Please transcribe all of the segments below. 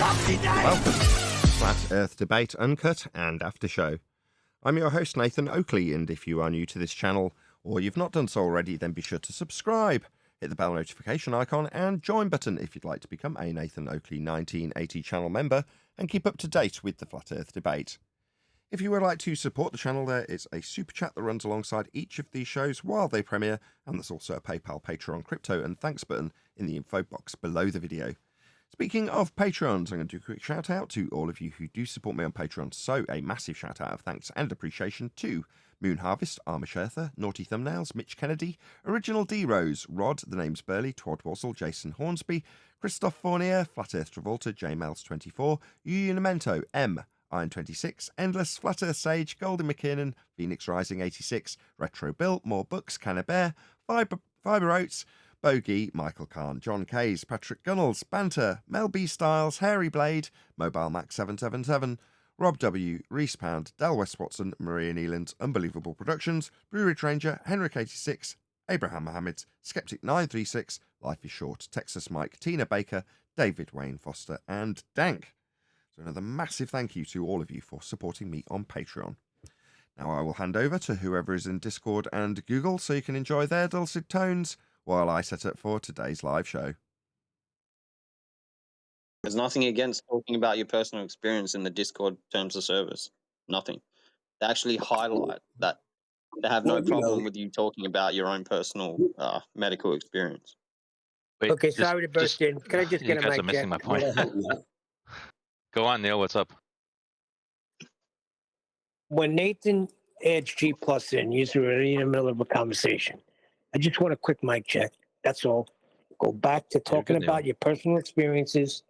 Welcome to Flat Earth Debate Uncut and After Show. I'm your host Nathan Oakley, and if you are new to this channel or you've not done so already, then be sure to subscribe, hit the bell notification icon and join button if you'd like to become a Nathan Oakley 1980 channel member and keep up to date with the Flat Earth Debate. If you would like to support the channel, there is a super chat that runs alongside each of these shows while they premiere, and there's also a PayPal, Patreon, crypto and thanks button in the info box below the video. Speaking of Patrons, I'm going to do a quick shout out to all of you who do support me on Patreon. So a massive shout out of thanks and appreciation to Moon Harvest, Amish Earther, Naughty Thumbnails, Mitch Kennedy, Original D Rose, Rod, The Name's Burley, Twad Wazzle, Jason Hornsby, Christoph Fournier, Flat Earth Travolta, JMels24, Unimento, M, Iron26, Endless, Flat Earth Sage, Golden McKinnon, Phoenix Rising 86, Retro Bill, More Books, Cannabear, Fiber Oats, Bogey, Michael Kahn, John Kays, Patrick Gunnels, Banter, Mel B. Styles, Hairy Blade, Mobile Max 777, Rob W, Reese Pound, Del West Watson, Maria Nealand, Unbelievable Productions, Brewery Ranger, Henrik 86, Abraham Mohammed, Skeptic 936, Life is Short, Texas Mike, Tina Baker, David Wayne Foster, and Dank. So another massive thank you to all of you for supporting me on Patreon. Now I will hand over to whoever is in Discord and Google so you can enjoy their dulcet tones while I set up for today's live show. There's nothing against talking about your personal experience in the Discord terms of service. Nothing. They actually highlight that they have no problem with you talking about your own personal medical experience. Wait, Okay, sorry to burst in. Can I just get a mic check? You guys are missing my point. Go on, Neil. What's up? When Nathan adds G plus in, usually in the middle of a conversation, I just want a quick mic check. That's all. Go back to talking about your personal experiences.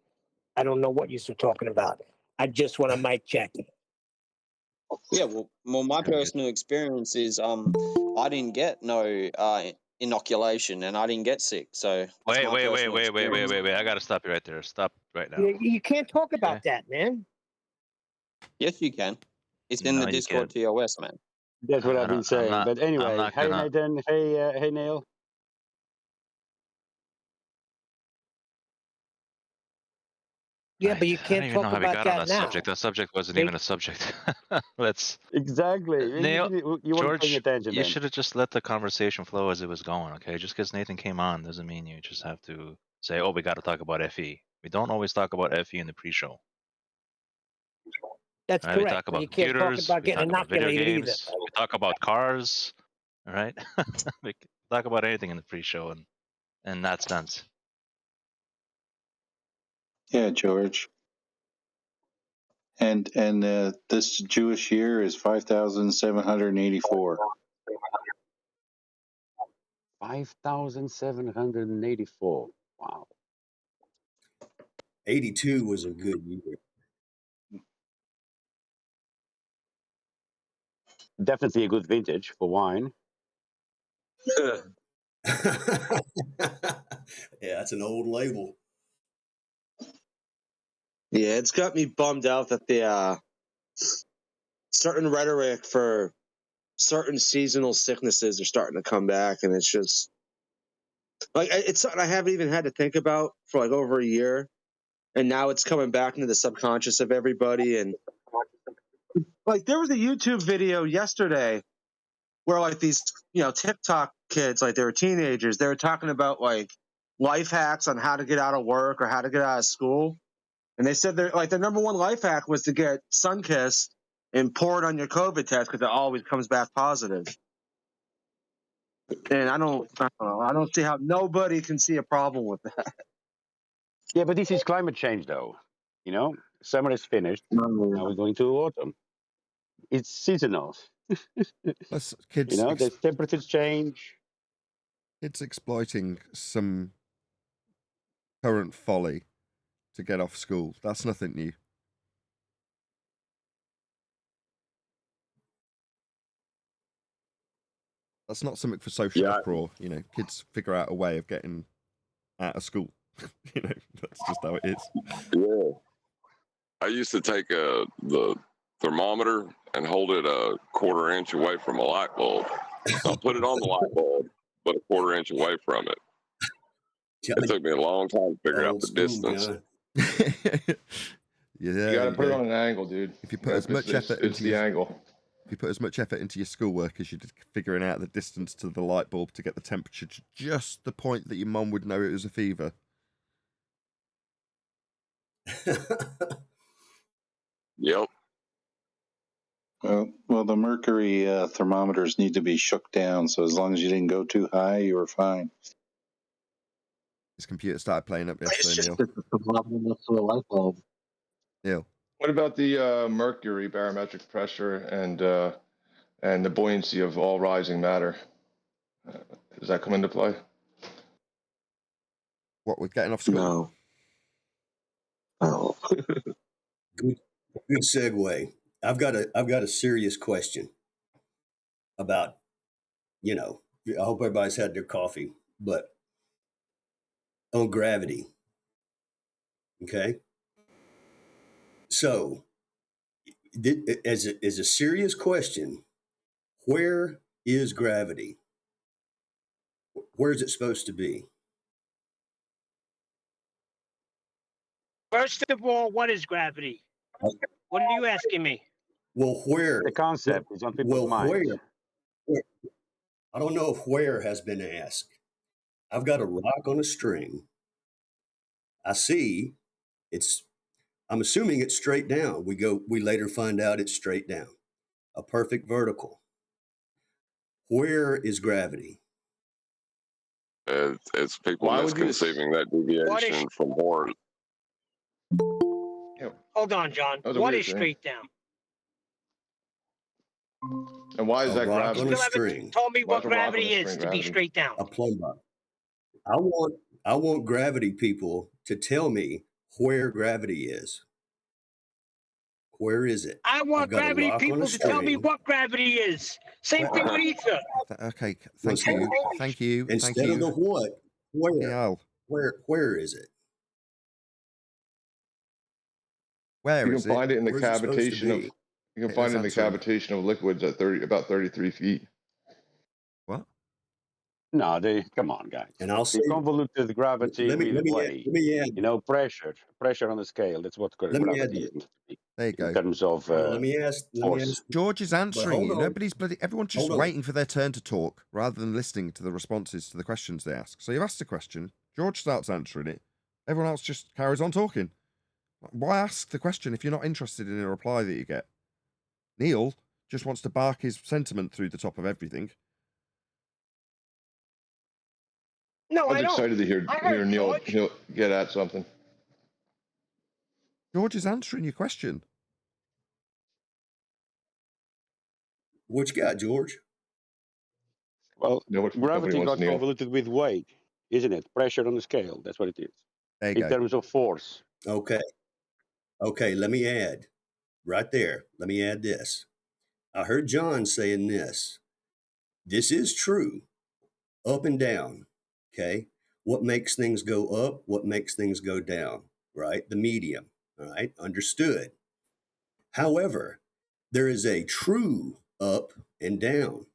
I don't know what you're talking about. I just want a mic check. Yeah, well, my personal experience is I didn't get no inoculation and I didn't get sick. So Wait. I gotta stop you right there. Stop right now. You can't talk about that, man. Yes, you can. It's in the Discord TOS, man. That's what I've been saying. But anyway, hey Nathan, hey Neil. Yeah, but you can't talk about that now. That subject wasn't even a subject. Let's exactly. Neil, you weren't paying attention. You should have just let the conversation flow as it was going. Okay, just because Nathan came on doesn't mean you just have to say, "Oh, we got to talk about FE." We don't always talk about FE in the pre-show. That's correct. We talk about computers. Talk about we talk about video games. We talk about cars. All right. We talk about anything in the pre-show, and in that sense. Yeah, George. And this Jewish year is 5,784. 5,784. Wow. 82 was a good year. Definitely a good vintage for wine. Yeah, that's an old label. Yeah, it's got me bummed out that the certain rhetoric for certain seasonal sicknesses are starting to come back, and it's just like it's something I haven't even had to think about for like over a year, and now it's coming back into the subconscious of everybody. And like there was a YouTube video yesterday where like these TikTok kids, like they were teenagers, they were talking about like life hacks on how to get out of work or how to get out of school. And they said their number one life hack was to get sun-kissed and pour it on your COVID test because it always comes back positive. And I don't see how nobody can see a problem with that. Yeah, but this is climate change, though. Summer is finished. Now we're going to autumn. It's seasonal. Kids, the temperatures change. It's exploiting some current folly to get off school. That's nothing new. That's not something for social uproar. Kids figure out a way of getting out of school. That's just how it is. Yeah. I used to take the thermometer and hold it a quarter inch away from a light bulb. I'll put it on the light bulb, but a quarter inch away from it. It took me a long time to figure out the distance. Yeah, You got to put it on an angle, dude. If you put as much effort it's into the your angle. If you put as much effort into your schoolwork as you did figuring out the distance to the light bulb to get the temperature to just the point that your mum would know it was a fever. Yep. Well, the mercury thermometers need to be shook down, so as long as you didn't go too high, you were fine. His computer started playing up yesterday, Neil. the thermometer next to a light bulb. Neil. What about the mercury barometric pressure and the buoyancy of all rising matter? Does that come into play? What, with getting off school? No. Oh. Good segue. I've got a serious question about, I hope everybody's had their coffee, but on gravity. Okay. So, as a serious question, where is gravity? Where is it supposed to be? First of all, what is gravity? What are you asking me? Well, where? The concept is on people's minds. Where? I don't know if where has been asked. I've got a rock on a string. I see I'm assuming it's straight down. We later find out it's straight down. A perfect vertical. Where is gravity? It's people Why would you misconceiving that deviation from horizontal. Hold on, John. That was a What weird is thing. straight down? And why is A that rock gravity? on You a still haven't string. told me Why what is a rock on a gravity is string to be gravity? straight down. A plumb bob. I want gravity people to tell me where gravity is. Where is it? I want got a gravity rock on a people to tell me string. what gravity is. Same thing with ether. Okay, Was thank you. holy Thank you. Instead Thank of you. the what, Neil, where is it? where You is can it? find it in the Where's it supposed to cavitation of. be? You can Okay, find let's it in the answer him. cavitation of liquids at about 33 feet. What? No, come on, guys. And I'll say, The convoluted gravity let me way. add, Pressure on the scale. That's what let me add gravity this. is. There you In go. terms of Well, let me ask. force. George is answering hold you. on. Nobody's everyone's just Hold on. waiting for their turn to talk rather than listening to the responses to the questions they ask. So you've asked a question, George starts answering it, everyone else just carries on talking. Why ask the question if you're not interested in a reply that you get? Neil just wants to bark his sentiment through the top of everything. No, I was I don't. excited to hear Neil get at something. George is answering your question. What you got, George? Well, Nobody gravity wants got Neil. convoluted with weight, isn't it? Pressure on the scale. That's what it is. There you In go. terms of force. Okay, let me add right there. Let me add this. I heard John saying this. This is true, up and down. Okay, what makes things go up? What makes things go down? Right, the medium. All right, understood. However, there is a true up and down.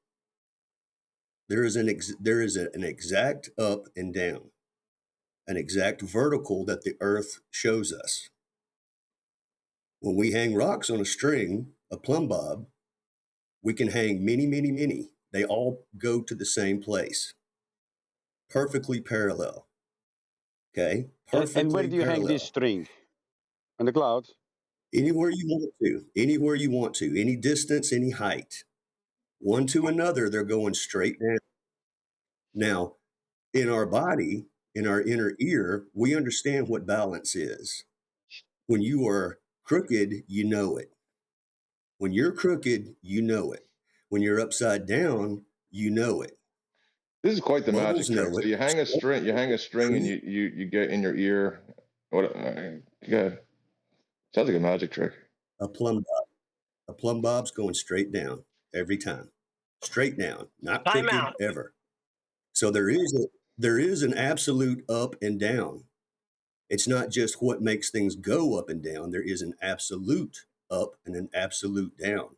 There is an exact up and down, an exact vertical that the earth shows us. When we hang rocks on a string, a plumb bob, we can hang many, many, many. They all go to the same place. Perfectly parallel. Okay? Perfectly And where do you parallel. hang this string? On the clouds? Anywhere you want to. Anywhere you want to. Any distance, any height. One to another, they're going straight down. Now, in our body, in our inner ear, we understand what balance is. When you are crooked, you know it. When you're crooked, you know it. When you're upside down, you know it. This is quite the Bubbles magic trick. know So it. you hang a string, and you get in your ear. What? Good. Sounds like a magic trick. A plumb bob. A plumb bob's going straight down every time. Straight down, not Time crooked out. ever. So there is an absolute up and down. It's not just what makes things go up and down. There is an absolute up and an absolute down.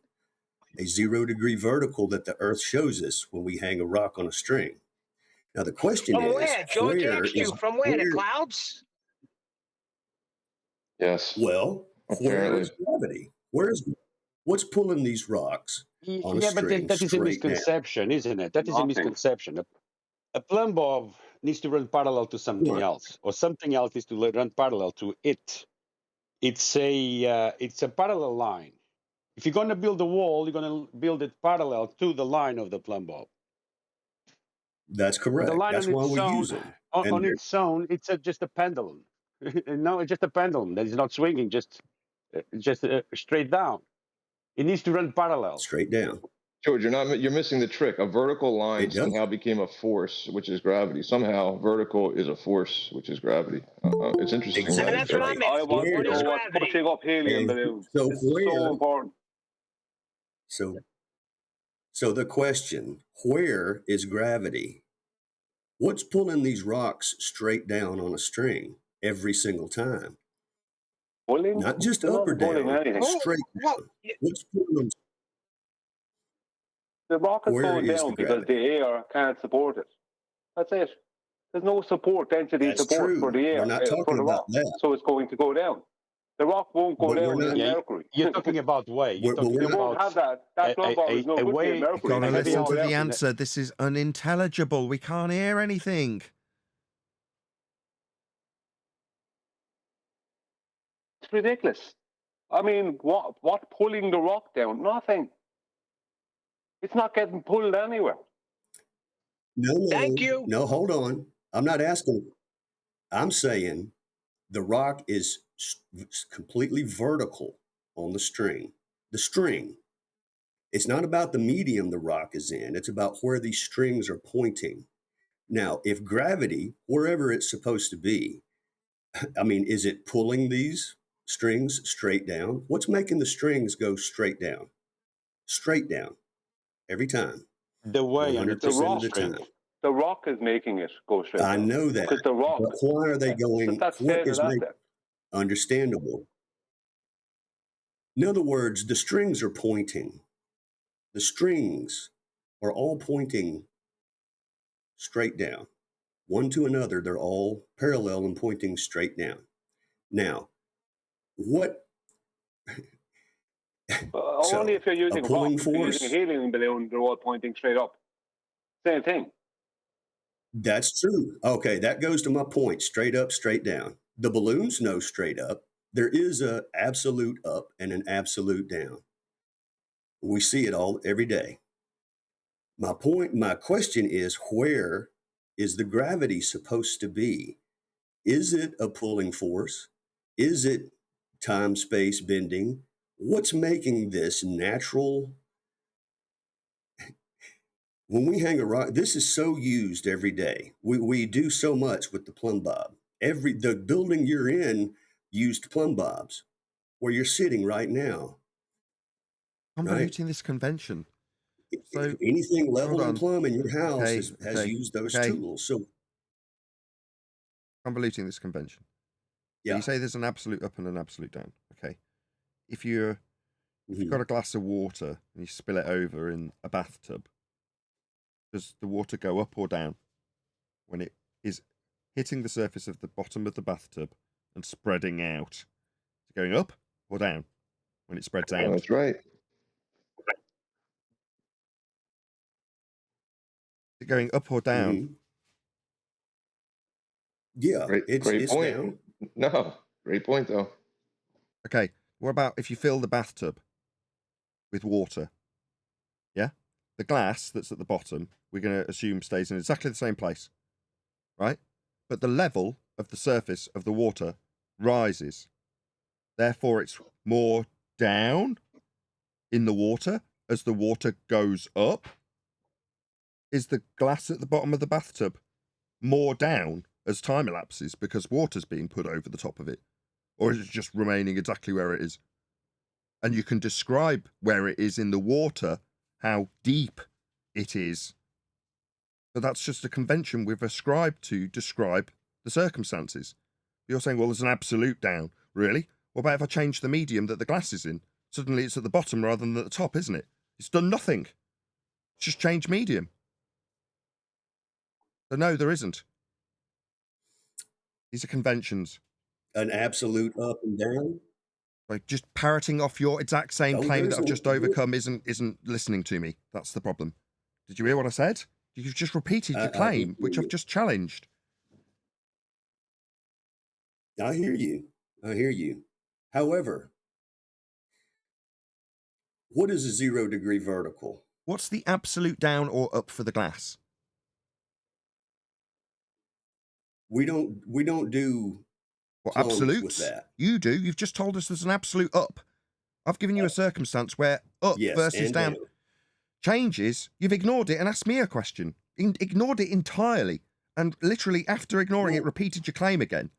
A 0-degree vertical that the earth shows us when we hang a rock on a string. Now the question From is, where? George where asked you. is From where? The clouds? Yes. Well, where Apparently. is gravity? What's pulling these rocks on a Yeah, but string that is a straight down? misconception, isn't it? That is a Nothing. misconception. A plumb bob needs to run parallel to something What? else, or something else is to run parallel to it. It's a parallel line. If you're going to build a wall, you're going to build it parallel to the line of the plumb bob. That's The correct. line That's on why its we own, use them. on its own, it's just a pendulum. No, it's just a pendulum that is not swinging, just straight down. It needs to run parallel. Straight down. George, you're missing the trick. A vertical line It does. somehow became a force, which is gravity. Somehow vertical is a force, which is gravity. It's interesting. Exactly. And that's what I'm I asking. want to What is know what's gravity? pushing up helium And balloons. so This is so where? important. So the question: where is gravity? What's pulling these rocks straight down on a string every single time? Pulling? Not just They're up not or pulling down, anything. straight down. What's pulling them? The rock is Where going is down the because the air can't support it. That's it. There's no support, density That's support true. for the air, We're not for talking the about rock. that. So it's going to go down. The rock won't go But we're down not. in Yeah, Mercury. you're talking about weight. You're But talking You we're not. won't about have that. That plumb bob is no a good to be in way. Mercury. Gotta a It's listen heavy to the object. answer. This is unintelligible. We can't hear anything. It's ridiculous. I mean, what pulling the rock down? Nothing. It's not getting pulled anywhere. No, Thank you. no, hold on. I'm not asking. I'm saying the rock is completely vertical on the string. The string. It's not about the medium the rock is in. It's about where these strings are pointing. Now, if gravity, wherever it's supposed to be, I mean, is it pulling these strings straight down? What's making the strings go straight down? Straight down every time, The way on 100% its The of rock, the time. the rock is making it go straight I down. know that. Because the rock. But why are they going? That's What stated is out making there. understandable? In other words, the strings are pointing. The strings are all pointing straight down, one to another. They're all parallel and pointing straight down. Now, what? Only if you're a using rock. pulling If you're using a force. helium balloon, they're all pointing straight up. Same thing. That's true. Okay, that goes to my point. Straight up, straight down. The balloons know straight up. There is a absolute up and an absolute down. We see it all every day. My question is, where is the gravity supposed to be? Is it a pulling force? Is it time space bending? What's making this natural? When we hang a rock, this is so used every day. We do so much with the plumb bob. The building you're in used plumb bobs where you're sitting right now. Convoluting this convention. So Anything level hold and on. plumb in your house Okay, has used those tools. So convoluting this convention. So yeah, you say there's an absolute up and an absolute down. Okay. If you've got a glass of water and you spill it over in a bathtub, does the water go up or down when it is hitting the surface of the bottom of the bathtub and spreading out? Is it going up or down when it spreads out? Oh, that's right. Is it going up or down? Mm-hmm. Yeah, Great point. down. No, great point though. Okay. What about if you fill the bathtub with water? Yeah? The glass that's at the bottom, we're going to assume stays in exactly the same place, right? But the level of the surface of the water rises. Therefore, it's more down in the water as the water goes up. Is the glass at the bottom of the bathtub more down as time elapses because water's being put over the top of it? Or is it just remaining exactly where it is? And you can describe where it is in the water, how deep it is. But that's just a convention we've ascribed to describe the circumstances. You're saying, well, there's an absolute down. Really? What about if I change the medium that the glass is in? Suddenly it's at the bottom rather than at the top, isn't it? It's done nothing. It's just changed medium. So no, there isn't. These are conventions. an absolute up and down. Like just parroting off your exact same Oh, claim there's that I've a- just overcome isn't listening to me. That's the problem. Did you hear what I said? You've just repeated your I claim, hear which I've you. just challenged. I hear you. I hear you. However, what is a 0 degree vertical? What's the absolute down or up for the glass? We don't do Well, plums with absolutes. that. You do. You've just told us there's an absolute up. I've given you a circumstance where up Yes, versus and down changes. You've ignored it and asked me a question. Ignored it entirely. And literally after ignoring it, repeated your claim again.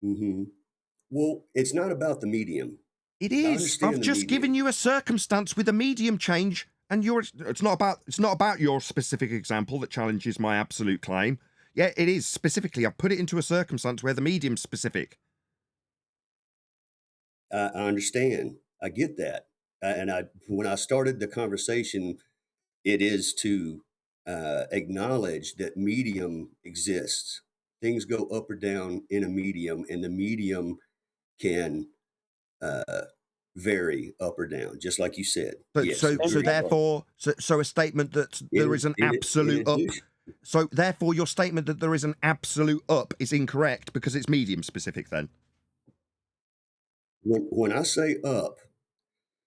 Mm-hmm. Well, it's not about the medium. It is. I've just given you a circumstance with a medium change, and it's not about your specific example that challenges my absolute claim. Yeah, it is specifically. I've put it into a circumstance where the medium's specific. I understand. I get that. When I started the conversation, it is to acknowledge that medium exists. Things go up or down in a medium, and the medium can vary up or down, just like you said. So therefore, a statement that there is an absolute up. So therefore, your statement that there is an absolute up is incorrect because it's medium specific. Then, when I say up,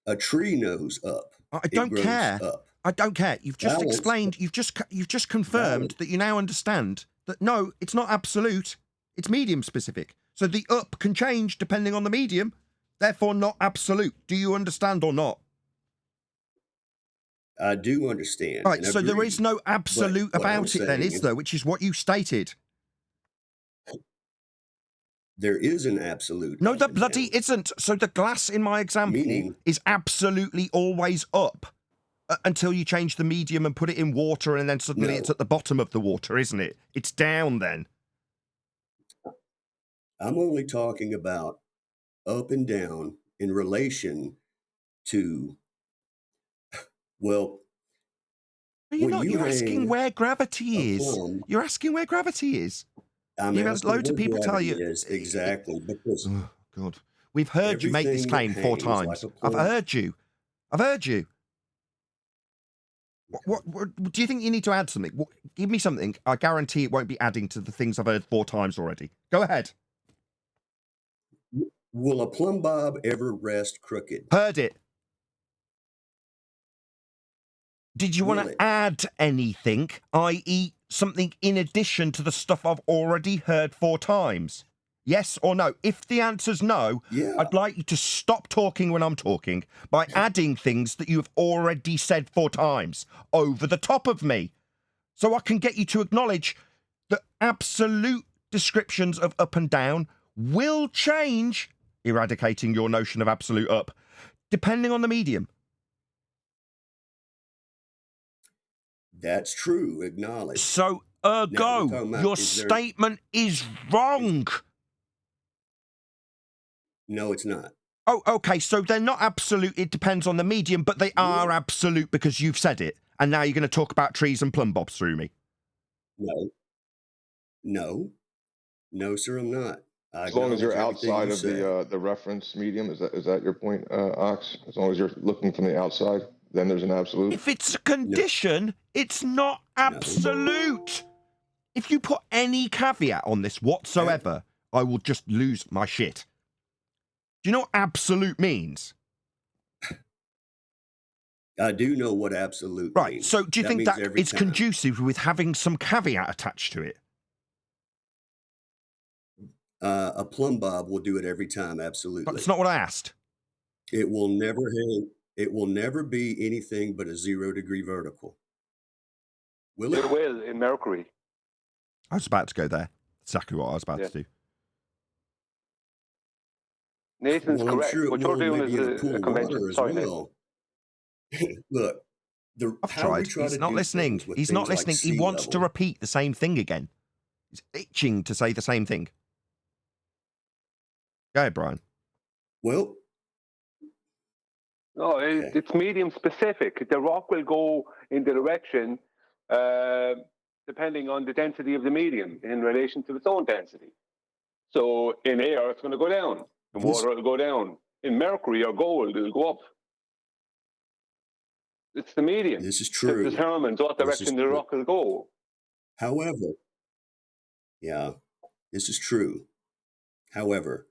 a tree knows up. I don't care. Up. I don't care. You've just explained. You've just confirmed that you now understand that no, it's not absolute. It's medium specific. So the up can change depending on the medium. Therefore, not absolute. Do you understand or not? I do understand. Right. So there is no absolute about it, then, is there? Which is what you stated. There is an absolute. No, there bloody isn't. So the glass in my example is absolutely always up until you change the medium and put it in water, and then suddenly it's at the bottom of the water, isn't it? It's down then. I'm only talking about up and down in relation to, well, You're asking where gravity is. You're asking where gravity is. You've had loads of people tell you. Exactly. Because oh, God. We've heard you make this claim 4 times. I've heard you. What do you think you need to add something? Give me something. I guarantee it won't be adding to the things I've heard 4 times already. Go ahead. Will a plumb bob ever rest crooked? Heard it. Did you want to add anything, i.e. something in addition to the stuff I've already heard 4 times? Yes or no? If the answer's no, I'd like you to stop talking when I'm talking by adding things that you've already said 4 times over the top of me, so I can get you to acknowledge that absolute descriptions of up and down will change, eradicating your notion of absolute up, depending on the medium. That's true. Acknowledge. So, ergo, your statement is wrong. No, it's not. Oh, okay. So they're not absolute. It depends on the medium, but they are absolute because you've said it. And now you're going to talk about trees and plumb bobs through me. No, sir, I'm not. As long as you're outside of the reference medium, is that your point, Ox? As long as you're looking from the outside, then there's an absolute. If it's a condition, it's not absolute. If you put any caveat on this whatsoever, I will just lose my shit. Do you know what absolute means? I do know what absolute means. Right. So do you think that it's conducive with having some caveat attached to it? A plumb bob will do it every time. Absolutely. That's not what I asked. It will never be anything but a 0 degree vertical. Will it? It will in Mercury. I was about to go there. Exactly what I was about to do. Nathan's correct. What you're doing is a convention. Sorry, well. Look, I've tried. He's not listening. He's not listening. He wants to repeat the same thing again. He's itching to say the same thing. Go ahead, Brian. Well, no, it's medium specific. The rock will go in the direction depending on the density of the medium in relation to its own density. So in air, it's going to go down. In water, it'll go down. In mercury or gold, it'll go up. It's the medium. This is true. That determines what direction the rock will go. However, yeah, this is true. However,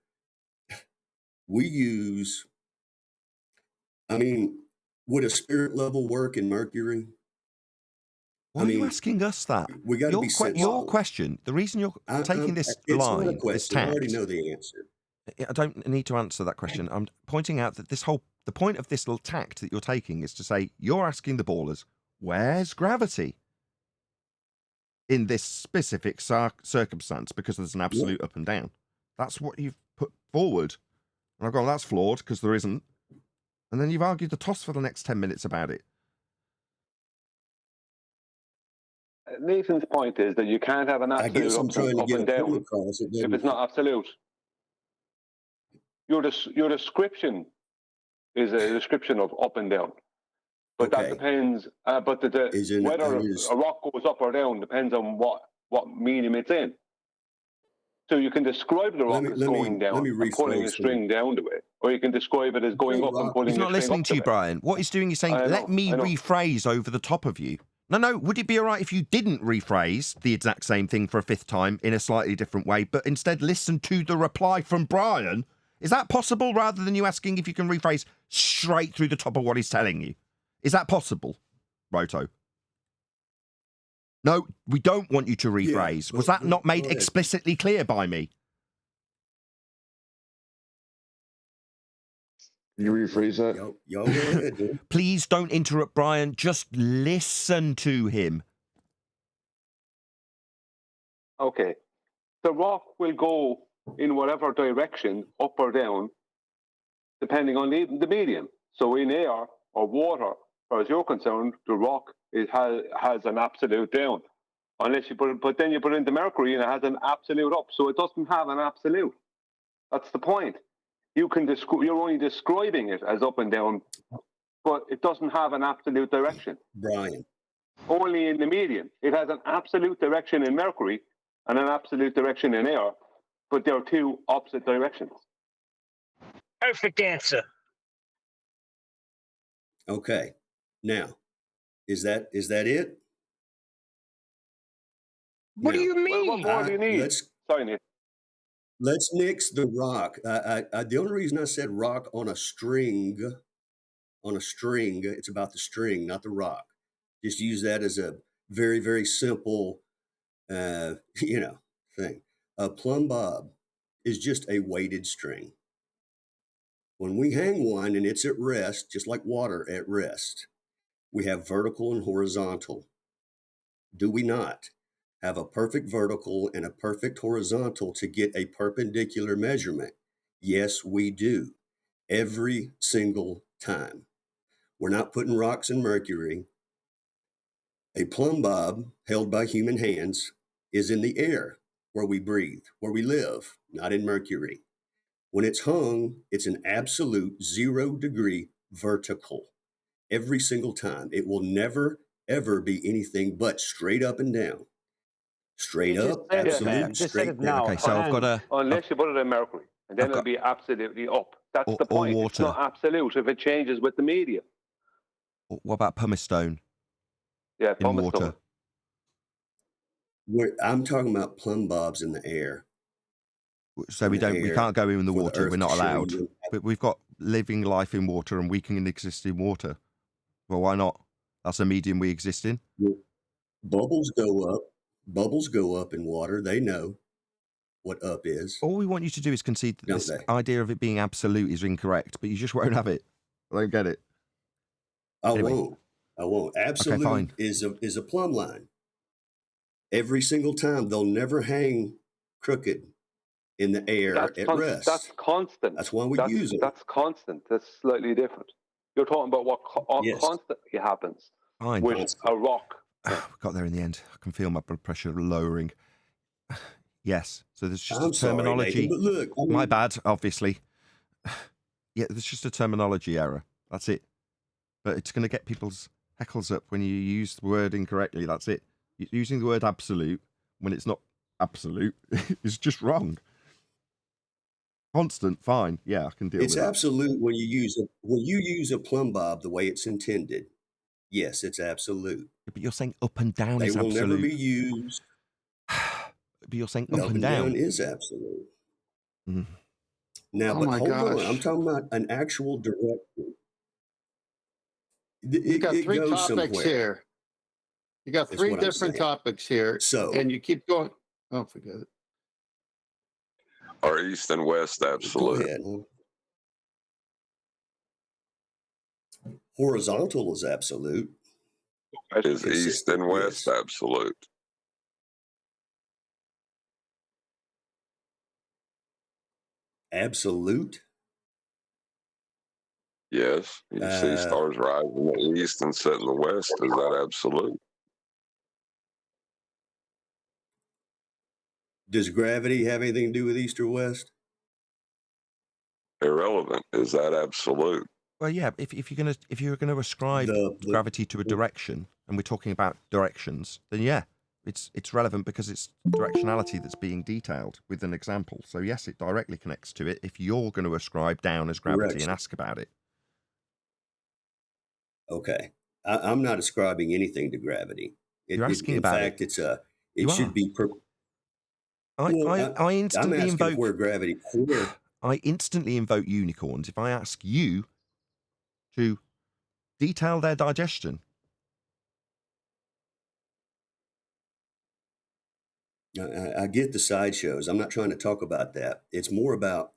we use, I mean, would a spirit level work in mercury? Why are you asking us that? We got to be sensible. Your question, the reason you're taking this line, this tact, I already know the answer. I don't need to answer that question. I'm pointing out that the point of this little tact that you're taking is to say, you're asking the ballers, where's gravity in this specific circumstance? Because there's an absolute up and down. That's what you've put forward. And I've gone, that's flawed because there isn't. And then you've argued the toss for the next 10 minutes about it. Nathan's point is that you can't have an absolute up and down if it's not absolute. Your description is a description of up and down, but that depends. But whether a rock goes up or down depends on what medium it's in. So you can describe the rock as going down and pulling a string down to it, or you can describe it as going up and pulling a string up to it. He's not listening to you, Brian. What he's doing is saying, let me rephrase over the top of you. No, would it be all right if you didn't rephrase the exact same thing for a fifth time in a slightly different way, but instead listen to the reply from Brian? Is that possible, rather than you asking if you can rephrase straight through the top of what he's telling you? Is that possible, Roto? No, we don't want you to rephrase. Was that not made explicitly clear by me? You rephrase that? Yo, go ahead, dude. Please don't interrupt Brian. Just listen to him. Okay. The rock will go in whatever direction, up or down, depending on the medium. So in air or water, as far as you're concerned, the rock has an absolute down. Unless you but then you put it into mercury and it has an absolute up. So it doesn't have an absolute. That's the point. You're only describing it as up and down, but it doesn't have an absolute direction. Brian. Only in the medium. It has an absolute direction in mercury and an absolute direction in air, but they're two opposite directions. Perfect answer. Okay. Now, is that it? What do you mean? Well, what more do you need? Sorry, Nick. Let's nix the rock. The only reason I said rock on a string, it's about the string, not the rock. Just use that as a very, very simple, thing. A plumb bob is just a weighted string. When we hang one and it's at rest, just like water at rest, we have vertical and horizontal. Do we not have a perfect vertical and a perfect horizontal to get a perpendicular measurement? Yes, we do. Every single time. We're not putting rocks in mercury. A plumb bob held by human hands is in the air where we breathe, where we live, not in mercury. When it's hung, it's an absolute 0 degree vertical. Every single time. It will never, ever be anything but straight up and down. Straight up, absolute, straight down. Okay, so I've got a... Unless you put it in mercury, and then it'll be absolutely up. That's the point. It's not absolute if it changes with the medium. What about pumice stone? Yeah, in pumice water. stone. I'm talking about plumb bobs in the air. So we can't go in the water. We're not allowed. But we've got living life in water, and we can exist in water. Well, why not? That's a medium we exist in. Bubbles go up. Bubbles go up in water. They know what up is. All we want you to do is concede that this idea of it being absolute is incorrect, but you just won't have it. I don't get it. I won't. Absolute is a plumb line. Every single time. They'll never hang crooked in the air at rest. That's constant. That's why we use it. That's constant. That's slightly different. You're talking about what constantly happens with a rock. We got there in the end. I can feel my blood pressure lowering. Yes. So there's just a terminology. Sorry, Nathan, but look, my bad, obviously. Yeah, there's just a terminology error. That's it. But it's going to get people's heckles up when you use the word incorrectly. That's it. Using the word absolute when it's not absolute is just wrong. Constant, fine. Yeah, I can deal with It's that. absolute when you use a plumb bob the way it's intended. Yes, it's absolute. But you're saying up and down They is will never absolute. be used. But you're saying Up up and and down. down is absolute. Mm. Now, Oh but my hold on. gosh. I'm talking about an actual direction. You got three goes topics somewhere. here. You got That's three what I'm different saying. topics here, So, and you keep going. Oh, forget it. Or east and west go absolute. ahead. Horizontal is absolute. Is east and west absolute. Absolute? Yes. You see stars rise in the east and set in the west. Is that absolute? Does gravity have anything to do with east or west? Irrelevant. Is that absolute? Well, yeah. If you're gonna ascribe gravity to a direction, and we're talking about directions, then yeah, it's relevant because it's directionality that's being detailed with an example. So yes, it directly connects to it. If you're going to ascribe down as gravity and ask about it. Okay, I'm not ascribing anything to gravity. You're asking about it. In fact, it should be. I instantly I'm asking invoke where gravity. I instantly invoke unicorns if I ask you to detail their digestion. I get the sideshows. I'm not trying to talk about that. It's more about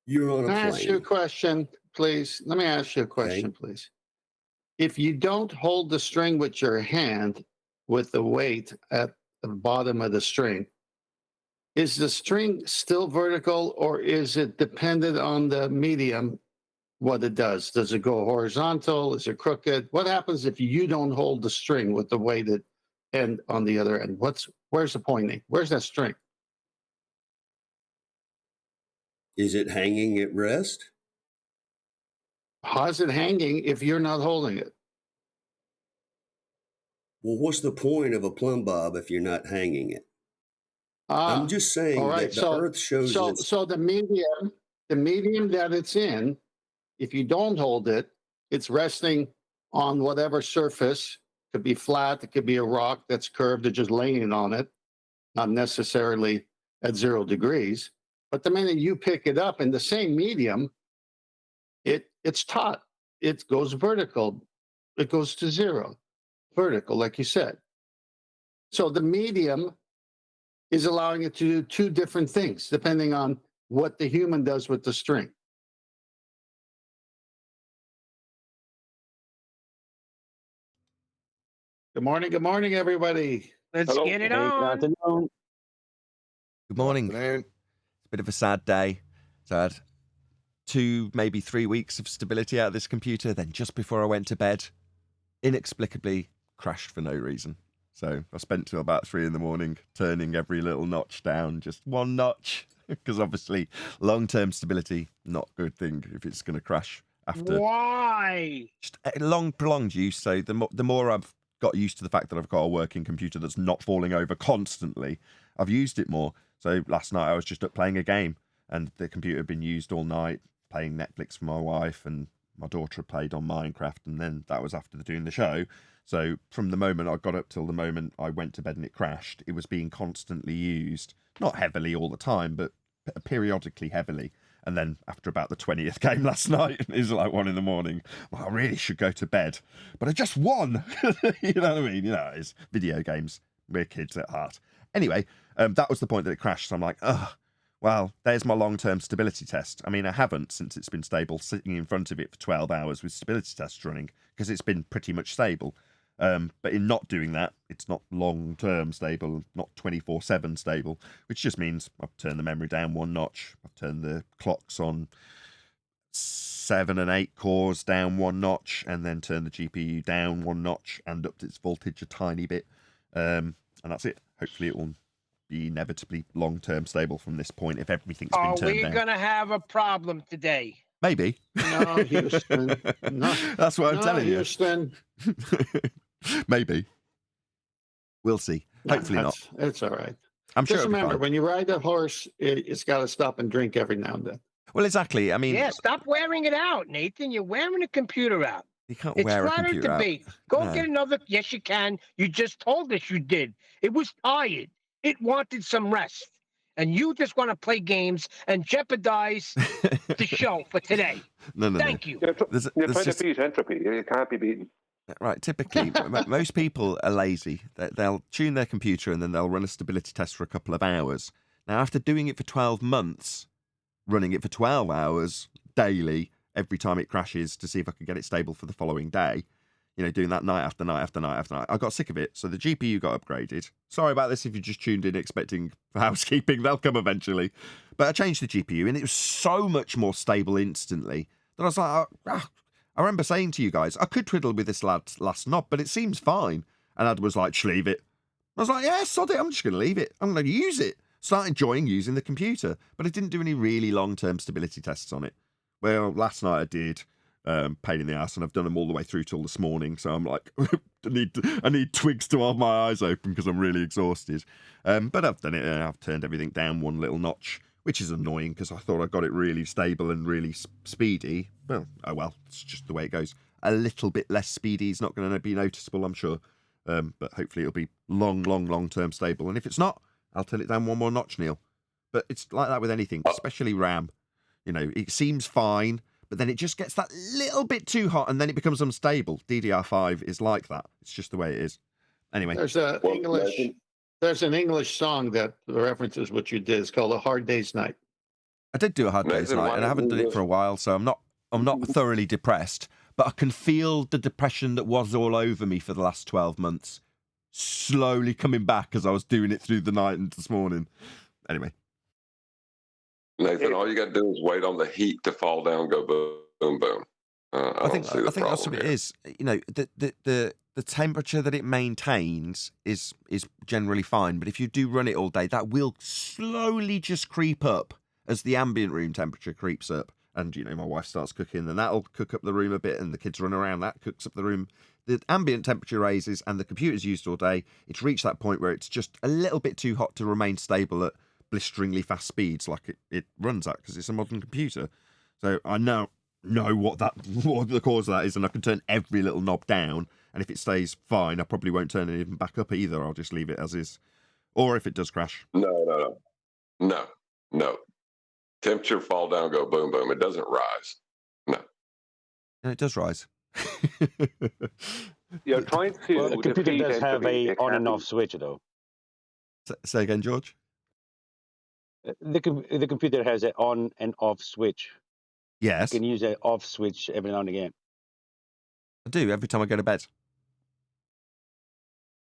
you're on a plane. Can I ask you a question, please? Let me ask you a question, please. If you don't hold the string with your hand with the weight at the bottom of the string, is the string still vertical or is it dependent on the medium, what it does? Does it go horizontal? Is it crooked? What happens if you don't hold the string with the weighted end on the other end? Where's the pointing? Where's that string? Is it hanging at rest? How's it hanging if you're not holding it? Well, what's the point of a plumb bob if you're not hanging it? I'm just saying that the Earth shows us. So the medium that it's in, if you don't hold it, it's resting on whatever surface. It could be flat, it could be a rock that's curved, or just laying on it, not necessarily at 0 degrees. But the minute you pick it up in the same medium, it's taut. It goes vertical. It goes to 0. Vertical, like you said. So the medium is allowing it to do two different things, depending on what the human does with the string. Good morning, everybody. Let's get it on. Good morning. It's a bit of a sad day. So I had 2, maybe 3 weeks of stability out of this computer. Then just before I went to bed, inexplicably crashed for no reason. So I spent till about 3 a.m. turning every little notch down, just 1 notch, because obviously long-term stability, not a good thing if it's going to crash after. Why? Just long, prolonged use. So the more I've got used to the fact that I've got a working computer that's not falling over constantly, I've used it more. So last night I was just up playing a game, and the computer had been used all night, playing Netflix for my wife, and my daughter had played on Minecraft, and then that was after doing the show. So from the moment I got up till the moment I went to bed and it crashed, it was being constantly used. Not heavily all the time, but periodically heavily. And then after about the 20th game last night, it was like 1 a.m. Well, I really should go to bed. But I just won. You know what I mean? You know, it's video games. We're kids at heart. Anyway, that was the point that it crashed. So I'm like, oh, well, there's my long-term stability test. I mean, I haven't, since it's been stable, sitting in front of it for 12 hours with stability tests running, because it's been pretty much stable. But in not doing that, it's not long-term stable, not 24/7 stable, which just means I've turned the memory down 1 notch. I've turned the clocks on 7 and 8 cores down 1 notch, and then turned the GPU down 1 notch and upped its voltage a tiny bit. And that's it. Hopefully it will be inevitably long-term stable from this point if everything's been turned down. Are we going to have a problem today? Maybe. No, Houston. No. That's what I'm telling Houston. you. Maybe. We'll see. Hopefully not. It's all right. I'm sure. Just it'll be remember, fine. when you ride a horse, it's got to stop and drink every now and then. Well, exactly. I mean, Yeah, stop wearing it out, Nathan. You're wearing a computer out. you can't It's wear a flattered computer to out. be. Go No. get another. Yes, you can. You just told us you did. It was tired. It wanted some rest. And you just want to play games and jeopardize the show for today. No. Thank you. You're There's trying just- to beat entropy. You can't be beaten. Right, typically, most people are lazy. They'll tune their computer and then they'll run a stability test for a couple of hours. Now, after doing it for 12 months, running it for 12 hours daily, every time it crashes to see if I can get it stable for the following day, doing that night after night after night after night, I got sick of it. So the GPU got upgraded. Sorry about this if you just tuned in expecting housekeeping. They'll come eventually. But I changed the GPU and it was so much more stable instantly that I was like, I remember saying to you guys, I could twiddle with this last knob, but it seems fine. And Ad was like, just leave it. I was like, yeah, sod it. I'm just going to leave it. I'm going to use it. Start enjoying using the computer. But I didn't do any really long-term stability tests on it. Well, last night I did. Pain in the ass, and I've done them all the way through till this morning. So I'm like, I need twigs to hold my eyes open because I'm really exhausted. But I've done it, and I've turned everything down one little notch, which is annoying because I thought I got it really stable and really speedy. Well, it's just the way it goes. A little bit less speedy is not going to be noticeable, I'm sure. But hopefully it'll be long-term stable. And if it's not, I'll turn it down one more notch, Neil. But it's like that with anything, especially RAM. It seems fine, but then it just gets that little bit too hot and then it becomes unstable. DDR5 is like that. It's just the way it is. Anyway. There's an English song that references what you did. It's called A Hard Day's Night. I did do a Hard Day's Night, and I haven't done it for a while, so I'm not thoroughly depressed, but I can feel the depression that was all over me for the last 12 months slowly coming back as I was doing it through the night and this morning. Anyway. Nathan, all you got to do is wait on the heat to fall down and go boom, boom. I think that's what it is. The temperature that it maintains is generally fine, but if you do run it all day, that will slowly just creep up as the ambient room temperature creeps up. And, my wife starts cooking, then that'll cook up the room a bit, and the kids run around, that cooks up the room. The ambient temperature raises, and the computer's used all day. It's reached that point where it's just a little bit too hot to remain stable at blisteringly fast speeds like it runs at, because it's a modern computer. So I know what the cause of that is, and I can turn every little knob down, and if it stays fine, I probably won't turn it even back up either. I'll just leave it as is. Or if it does crash. No. Temperature fall down, go boom, boom. It doesn't rise. No. And it does rise. You're trying to. Well, the computer does have a on and off switch, though. Say again, George? The computer has an on and off switch. Yes. You can use an off switch every now and again. I do, every time I go to bed.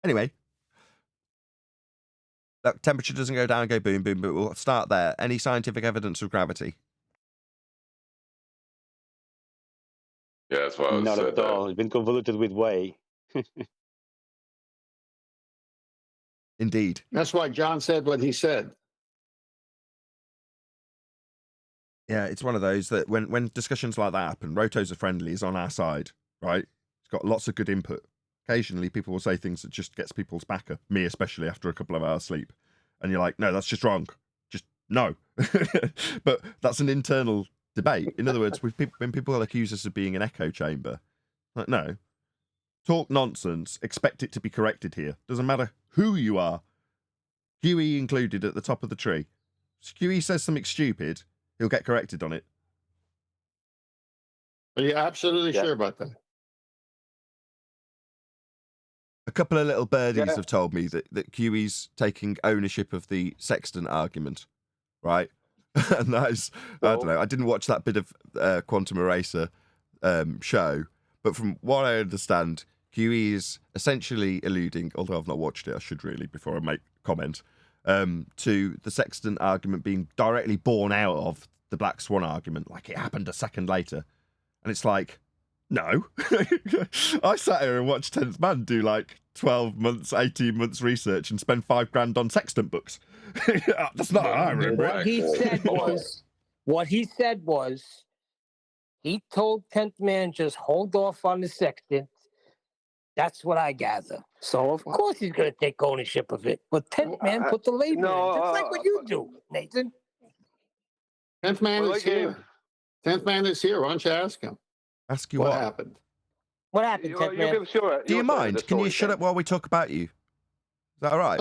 Anyway. That temperature doesn't go down, go boom, boom, but we'll start there. Any scientific evidence of gravity? Yeah, that's what I was Not saying. at all. It's been convoluted with way. Indeed. That's why John said what he said. Yeah, it's one of those that when discussions like that happen, Roto's a friendly is on our side, right? It's got lots of good input. Occasionally, people will say things that just gets people's back up, me especially after a couple of hours sleep. And you're like, no, that's just wrong. Just no. But that's an internal debate. In other words, when people accuse us of being an echo chamber, like, no. Talk nonsense, expect it to be corrected here. Doesn't matter who you are. Huey included at the top of the tree. Huey says something stupid, he'll get corrected on it. Are you absolutely sure about that? A couple of little birdies have told me that Huey's taking ownership of the sextant argument, right? And that is, I don't know, I didn't watch that bit of Quantum Eraser show, but from what I understand, Huey is essentially alluding, although I've not watched it, I should really before I make comment, to the sextant argument being directly born out of the Black Swan argument, like it happened a second later. And it's like, no. I sat here and watched 10th Man do like 12 months, 18 months research and spend $5,000 on sextant books. That's not how I remember it. What he said was, he told 10th Man just hold off on the sextant. That's what I gather. So of course he's going to take ownership of it. But 10th man put the label no, in, just like what you do, Nathan. 10th man Well, is here. 10th man is here. Why don't you ask him? Ask you What what? happened? What happened, 10th you man? give sure. Do you your side of mind? the Can you story, shut Ken. up while we talk about you? Is that all right?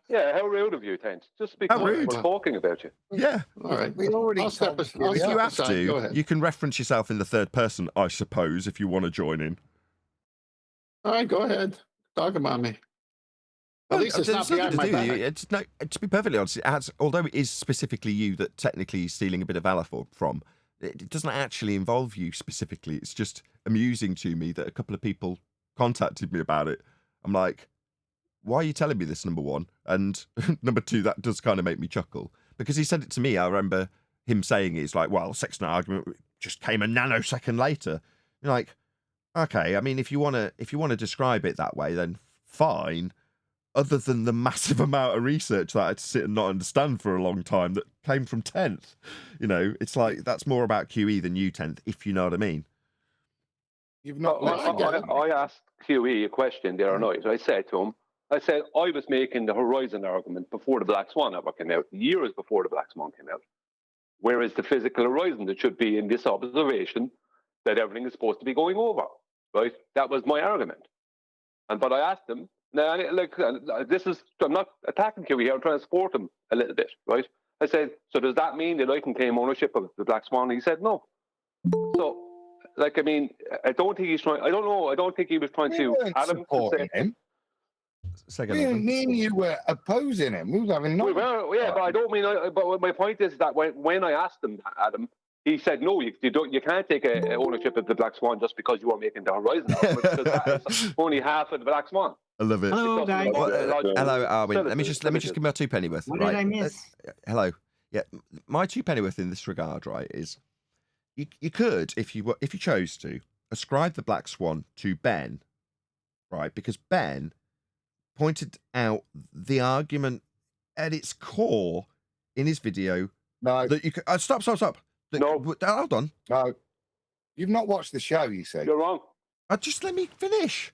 Yeah, how rude of you, Tench. Just How because rude. we're talking about you. Yeah. All right. We already I'll step told I'll If step you have aside. Go to, ahead. you can reference yourself in the third person, I suppose, if you want to join in. All right, go ahead. Talk about me. At least it's not there's behind nothing to my do with you. back. It's no, to be perfectly honest, although it is specifically you that technically is stealing a bit of valor from, it doesn't actually involve you specifically. It's just amusing to me that a couple of people contacted me about it. I'm like, why are you telling me this, number one? And number two, that does kind of make me chuckle. Because he said it to me, I remember him saying it. It's like, well, Sexton argument just came a nanosecond later. You're like, okay, I mean, if you wanna describe it that way, then fine. Other than the massive amount of research that I had to sit and not understand for a long time that came from 10th. It's like that's more about QE than you 10th, if you know what I mean. You've not I asked QE a question the other night. I said to him, I was making the Horizon argument before the Black Swan ever came out, years before the Black Swan came out. Whereas the physical horizon that should be in this observation that everything is supposed to be going over, right? That was my argument. But I asked him, now, I'm not attacking QE here, I'm trying to support him a little bit, right? I said, so does that mean that I can claim ownership of the Black Swan? He said, no. So, I mean, I don't think he was trying to Adam supporting him. Me and you were opposing him. We were having no. But I don't mean. But my point is that when I asked him, Adam, he said, no, you can't take ownership of the Black Swan just because you are making the Horizon argument, because that is only half of the Black Swan. I love it. Hello, guys. Hello, Arwin. Let me just give my two pennyworth. What right? did I miss? Hello. Yeah, my two pennyworth in this regard, right, is you could, if you chose to, ascribe the Black Swan to Ben, right, because Ben pointed out the argument at its core in his video. No. That you could stop. No. Hold on. No. You've not watched the show, you say. You're wrong. Just let me finish.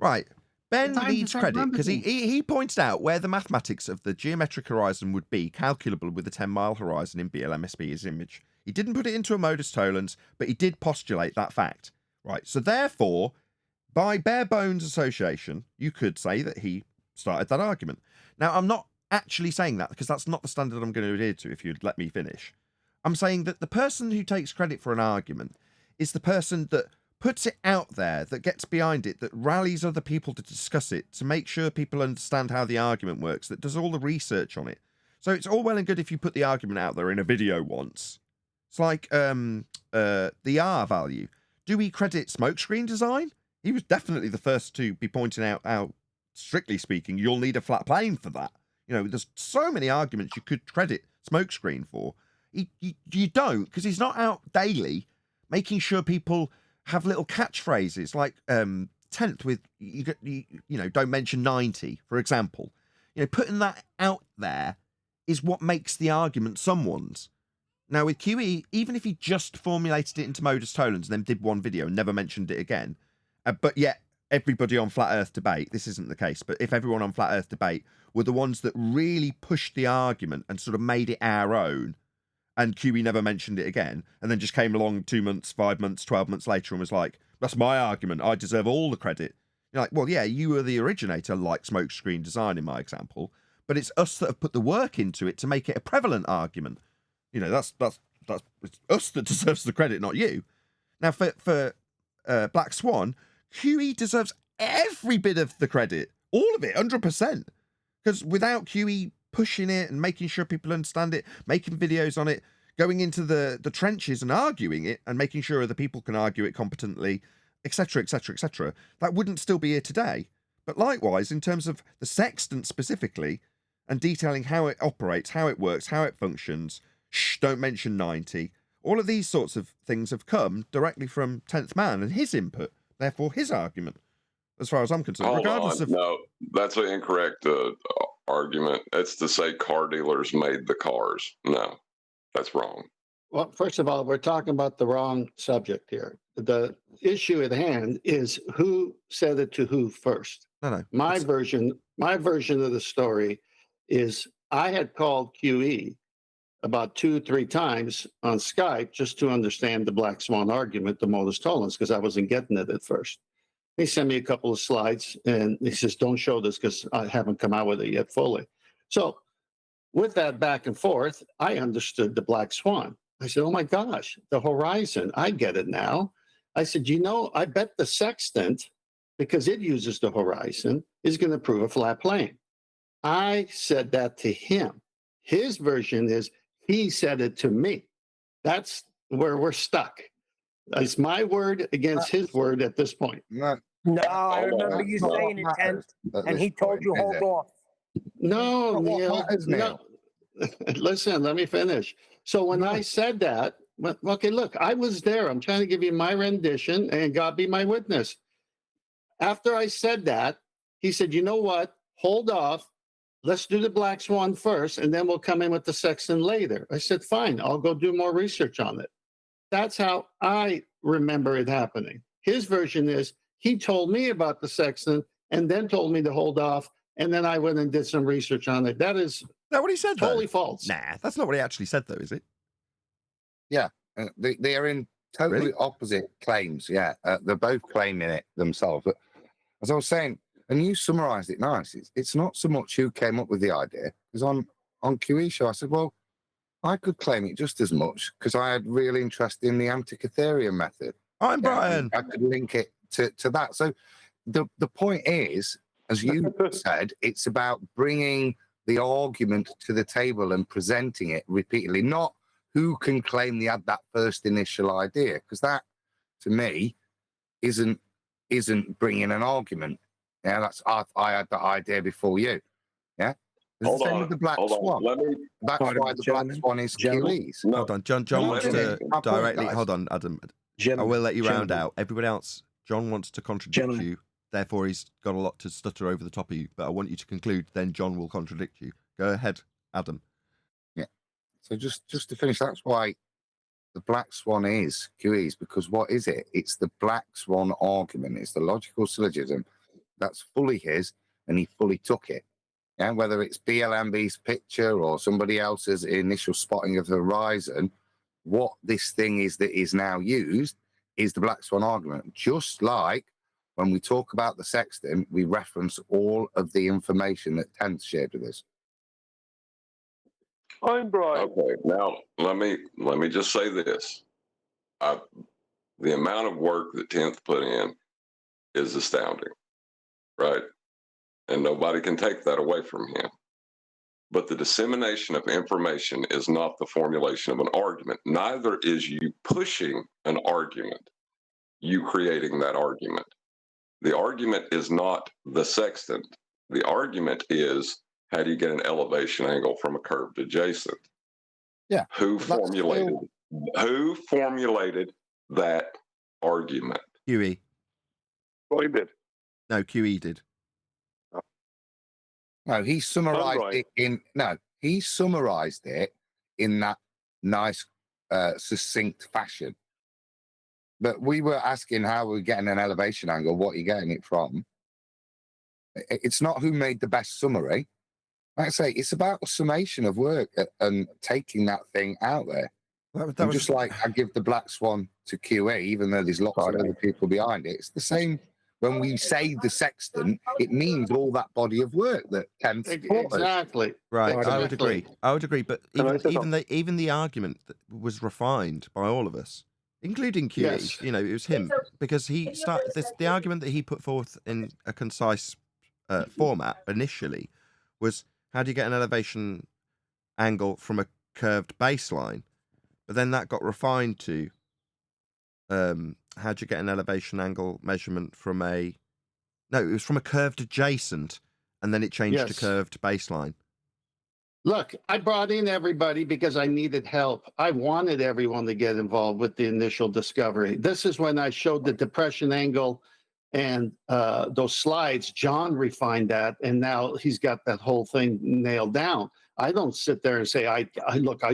Right. Ben needs credit because he points out where the mathematics of the geometric horizon would be calculable with a 10-mile horizon in BLMSB's image. He didn't put it into a modus tollens, but he did postulate that fact. Right. So therefore, by bare bones association, you could say that he started that argument. Now, I'm not actually saying that because that's not the standard I'm going to adhere to, if you'd let me finish. I'm saying that the person who takes credit for an argument is the person that puts it out there, that gets behind it, that rallies other people to discuss it, to make sure people understand how the argument works, that does all the research on it. So it's all well and good if you put the argument out there in a video once. It's like the R value. Do we credit smokescreen design? He was definitely the first to be pointing out how, strictly speaking, you'll need a flat plane for that. There's so many arguments you could credit smokescreen for. You don't, because he's not out daily making sure people have little catchphrases like 10th with, don't mention 90, for example. Putting that out there is what makes the argument someone's. Now, with QE, even if he just formulated it into modus tollens and then did one video and never mentioned it again, but yet everybody on Flat Earth Debate, this isn't the case, but if everyone on Flat Earth Debate were the ones that really pushed the argument and sort of made it our own, and QE never mentioned it again, and then just came along 2 months, 5 months, 12 months later and was like, that's my argument, I deserve all the credit. You're like, well, yeah, you were the originator, like smokescreen design in my example, but it's us that have put the work into it to make it a prevalent argument. That's it's us that deserves the credit, not you. Now, for Black Swan, QE deserves every bit of the credit, all of it, 100%. Because without QE pushing it and making sure people understand it, making videos on it, going into the trenches and arguing it and making sure other people can argue it competently, etc., etc., etc., that wouldn't still be here today. But likewise, in terms of the sextant specifically and detailing how it operates, how it works, how it functions, don't mention 90, all of these sorts of things have come directly from 10th Man and his input, therefore his argument, as far as I'm concerned. Hold regardless on. of... No, that's an incorrect argument. It's to say car dealers made the cars. No, that's wrong. Well, first of all, we're talking about the wrong subject here. the issue at hand is who said it to who first. No. My version of the story is I had called QE about 2-3 times on Skype just to understand the black swan argument, the modus tollens, because I wasn't getting it at first. He sent me a couple of slides and he says, don't show this because I haven't come out with it yet fully. So with that back and forth, I understood the black swan. I said, oh my gosh, the horizon, I get it now. I said, I bet the sextant, because it uses the horizon, is going to prove a flat plane. I said that to him. His version is he said it to me. That's where we're stuck. It's my word against his word at this point. No, I remember you saying it, Ken, and he told you hold off. No, Neil. No. Listen, let me finish. So when I said that, okay, look, I was there. I'm trying to give you my rendition, and God be my witness. After I said that, he said, you know what? Hold off. Let's do the black swan first, and then we'll come in with the sextant later. I said, fine, I'll go do more research on it. That's how I remember it happening. His version is he told me about the sextant and then told me to hold off, and then I went and did some research on it. That is what he said, totally false. Nah, that's not what he actually said, though, is it? Yeah, they are in totally opposite claims. Yeah, they're both claiming it themselves. But as I was saying, and you summarised it nice, it's not so much who came up with the idea. Because on QE show, I said, well, I could claim it just as much because I had real interest in the anti-Ethereum method. I'm Brian. I could link it to that. So the point is, as you said, it's about bringing the argument to the table and presenting it repeatedly, not who can claim they had that first initial idea, because that, to me, isn't bringing an argument. Yeah, that's I had that idea before you. Yeah. Hold same on. with the black Hold swan. on. That's why the black swan is QEs. Hold on, John wants to directly. Hold on, Adam. I will let you round out. Everybody else, John wants to contradict you. Therefore, he's got a lot to stutter over the top of you. But I want you to conclude. Then John will contradict you. Go ahead, Adam. Yeah. So just to finish, that's why the black swan is QEs, because what is it? It's the black swan argument. It's the logical syllogism that's fully his, and he fully took it. Yeah, whether it's BLMB's picture or somebody else's initial spotting of the horizon, what this thing is that is now used is the black swan argument. Just like when we talk about the sextant, we reference all of the information that Tenth shared with us. I'm Brian. Okay, now let me just say this: the amount of work that Tenth put in is astounding, right? And nobody can take that away from him. But the dissemination of information is not the formulation of an argument. Neither is you pushing an argument, you creating that argument. The argument is not the sextant. The argument is, how do you get an elevation angle from a curved adjacent? Yeah. Who formulated that argument? QE. Brian did. No, QE did. No, he summarized it in that nice, succinct fashion. But we were asking how we're getting an elevation angle, what are you getting it from? It's not who made the best summary. Like I say, it's about the summation of work and taking that thing out there. That was just like I give the black swan to QA, even though there's lots of other people behind it. It's the same. When we say the sextant, it means all that body of work that Ken Exactly. Right, Exactly. I would agree. But even the argument that was refined by all of us, including QE, Yes. it was him, because he started the argument that he put forth in a concise format initially was, how do you get an elevation angle from a curved baseline? But then that got refined to how do you get an elevation angle measurement from it was from a curved adjacent, and then it changed to curved baseline. Look, I brought in everybody because I needed help. I wanted everyone to get involved with the initial discovery. This is when I showed the depression angle and those slides. John refined that, and now he's got that whole thing nailed down. I don't sit there and say, I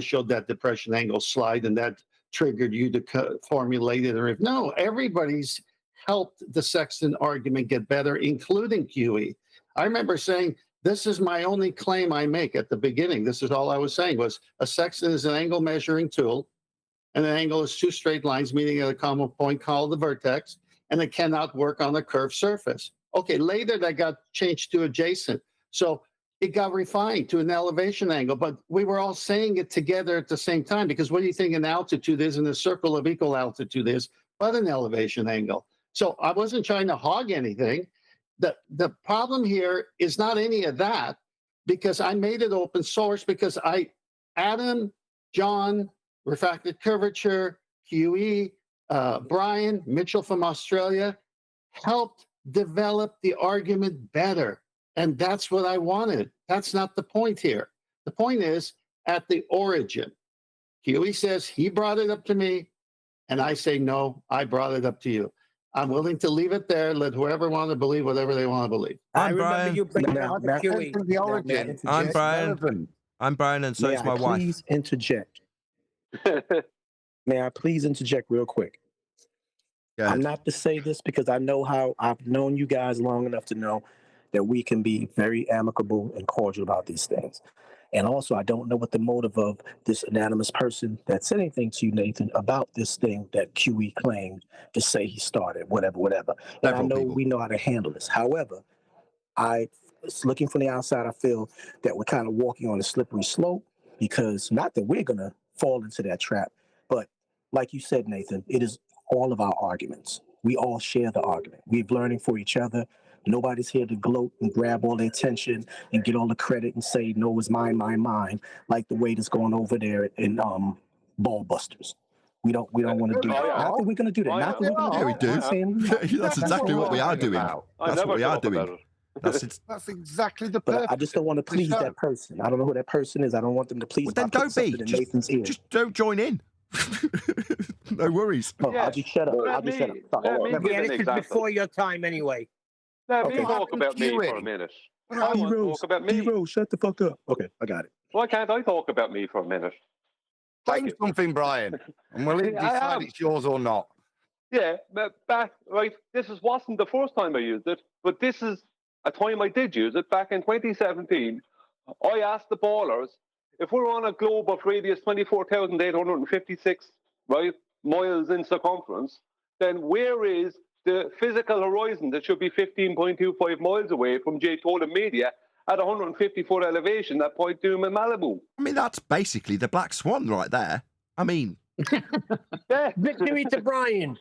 showed that depression angle slide, and that triggered you to formulate it. Or no, everybody's helped the Sexton argument get better, including QE. I remember saying, this is my only claim I make at the beginning. This is all I was saying was a Sexton is an angle measuring tool, and an angle is two straight lines meeting at a common point called the vertex, and it cannot work on a curved surface. Okay, later that got changed to adjacent. So it got refined to an elevation angle, but we were all saying it together at the same time, because what do you think an altitude is and a circle of equal altitude is but an elevation angle? So I wasn't trying to hog anything. The problem here is not any of that, because I made it open source, because Adam, John, refracted curvature, QE, Brian, Mitchell from Australia, helped develop the argument better. And that's what I wanted. That's not the point here. The point is at the origin. QE says he brought it up to me, and I say, no, I brought it up to you. I'm willing to leave it there. Let whoever want to believe whatever they want to believe. I remember you bringing out the QE. The origin. I'm Brian. Relevant. I'm Brian, and so is my wife. Please interject. May I please interject real quick? I'm not to say this because I know how I've known you guys long enough to know that we can be very amicable and cordial about these things. And also, I don't know what the motive of this anonymous person that said anything to you, Nathan, about this thing that QE claimed to say he started, whatever. And I know we know how to handle this. However, looking from the outside, I feel that we're kind of walking on a slippery slope, because not that we're going to fall into that trap, but like you said, Nathan, it is all of our arguments. We all share the argument. We're learning for each other. Nobody's here to gloat and grab all the attention and get all the credit and say, no, it's mine, like the way that's going over there in Ball Busters. We don't want to do that. Not that we're going to do that. Not that we're going to Yeah, we do. That's exactly what we are doing. That's what we are doing. That's exactly the purpose. But I just don't want to please that person. I don't know who that person is. I don't want them to please. Well, then don't be. Just don't join in. No worries. No, I'll just shut up. This is before your time anyway. Let me talk about me for a minute. I want to talk about me. Hero, shut the fuck up. Okay, I got it. Why can't I talk about me for a minute? Say something, Brian, and we'll decide it's yours or not. Yeah, but this wasn't the first time I used it, but this is a time I did use it back in 2017. I asked the ballers, if we're on a globe of radius 24,856 miles in circumference, then where is the physical horizon that should be 15.25 miles away from J. Totem Media at 150-foot elevation at Point Doom in Malibu? I mean, that's basically the Black Swan right there. I mean... Victory to Brian.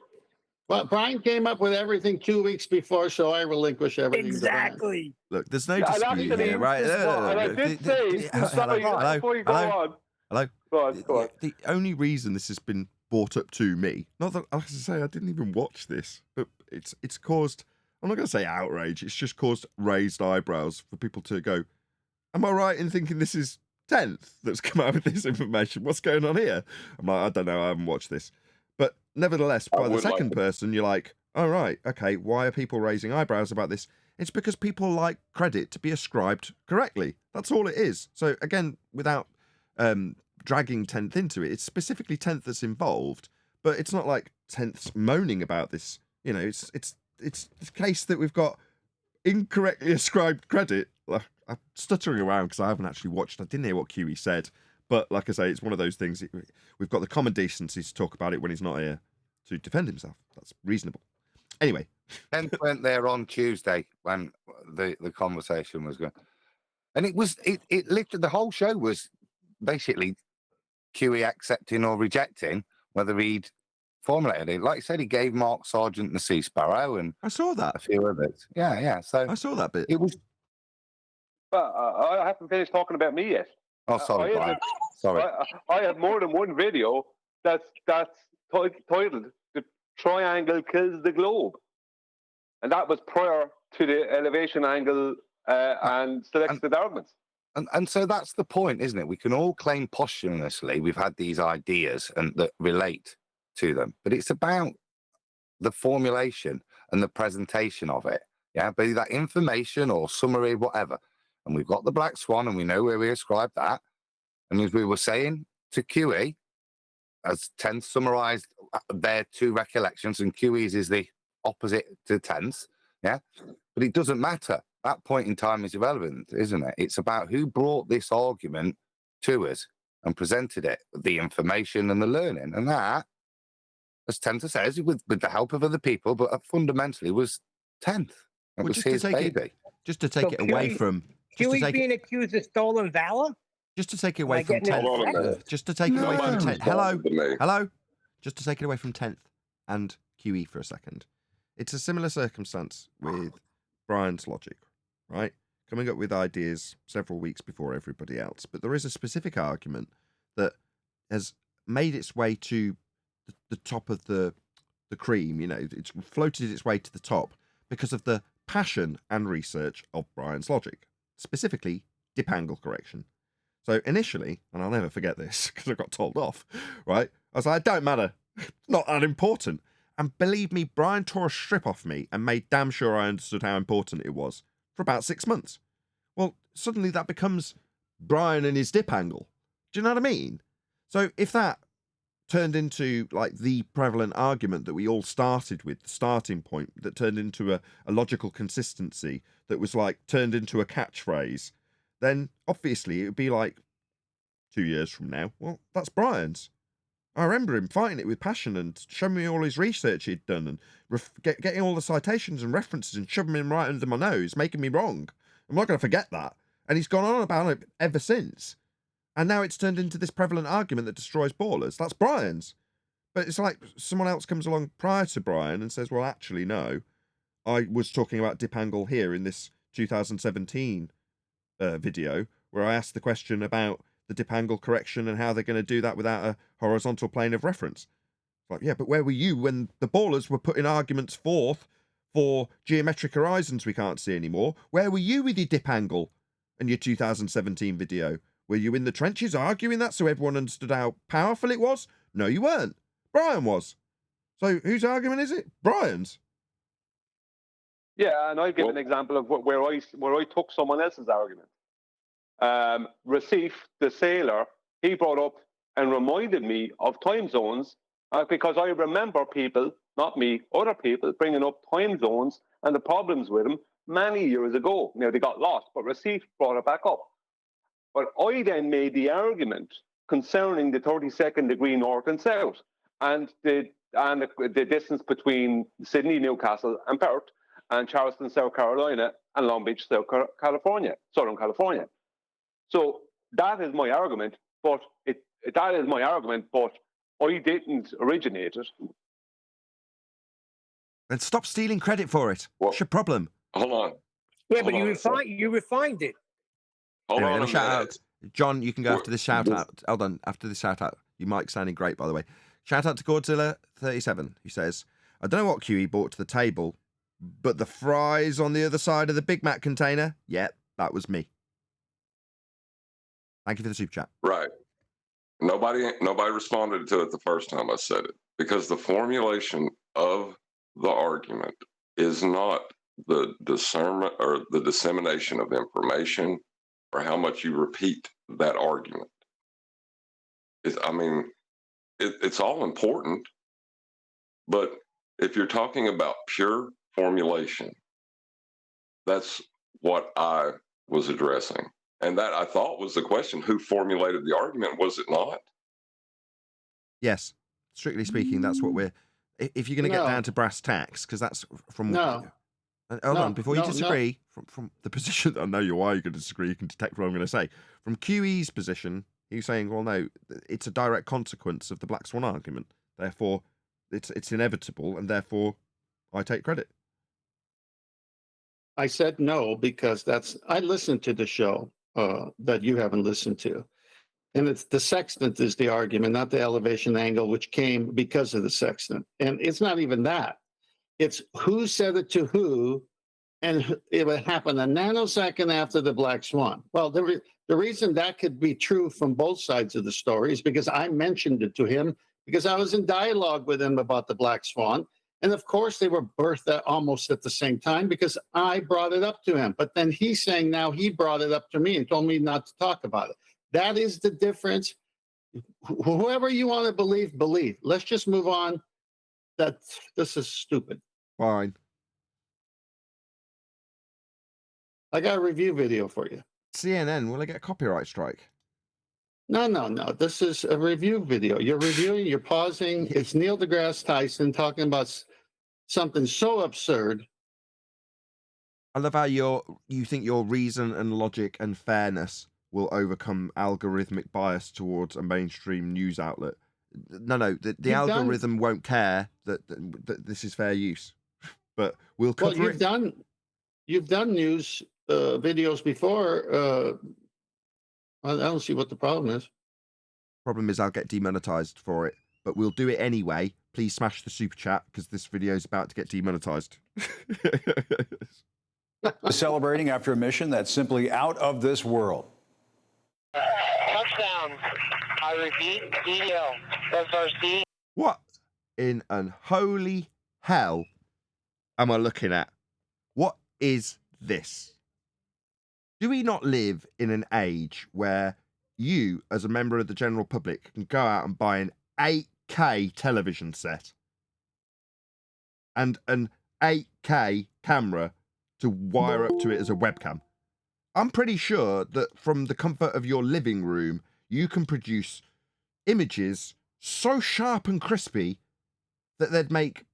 Well, Brian came up with everything 2 weeks before, so I relinquish everything. Exactly. Look, there's no dispute here, right? I did say, before you go on. Hello? Go on. The only reason this has been brought up to me, not that, like I say, I didn't even watch this, but it's caused, I'm not going to say outrage, it's just caused raised eyebrows for people to go, am I right in thinking this is 10th that's come out with this information? What's going on here? I'm like, I don't know, I haven't watched this. But nevertheless, by the second person, you're like, all right, okay, why are people raising eyebrows about this? It's because people like credit to be ascribed correctly. That's all it is. So again, without dragging 10th into it, it's specifically 10th that's involved, but it's not like 10th's moaning about this. You know, it's the case that we've got incorrectly ascribed credit. I'm stuttering around because I haven't actually watched. I didn't hear what QE said, but like I say, it's one of those things. We've got the common decency to talk about it when he's not here to defend himself. That's reasonable. Anyway, Ken went there on Tuesday when the conversation was going, and it literally the whole show was basically QE accepting or rejecting whether he'd formulated it. Like I said, he gave Mark Sargent the Sea Sparrow, and I saw that a few others. Yeah. So I saw that bit. It was. But I haven't finished talking about me yet. Oh, sorry, Brian. Sorry. I have more than one video that's titled "The Triangle Kills the Globe," and that was prior to the elevation angle and selected arguments. And so that's the point, isn't it? We can all claim posthumously we've had these ideas and that relate to them, but it's about the formulation and the presentation of it. Yeah, be that information or summary, whatever. And we've got the Black Swan, and we know where we ascribe that. And as we were saying to QE, as 10th summarized their two recollections, and QE's is the opposite to 10th. Yeah. But it doesn't matter. That point in time is irrelevant, isn't it? It's about who brought this argument to us and presented it, the information and the learning. And that, as Tenta says, with the help of other people, but fundamentally was 10th. It was his baby. Just to take it away from... QE's being accused of stolen valor? Just to take it away from 10th. Just to take it away from 10th. Hello? Just to take it away from 10th and QE for a second. It's a similar circumstance with Brian's logic, right? Coming up with ideas several weeks before everybody else. But there is a specific argument that has made its way to the top of the cream. You know, it's floated its way to the top because of the passion and research of Brian's logic, specifically dip angle correction. So initially, and I'll never forget this because I got told off, right? I was like, it don't matter, not that important. And believe me, Brian tore a strip off me and made damn sure I understood how important it was for about 6 months. Well, suddenly that becomes Brian and his dip angle. Do you know what I mean? So if that turned into like the prevalent argument that we all started with, the starting point that turned into a logical consistency that was like turned into a catchphrase, then obviously it would be like 2 years from now, well, that's Brian's. I remember him fighting it with passion and showing me all his research he'd done and getting all the citations and references and shoving him right under my nose, making me wrong. I'm not going to forget that. And he's gone on about it ever since. And now it's turned into this prevalent argument that destroys ballers. That's Brian's. But it's like someone else comes along prior to Brian and says, well, actually, no. I was talking about dip angle here in this 2017 video where I asked the question about the dip angle correction and how they're going to do that without a horizontal plane of reference. It's like, yeah, but where were you when the ballers were putting arguments forth for geometric horizons we can't see anymore? Where were you with your dip angle and your 2017 video? Were you in the trenches arguing that so everyone understood how powerful it was? No, you weren't. Brian was. So whose argument is it? Brian's. Yeah, and I'll give an example of where I took someone else's argument. Racif, the sailor, he brought up and reminded me of time zones because I remember people, not me, other people bringing up time zones and the problems with them many years ago. Now, they got lost, but Racif brought it back up. But I then made the argument concerning the 32nd degree north and south and the distance between Sydney, Newcastle, and Perth, and Charleston, South Carolina, and Long Beach, Southern California. So that is my argument, but I didn't originate it. And stop stealing credit for it. What's your problem? Hold on. Yeah, but you refined it. Hold on. Let me shout out. John, you can go after this shout out. Hold on. After this shout out. Your mic's sounding great, by the way. Shout out to Godzilla37, who says, I don't know what QE brought to the table, but the fries on the other side of the Big Mac container, yep, that was me. Thank you for the super chat. Right. Nobody responded to it the first time I said it because the formulation of the argument is not the discernment or the dissemination of information or how much you repeat that argument. It's all important, but if you're talking about pure formulation, that's what I was addressing. And that I thought was the question, who formulated the argument, was it not? Yes. Strictly speaking, that's what we're... If you're going to get down to brass tacks, because that's from... No. Hold on, before you disagree, from the position... I know why you're going to disagree, you can detect what I'm going to say. From QE's position, he's saying, well, no, it's a direct consequence of the Black Swan argument. Therefore, it's inevitable, and therefore, I take credit. I said no because I listened to the show that you haven't listened to. And it's the sextant is the argument, not the elevation angle, which came because of the sextant. And it's not even that. It's who said it to who, and it would happen a nanosecond after the Black Swan. Well, the reason that could be true from both sides of the story is because I mentioned it to him because I was in dialogue with him about the Black Swan. And of course, they were birthed almost at the same time because I brought it up to him. But then he's saying now he brought it up to me and told me not to talk about it. That is the difference whoever you want to believe. Let's just move on. This is stupid. Fine. I got a review video for you. CNN, will I get a copyright strike? No. This is a review video. You're reviewing, you're pausing. It's Neil deGrasse Tyson talking about something so absurd. I love how you think your reason and logic and fairness will overcome algorithmic bias towards a mainstream news outlet. No, the algorithm won't care that this is fair use. But we'll cover it. You've done news videos before. I don't see what the problem is. Problem is I'll get demonetized for it, but we'll do it anyway. Please smash the super chat because this video is about to get demonetized. Celebrating after a mission that's simply out of this world. Touchdown. I repeat, DL. SRC. What in unholy hell am I looking at? What is this? Do we not live in an age where you, as a member of the general public, can go out and buy an 8K television set and an 8K camera to wire up to it as a webcam? I'm pretty sure that from the comfort of your living room, you can produce images so sharp and crispy that they'd make,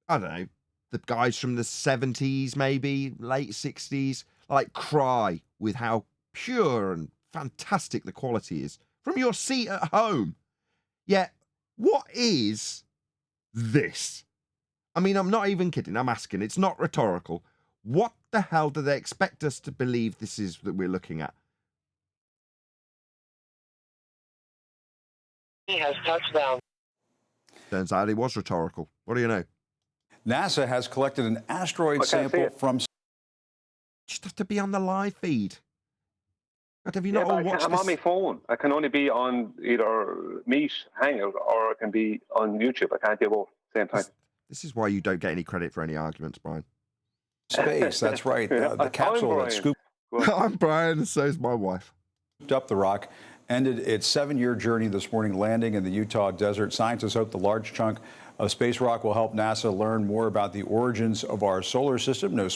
I don't know, the guys from the 70s, maybe late 60s, like cry with how pure and fantastic the quality is from your seat at home. Yet, what is this? I mean, I'm not even kidding. I'm asking. It's not rhetorical. What the hell do they expect us to believe this is that we're looking at? He has touchdown. Turns out it was rhetorical. What do you know? NASA has collected an asteroid sample from... Just have to be on the live feed. God, have you not all watched I'm this? on my phone. I can only be on either Meet, Hangout, or I can be on YouTube. I can't do both at the same time. This is why you don't get any credit for any arguments, Brian. Space, that's right. The capsule that scooped... I'm Brian, and so is my wife. Up the rock ended its 7-year journey this morning, landing in the Utah desert. Scientists hope the large chunk of space rock will help NASA learn more about the origins of our solar system. Can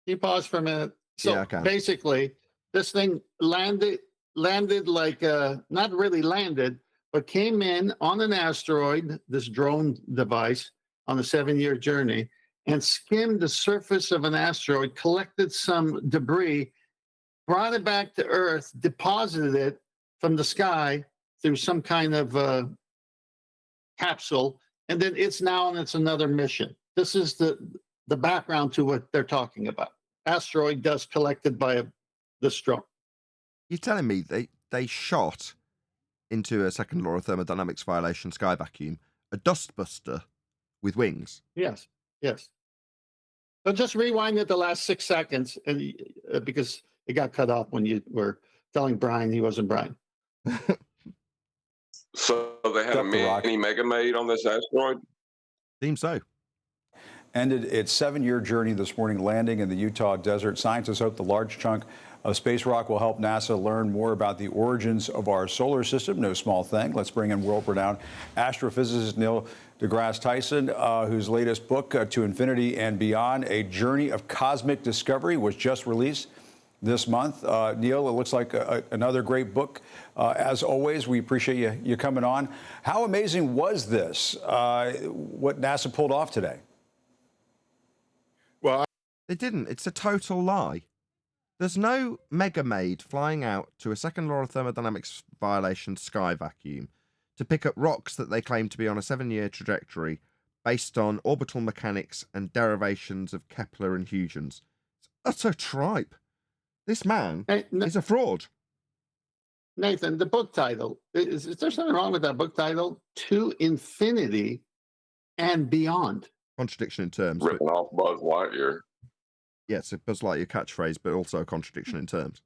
you pause for a minute? So yeah, basically, this thing landed like, not really landed, but came in on an asteroid, this drone device, on a 7-year journey, and skimmed the surface of an asteroid, collected some debris, brought it back to Earth, deposited it from the sky through some kind of capsule, and then it's now on its another mission. This is the background to what they're talking about. Asteroid dust collected by this drone. You're telling me they shot into a second law of thermodynamics violation sky vacuum a dustbuster with wings? Yes. So just rewind it the last 6 seconds, and because it got cut off when you were telling Brian he wasn't Brian. So they had a mini Mega Maid on this asteroid? Seems so. Ended its 7-year journey this morning, landing in the Utah desert. Scientists hope the large chunk of space rock will help NASA learn more about the origins of our solar system. No small thing. Let's bring in world-renowned astrophysicist Neil deGrasse Tyson, whose latest book, To Infinity and Beyond, A Journey of Cosmic Discovery, was just released this month. Neil, it looks like another great book. As always, we appreciate you coming on. How amazing was this, what NASA pulled off today? Well, they didn't. It's a total lie. There's no Mega Maid flying out to a second law of thermodynamics violation sky vacuum to pick up rocks that they claim to be on a 7-year trajectory based on orbital mechanics and derivations of Kepler and Huygens. It's utter tripe. This man is a fraud. Nathan, the book title, is there something wrong with that book title? To Infinity and Beyond. Contradiction in terms. Ripping off Buzz Lightyear. Yeah, it's a Buzz Lightyear catchphrase, but also a contradiction in terms.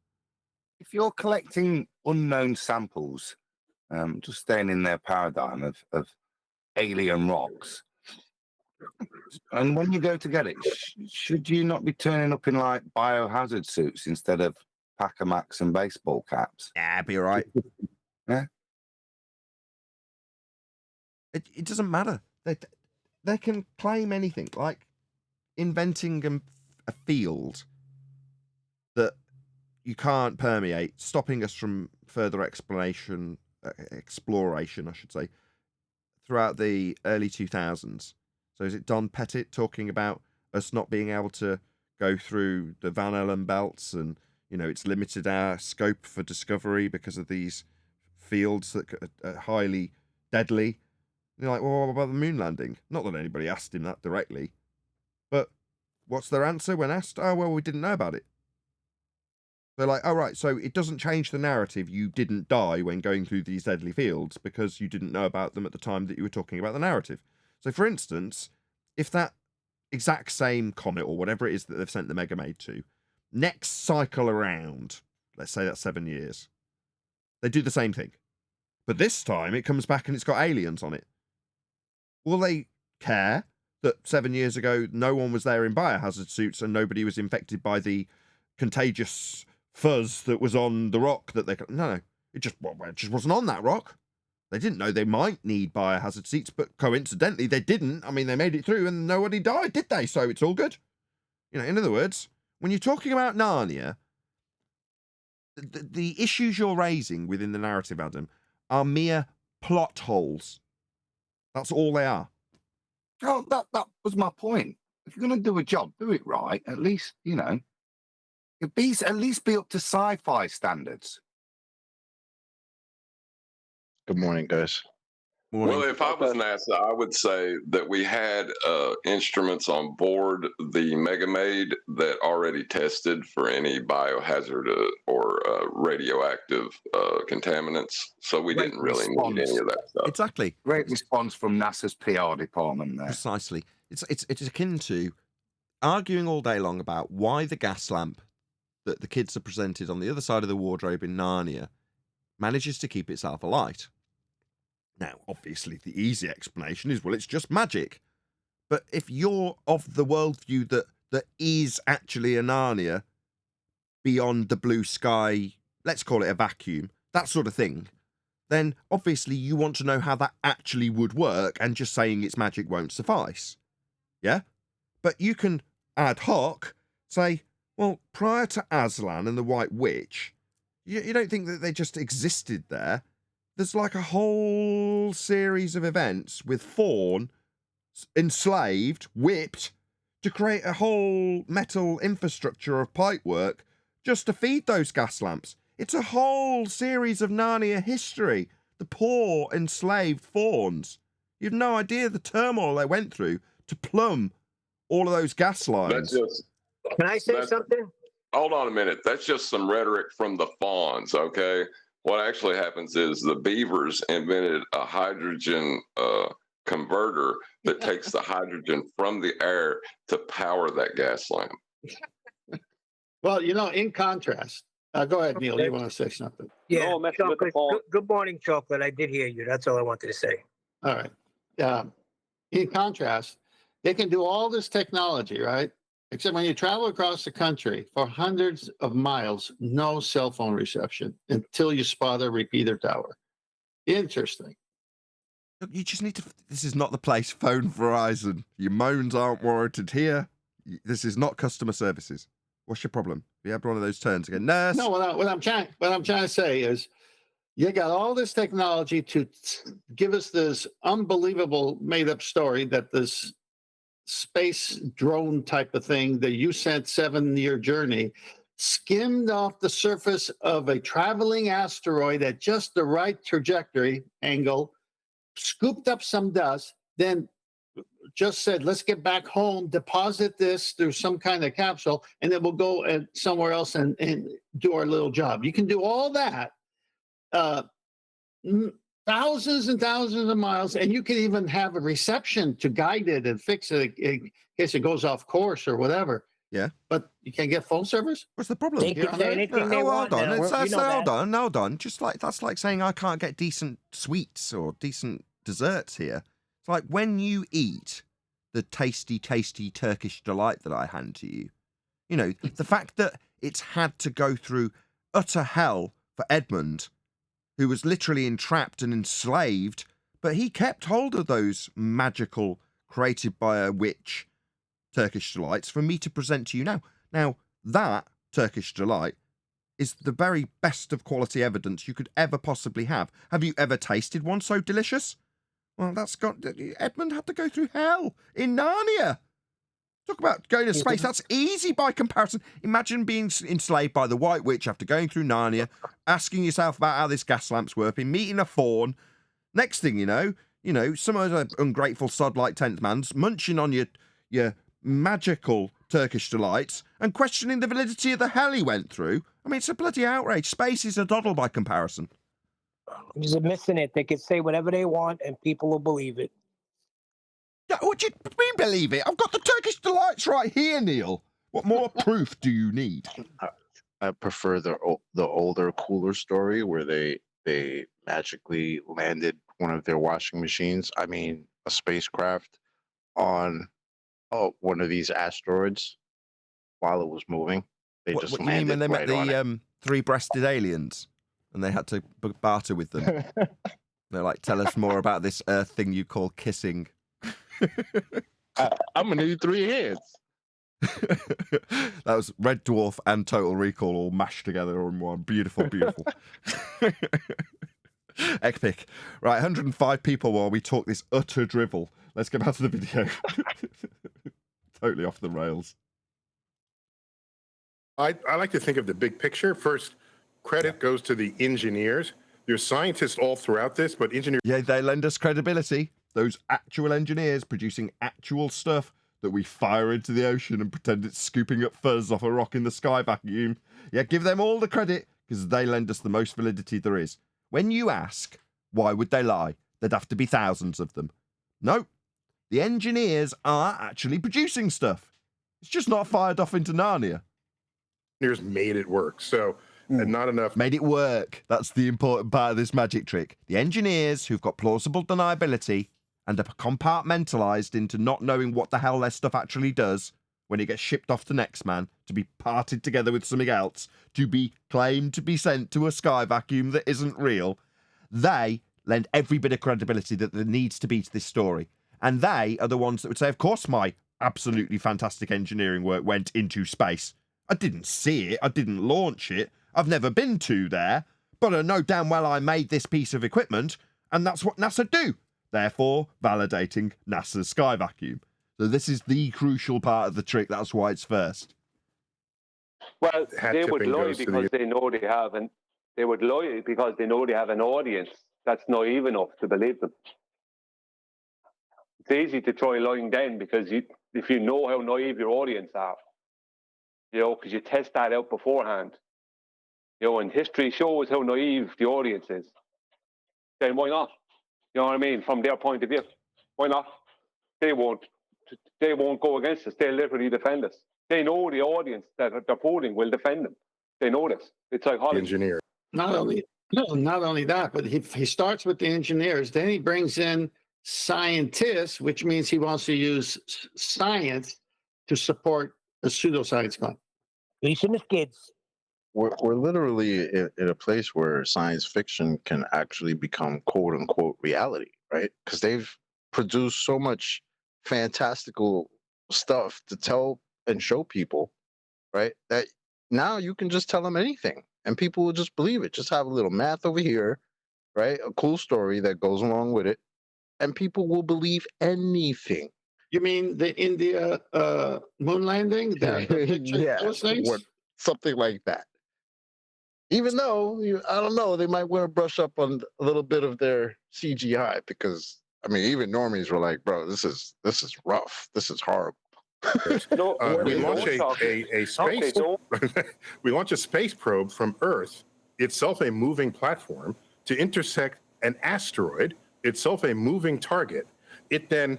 If you're collecting unknown samples, just staying in their paradigm of alien rocks, and when you go to get it, should you not be turning up in like biohazard suits instead of Packer Max and baseball caps? Yeah, be all right. Yeah. It doesn't matter. They can claim anything, like inventing a field that you can't permeate, stopping us from further exploration, I should say, throughout the early 2000s. So is it Don Pettit talking about us not being able to go through the Van Allen belts, and it's limited our scope for discovery because of these fields that are highly deadly? They're like, well, what about the moon landing? Not that anybody asked him that directly, but what's their answer when asked? Oh, well, we didn't know about it. They're like, oh, right, so it doesn't change the narrative. You didn't die when going through these deadly fields because you didn't know about them at the time that you were talking about the narrative. So, for instance, if that exact same comet or whatever it is that they've sent the Megamaid to, next cycle around, let's say that's 7 years, they do the same thing. But this time it comes back and it's got aliens on it. Will they care that 7 years ago no one was there in biohazard suits and nobody was infected by the contagious fuzz that was on the rock that they... No, it just wasn't on that rock. They didn't know they might need biohazard seats, but coincidentally they didn't. I mean, they made it through and nobody died, did they? So it's all good. In other words, when you're talking about Narnia, the issues you're raising within the narrative, Adam, are mere plot holes. That's all they are. Oh, that was my point. If you're going to do a job, do it right. At least, at least be up to sci-fi standards. Good morning, guys. Morning. Well, if I was NASA, I would say that we had instruments on board the Megamaid that already tested for any biohazard or radioactive contaminants. So we didn't really need any of that stuff. Exactly. Great response from NASA's PR department there. Precisely. It's akin to arguing all day long about why the gas lamp that the kids are presented on the other side of the wardrobe in Narnia manages to keep itself alight. Now, obviously, the easy explanation is, well, it's just magic. But if you're of the worldview that is actually a Narnia beyond the blue sky, let's call it a vacuum, that sort of thing, then obviously you want to know how that actually would work, and just saying it's magic won't suffice. Yeah? But you can ad hoc say, well, prior to Aslan and the White Witch, you don't think that they just existed there? There's like a whole series of events with Fawn enslaved, whipped, to create a whole metal infrastructure of pipework just to feed those gas lamps. It's a whole series of Narnia history. The poor enslaved Fawns. You've no idea the turmoil they went through to plumb all of those gas lines. Can I say something? Hold on a minute. That's just some rhetoric from the Fawns, okay? What actually happens is the beavers invented a hydrogen converter that takes the hydrogen from the air to power that gas lamp. Well, in contrast, go ahead, Neil. You want to say something? Yeah, No, messing with the Chocolate. phone. Good morning, Chocolate. I did hear you. That's all I wanted to say. All right. In contrast, they can do all this technology, right? Except when you travel across the country for hundreds of miles, no cell phone reception until you spot a repeater tower. Interesting. Look, you just need to... This is not the place. Phone Verizon. Your moans aren't warranted here. This is not customer services. What's your problem? You had one of those turns again. Nurse. No, what I'm trying to say is, you got all this technology to give us this unbelievable made-up story that this space drone type of thing that you sent 7-year journey skimmed off the surface of a traveling asteroid at just the right trajectory angle, scooped up some dust, then just said, let's get back home, deposit this through some kind of capsule, and then we'll go somewhere else and do our little job. You can do all that thousands and thousands of miles, and you can even have a reception to guide it and fix it in case it goes off course or whatever. Yeah. But you can't get phone service? What's the problem? They can say anything they want. Hold on. Just like that's like saying I can't get decent sweets or decent desserts here. It's like when you eat the tasty, tasty Turkish delight that I hand to you. The fact that it's had to go through utter hell for Edmund, who was literally entrapped and enslaved But he kept hold of those magical, created by a witch, Turkish delights for me to present to you now. Now, that Turkish delight is the very best of quality evidence you could ever possibly have. Have you ever tasted one so delicious? Well, Edmund had to go through hell in Narnia. Talk about going to space. That's easy by comparison. Imagine being enslaved by the White Witch after going through Narnia, asking yourself about how this gas lamp's working, meeting a fawn. Next thing you know, some other ungrateful sod like 10th man's munching on your magical Turkish delights and questioning the validity of the hell he went through. I mean, it's a bloody outrage. Space is a doddle by comparison. Just missing it. They can say whatever they want and people will believe it. What do you mean believe it? I've got the Turkish delights right here, Neil. What more proof do you need? I prefer the older, cooler story where they magically landed one of their washing machines. I mean, a spacecraft on one of these asteroids while it was moving. They just what you landed mean when they right met on the three-breasted aliens and they had to barter with them? They're like, tell us more about this Earth thing you call kissing. I'm gonna need 3 hands. That was Red Dwarf and Total Recall all mashed together in one. Beautiful, beautiful. Epic. Right, 105 people while we talk this utter drivel. Let's get back to the video. Totally off the rails. I like to think of the big picture. First, credit goes to the engineers. There's scientists all throughout this, but engineers... Yeah, they lend us credibility. Those actual engineers producing actual stuff that we fire into the ocean and pretend it's scooping up fuzz off a rock in the sky vacuum. Yeah, give them all the credit because they lend us the most validity there is. When you ask, why would they lie? There'd have to be thousands of them. No, the engineers are actually producing stuff. It's just not fired off into Narnia. Engineers made it work, so not enough. Made it work. That's the important part of this magic trick. The engineers who've got plausible deniability and are compartmentalized into not knowing what the hell their stuff actually does when it gets shipped off to next man to be parted together with something else, to be claimed to be sent to a sky vacuum that isn't real, they lend every bit of credibility that there needs to be to this story. And they are the ones that would say, of course my absolutely fantastic engineering work went into space. I didn't see it. I didn't launch it. I've never been to there. But I know damn well I made this piece of equipment, and that's what NASA do. Therefore, validating NASA's sky vacuum. So this is the crucial part of the trick. That's why it's first. Well, they would lie because they know they have an. They would lie because they know they have an audience that's naive enough to believe them. It's easy to try lying then because if you know how naive your audience are, because you test that out beforehand. And history shows how naive the audience is. Then why not? You know what I mean? From their point of view, why not? They won't go against us. They'll literally defend us. They know the audience that they're polling will defend them. They know this. It's like Hollywood. Engineer. Not only that, but he starts with the engineers. Then he brings in scientists, which means he wants to use science to support a pseudoscience claim. Listen to kids. We're literally in a place where science fiction can actually become quote unquote reality, right? Because they've produced so much fantastical stuff to tell and show people, right? That now you can just tell them anything and people will just believe it. Just have a little math over here, right? A cool story that goes along with it, and people will believe anything. You mean the India moon landing? Yeah, those things? Something like that. Even though, I don't know, they might want to brush up on a little bit of their CGI because, I mean, even normies were like, bro, this is rough. This is horrible. We launch a space. We launch a space probe from Earth, itself a moving platform, to intersect an asteroid, itself a moving target. It then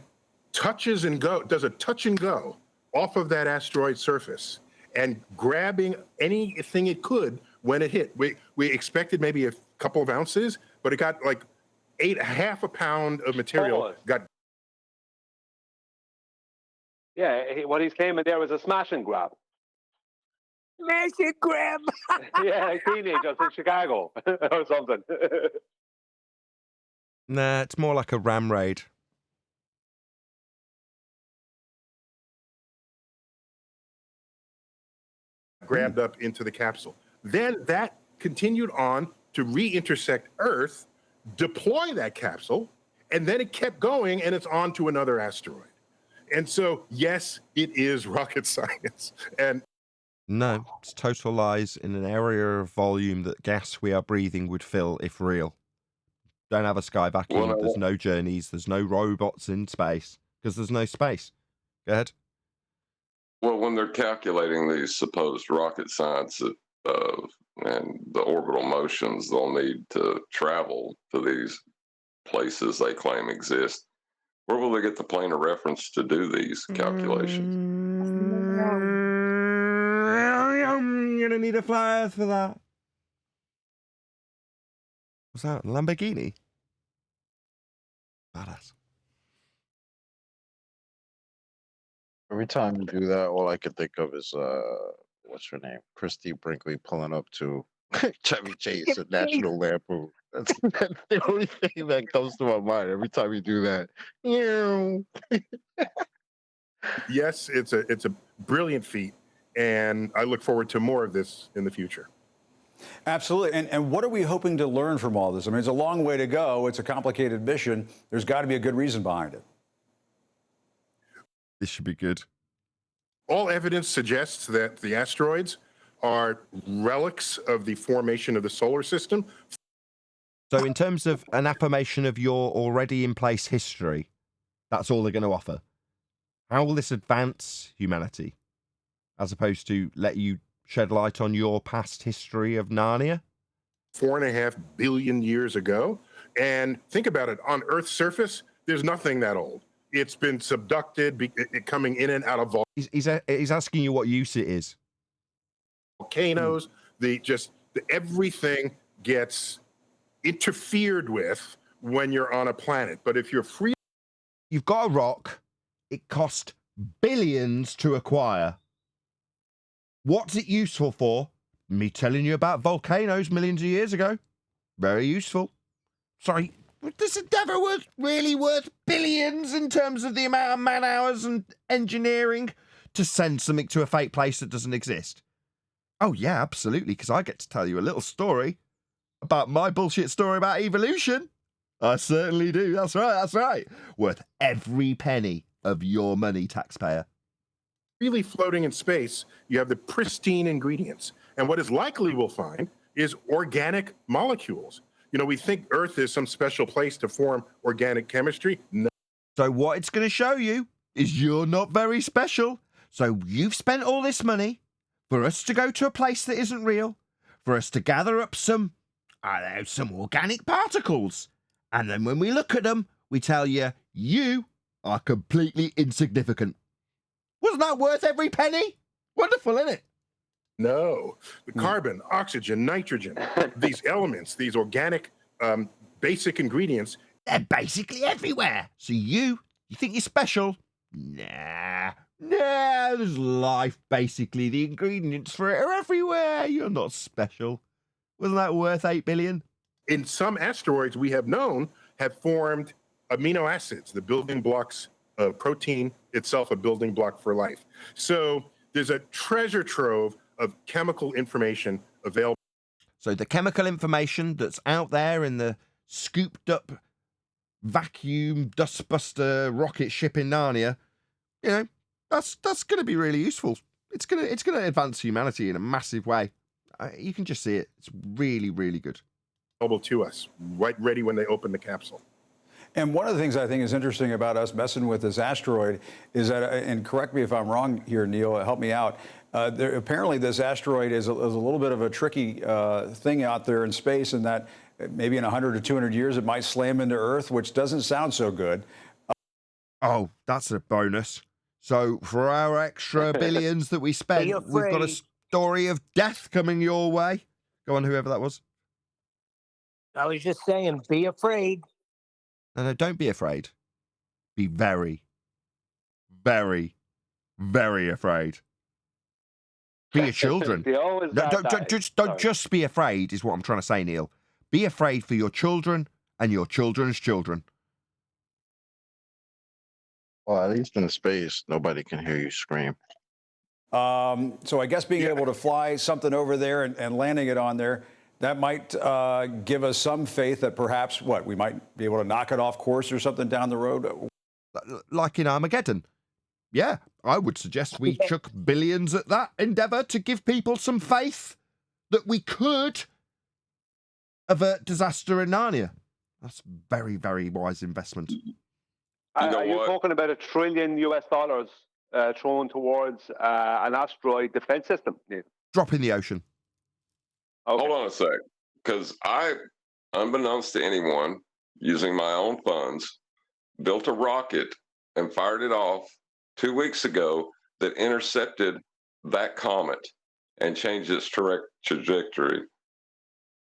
touches and does a touch and go off of that asteroid surface and grabbing anything it could when it hit. We expected maybe a couple of ounces, but it got like half a pound of material. What he's claiming there was a smash and grab. Smash and grab. Yeah, like teenagers in Chicago or something. Nah, it's more like a ram raid. Grabbed up into the capsule. Then that continued on to re-intersect Earth, deploy that capsule, and then it kept going and it's on to another asteroid. And so, yes, it is rocket science. And no, it's total lies in an area of volume that gas we are breathing would fill if real. Don't have a sky vacuum, there's no journeys, there's no robots in space, because there's no space. Go ahead. Well, when they're calculating these supposed rocket science and the orbital motions they'll need to travel to these places they claim exist, where will they get the plane of reference to do these calculations? You're gonna need a flat Earth for that. Was that Lamborghini? Badass. Every time you do that, all I can think of is what's her name? Christy Brinkley pulling up to Chevy Chase at National Lampoon. That's the only thing that comes to my mind every time you do that. yes, it's a brilliant feat, and I look forward to more of this in the future. Absolutely. And what are we hoping to learn from all this? I mean, it's a long way to go. It's a complicated mission. There's got to be a good reason behind it. This should be good. All evidence suggests that the asteroids are relics of the formation of the solar system. So in terms of an affirmation of your already in place history, that's all they're going to offer. How will this advance humanity as opposed to let you shed light on your past history of Narnia? 4.5 billion years ago. And think about it, on Earth's surface, there's nothing that old. It's been subducted, coming in and out of volcanoes. He's asking you what use it is. Volcanoes, everything gets interfered with when you're on a planet. But if you're free... You've got a rock, it cost billions to acquire. What's it useful for? Me telling you about volcanoes millions of years ago. Very useful. Sorry, this endeavour was really worth billions in terms of the amount of man hours and engineering to send something to a fake place that doesn't exist. Oh yeah, absolutely, because I get to tell you a little story about my bullshit story about evolution. I certainly do. That's right, that's right. Worth every penny of your money, taxpayer. Really floating in space, you have the pristine ingredients. And what is likely we'll find is organic molecules. You know, we think Earth is some special place to form organic chemistry. No. So what it's going to show you is you're not very special. So you've spent all this money for us to go to a place that isn't real, for us to gather up some organic particles. And then when we look at them, we tell you, you are completely insignificant. Wasn't that worth every penny? Wonderful, isn't it? No. The carbon, oxygen, nitrogen, these elements, these organic basic ingredients. They're basically everywhere. So you think you're special? Nah, there's life, basically. The ingredients for it are everywhere. You're not special. Wasn't that worth 8 billion? In some asteroids we have known have formed amino acids, the building blocks of protein itself, a building block for life. So there's a treasure trove of chemical information available. So the chemical information that's out there in the scooped up vacuum dustbuster rocket ship in Narnia, you know, that's going to be really useful. It's going to advance humanity in a massive way. You can just see it. It's really, really good. Available to us, right ready when they open the capsule. And one of the things I think is interesting about us messing with this asteroid is that, and correct me if I'm wrong here, Neil, help me out. Apparently, this asteroid is a little bit of a tricky thing out there in space, in that maybe in 100 or 200 years it might slam into Earth, which doesn't sound so good. Oh, that's a bonus. So for our extra billions that we spent, we've got a story of death coming your way. Go on, whoever that was. I was just saying, be afraid. No, don't be afraid. Be very, very, very afraid. Be your children. Don't just be afraid, is what I'm trying to say, Neil. Be afraid for your children and your children's children. Well, at least in space, nobody can hear you scream. So I guess being able to fly something over there and landing it on there, that might give us some faith that perhaps, we might be able to knock it off course or something down the road? Like in Armageddon. Yeah, I would suggest we chuck billions at that endeavour to give people some faith that we could avert disaster in Narnia. That's very, very wise investment. Are you talking about $1 trillion thrown towards an asteroid defense system? Yeah. Drop in the ocean. Okay. Hold on a sec, because I, unbeknownst to anyone, using my own funds, built a rocket and fired it off 2 weeks ago that intercepted that comet and changed its trajectory.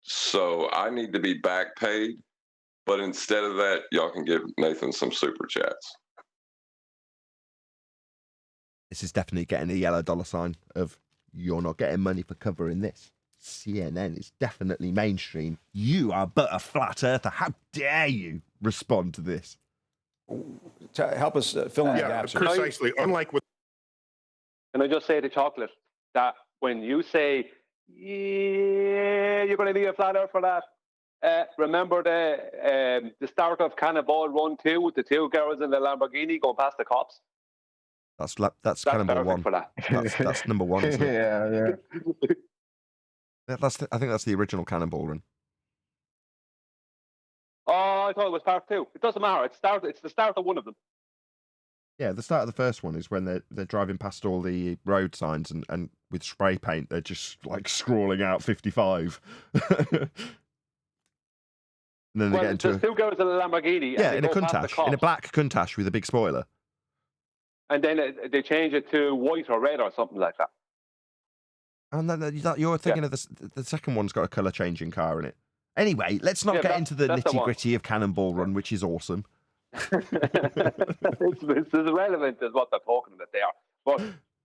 So I need to be back paid, but instead of that, y'all can give Nathan some super chats. This is definitely getting a yellow dollar sign of you're not getting money for covering this. CNN is definitely mainstream. You are but a flat earther. How dare you respond to this? To help us fill in the gaps. Precisely. Unlike with. Can I just say to Chocolate that when you say, yeah, you're going to need a flat earth for that, remember the start of Cannonball Run 2 with the two girls in the Lamborghini going past the cops? That's Cannonball 1. For that. That's number 1, isn't it? Yeah. I think that's the original Cannonball Run. Oh, I thought it was part 2. It doesn't matter. It's the start of one of them. Yeah, the start of the first one is when they're driving past all the road signs and with spray paint they're just like scrawling out 55. And then they get into two girls in a Lamborghini. Yeah, in a Countach, in a black Countach with a big spoiler. And then they change it to white or red or something like that. And then you're thinking of the second one's got a colour changing car in it. Anyway, let's not get into the nitty gritty of Cannonball Run, which is awesome. It's as relevant as what they're talking about there. But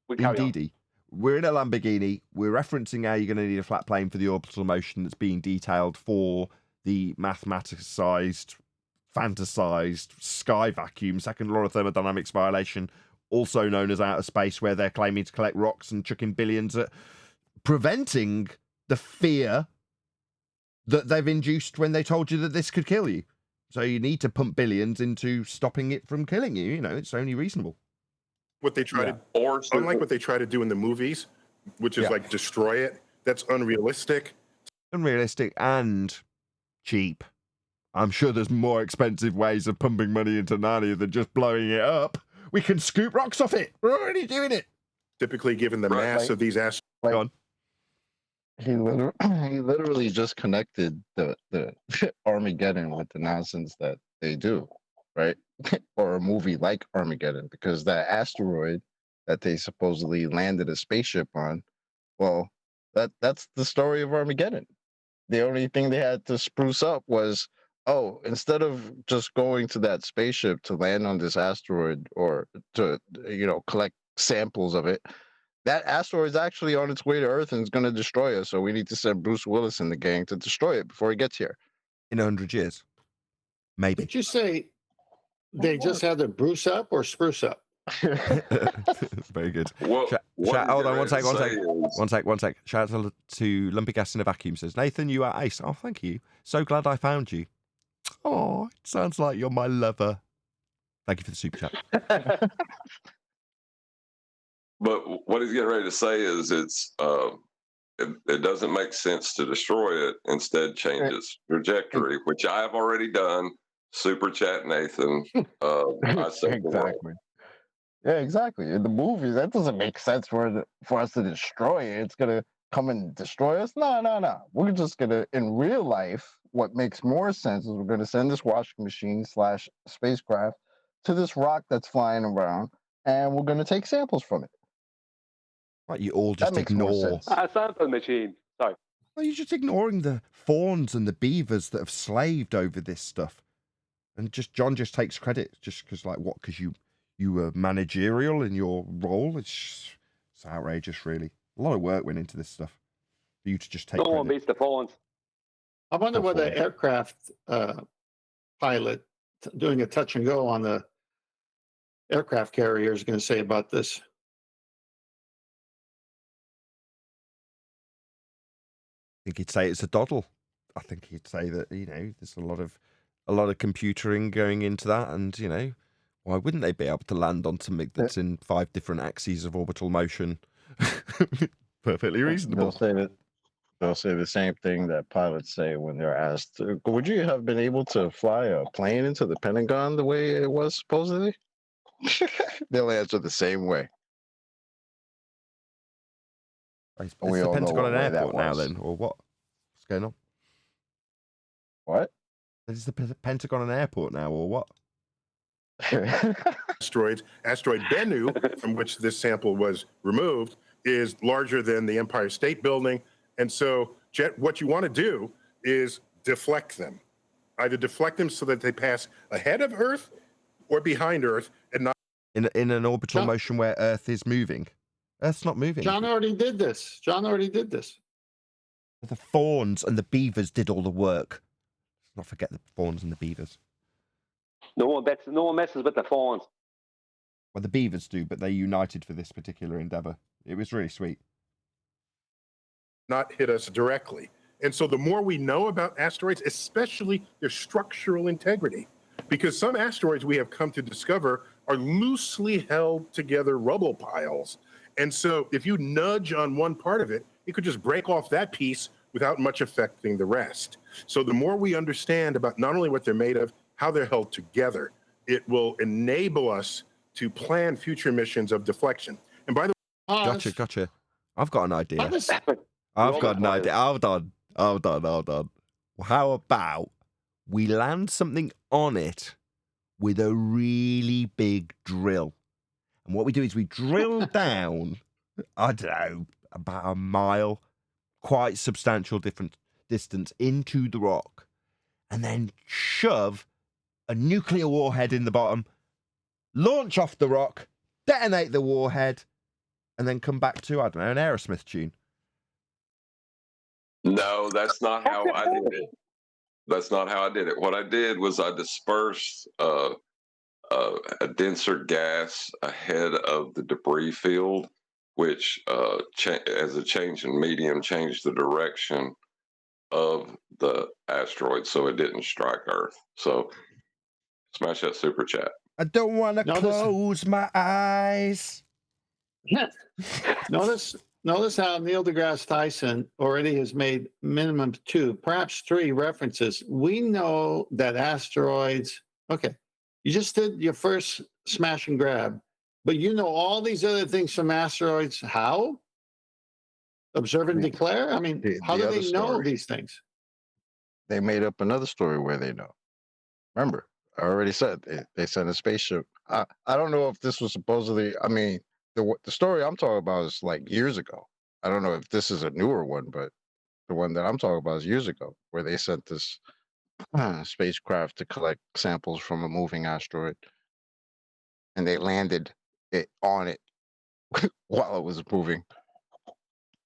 we carry on. We're in a Lamborghini. We're referencing how you're going to need a flat plane for the orbital motion that's being detailed for the mathematicized, fantasized sky vacuum, second law of thermodynamics violation, also known as outer space, where they're claiming to collect rocks and chucking billions at preventing the fear that they've induced when they told you that this could kill you. So you need to pump billions into stopping it from killing you. You know, it's only reasonable. What they try to, unlike what they try to do in the movies, which is like destroy it, that's unrealistic. Unrealistic and cheap. I'm sure there's more expensive ways of pumping money into Narnia than just blowing it up. We can scoop rocks off it. We're already doing it. Typically, given the mass of these asteroids. Go on. He literally just connected the Armageddon with the nonsense that they do, right? Or a movie like Armageddon, because that asteroid that they supposedly landed a spaceship on, well, that's the story of Armageddon. The only thing they had to spruce up was, instead of just going to that spaceship to land on this asteroid or to, collect samples of it, that asteroid is actually on its way to Earth and it's going to destroy us. So we need to send Bruce Willis and the gang to destroy it before he gets here. In 100 years. Maybe. Did you say they just had to bruce up or spruce up? Very good. Hold on, one sec. Shout out to Lumpy Gas in a Vacuum says, Nathan, you are ace. Oh, thank you. So glad I found you. Oh, it sounds like you're my lover. Thank you for the super chat. But what he's getting ready to say is it doesn't make sense to destroy it. Instead, change its trajectory, which I have already done. Super chat, Nathan. I say exactly. Yeah, exactly. In the movies, that doesn't make sense for us to destroy it. It's gonna come and destroy us. No. We're just gonna, in real life, what makes more sense is we're gonna send this washing machine / spacecraft to this rock that's flying around, and we're gonna take samples from it. Right, you all just ignore. A sample machine. Sorry. Well, you're just ignoring the fawns and the beavers that have slaved over this stuff, and John just takes credit just because, because you were managerial in your role. It's outrageous, really. A lot of work went into this stuff for you to just take. No one beats the fawns. I wonder whether aircraft pilot doing a touch and go on the aircraft carrier is going to say about this. I think he'd say it's a doddle. I think he'd say that, you know, there's a lot of computering going into that, and, you know, why wouldn't they be able to land on something that's in 5 different axes of orbital motion? Perfectly reasonable. They'll say the same thing that pilots say when they're asked, would you have been able to fly a plane into the Pentagon the way it was supposedly? They'll answer the same way. Is the Pentagon an airport now then, or what? What's going on? What? Is the Pentagon an airport now, or what? Asteroid Bennu, from which this sample was removed, is larger than the Empire State Building. And so what you want to do is deflect them. Either deflect them so that they pass ahead of Earth or behind Earth, and not in an orbital motion where Earth is moving. Earth's not moving. John already did this. The fawns and the beavers did all the work. Let's not forget the fawns and the beavers. No one messes with the fawns. Well, the beavers do, but they united for this particular endeavor. It was really sweet. not hit us directly. And so the more we know about asteroids, especially their structural integrity, because some asteroids we have come to discover are loosely held together rubble piles. And so if you nudge on one part of it, it could just break off that piece without much affecting the rest. So the more we understand about not only what they're made of, how they're held together, it will enable us to plan future missions of deflection. And by the way, Gotcha. I've got an idea. I've got an idea. Hold on. How about we land something on it with a really big drill? And what we do is we drill down, I don't know, about a mile, quite substantial different distance into the rock, and then shove a nuclear warhead in the bottom, launch off the rock, detonate the warhead, and then come back to, I don't know, an Aerosmith tune. No, that's not how I did it. That's not how I did it. What I did was I dispersed a denser gas ahead of the debris field, which, as a change in medium, changed the direction of the asteroid so it didn't strike Earth. So smash that super chat. I don't want to close my eyes. Notice how Neil deGrasse Tyson already has made minimum 2, perhaps 3 references. We know that asteroids, okay, you just did your first smash and grab, but you know all these other things from asteroids. How? Observe and declare? I mean, how do they know these things? They made up another story where they know. Remember, I already said they sent a spaceship. I don't know if this was supposedly, I mean, the story I'm talking about is like years ago. I don't know if this is a newer one, but the one that I'm talking about is years ago, where they sent this spacecraft to collect samples from a moving asteroid, and they landed it on it while it was moving.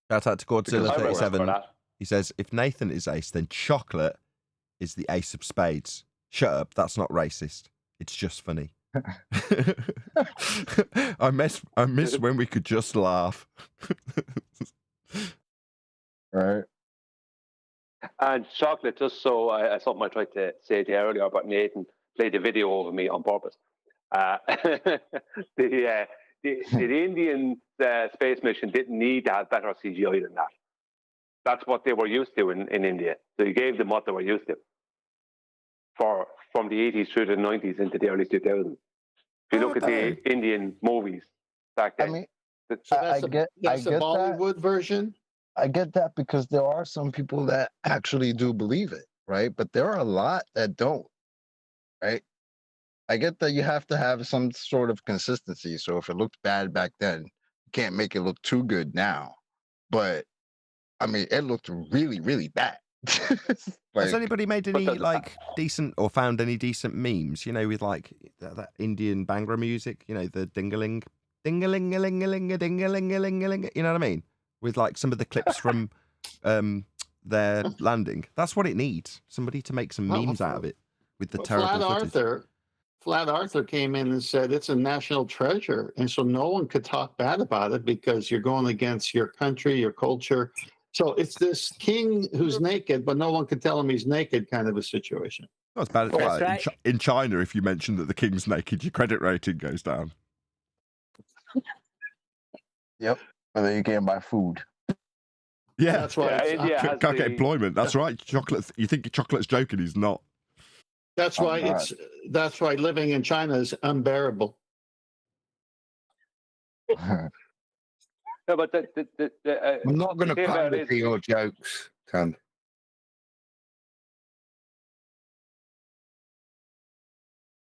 Shout out to Godzilla37. He says, if Nathan is ace, then chocolate is the ace of spades. Shut up, that's not racist. It's just funny. I miss when we could just laugh. Right. And chocolate, just so something I tried to say to you earlier about Nathan played the video over me on purpose. The Indian space mission didn't need to have better CGI than that. That's what they were used to in India. So you gave them what they were used to from the 80s through the 90s into the early 2000s. If you look at the Indian movies back then. I mean, so that's the Bollywood version? I get that because there are some people that actually do believe it, right? But there are a lot that don't, right? I get that you have to have some sort of consistency. So if it looked bad back then, you can't make it look too good now. But, I mean, it looked really, really bad. Has anybody made any decent or found any decent memes? You know, with like that Indian Bhangra music. You know, the ding-a-ling, ding-a-ling-a-ling-a-ling, ding-a-ling-a-ling-a-ling. You know what I mean? With like some of the clips from their landing. That's what it needs. Somebody to make some memes out of it. with the terrible footage. Flat Arthur came in and said it's a national treasure, and so no one could talk bad about it because you're going against your country, your culture. So it's this king who's naked, but no one can tell him he's naked kind of a situation. Well, it's bad. That's right. In China, if you mention that the king's naked, your credit rating goes down. Yep. And then you can't buy food. Yeah, that's why India has can't get the- employment. That's right. Chocolate. You think chocolate's joking? He's not. That's why that's why living in China is unbearable. Yeah, but I'm not going to the thing about pander it to is- your jokes, Tom.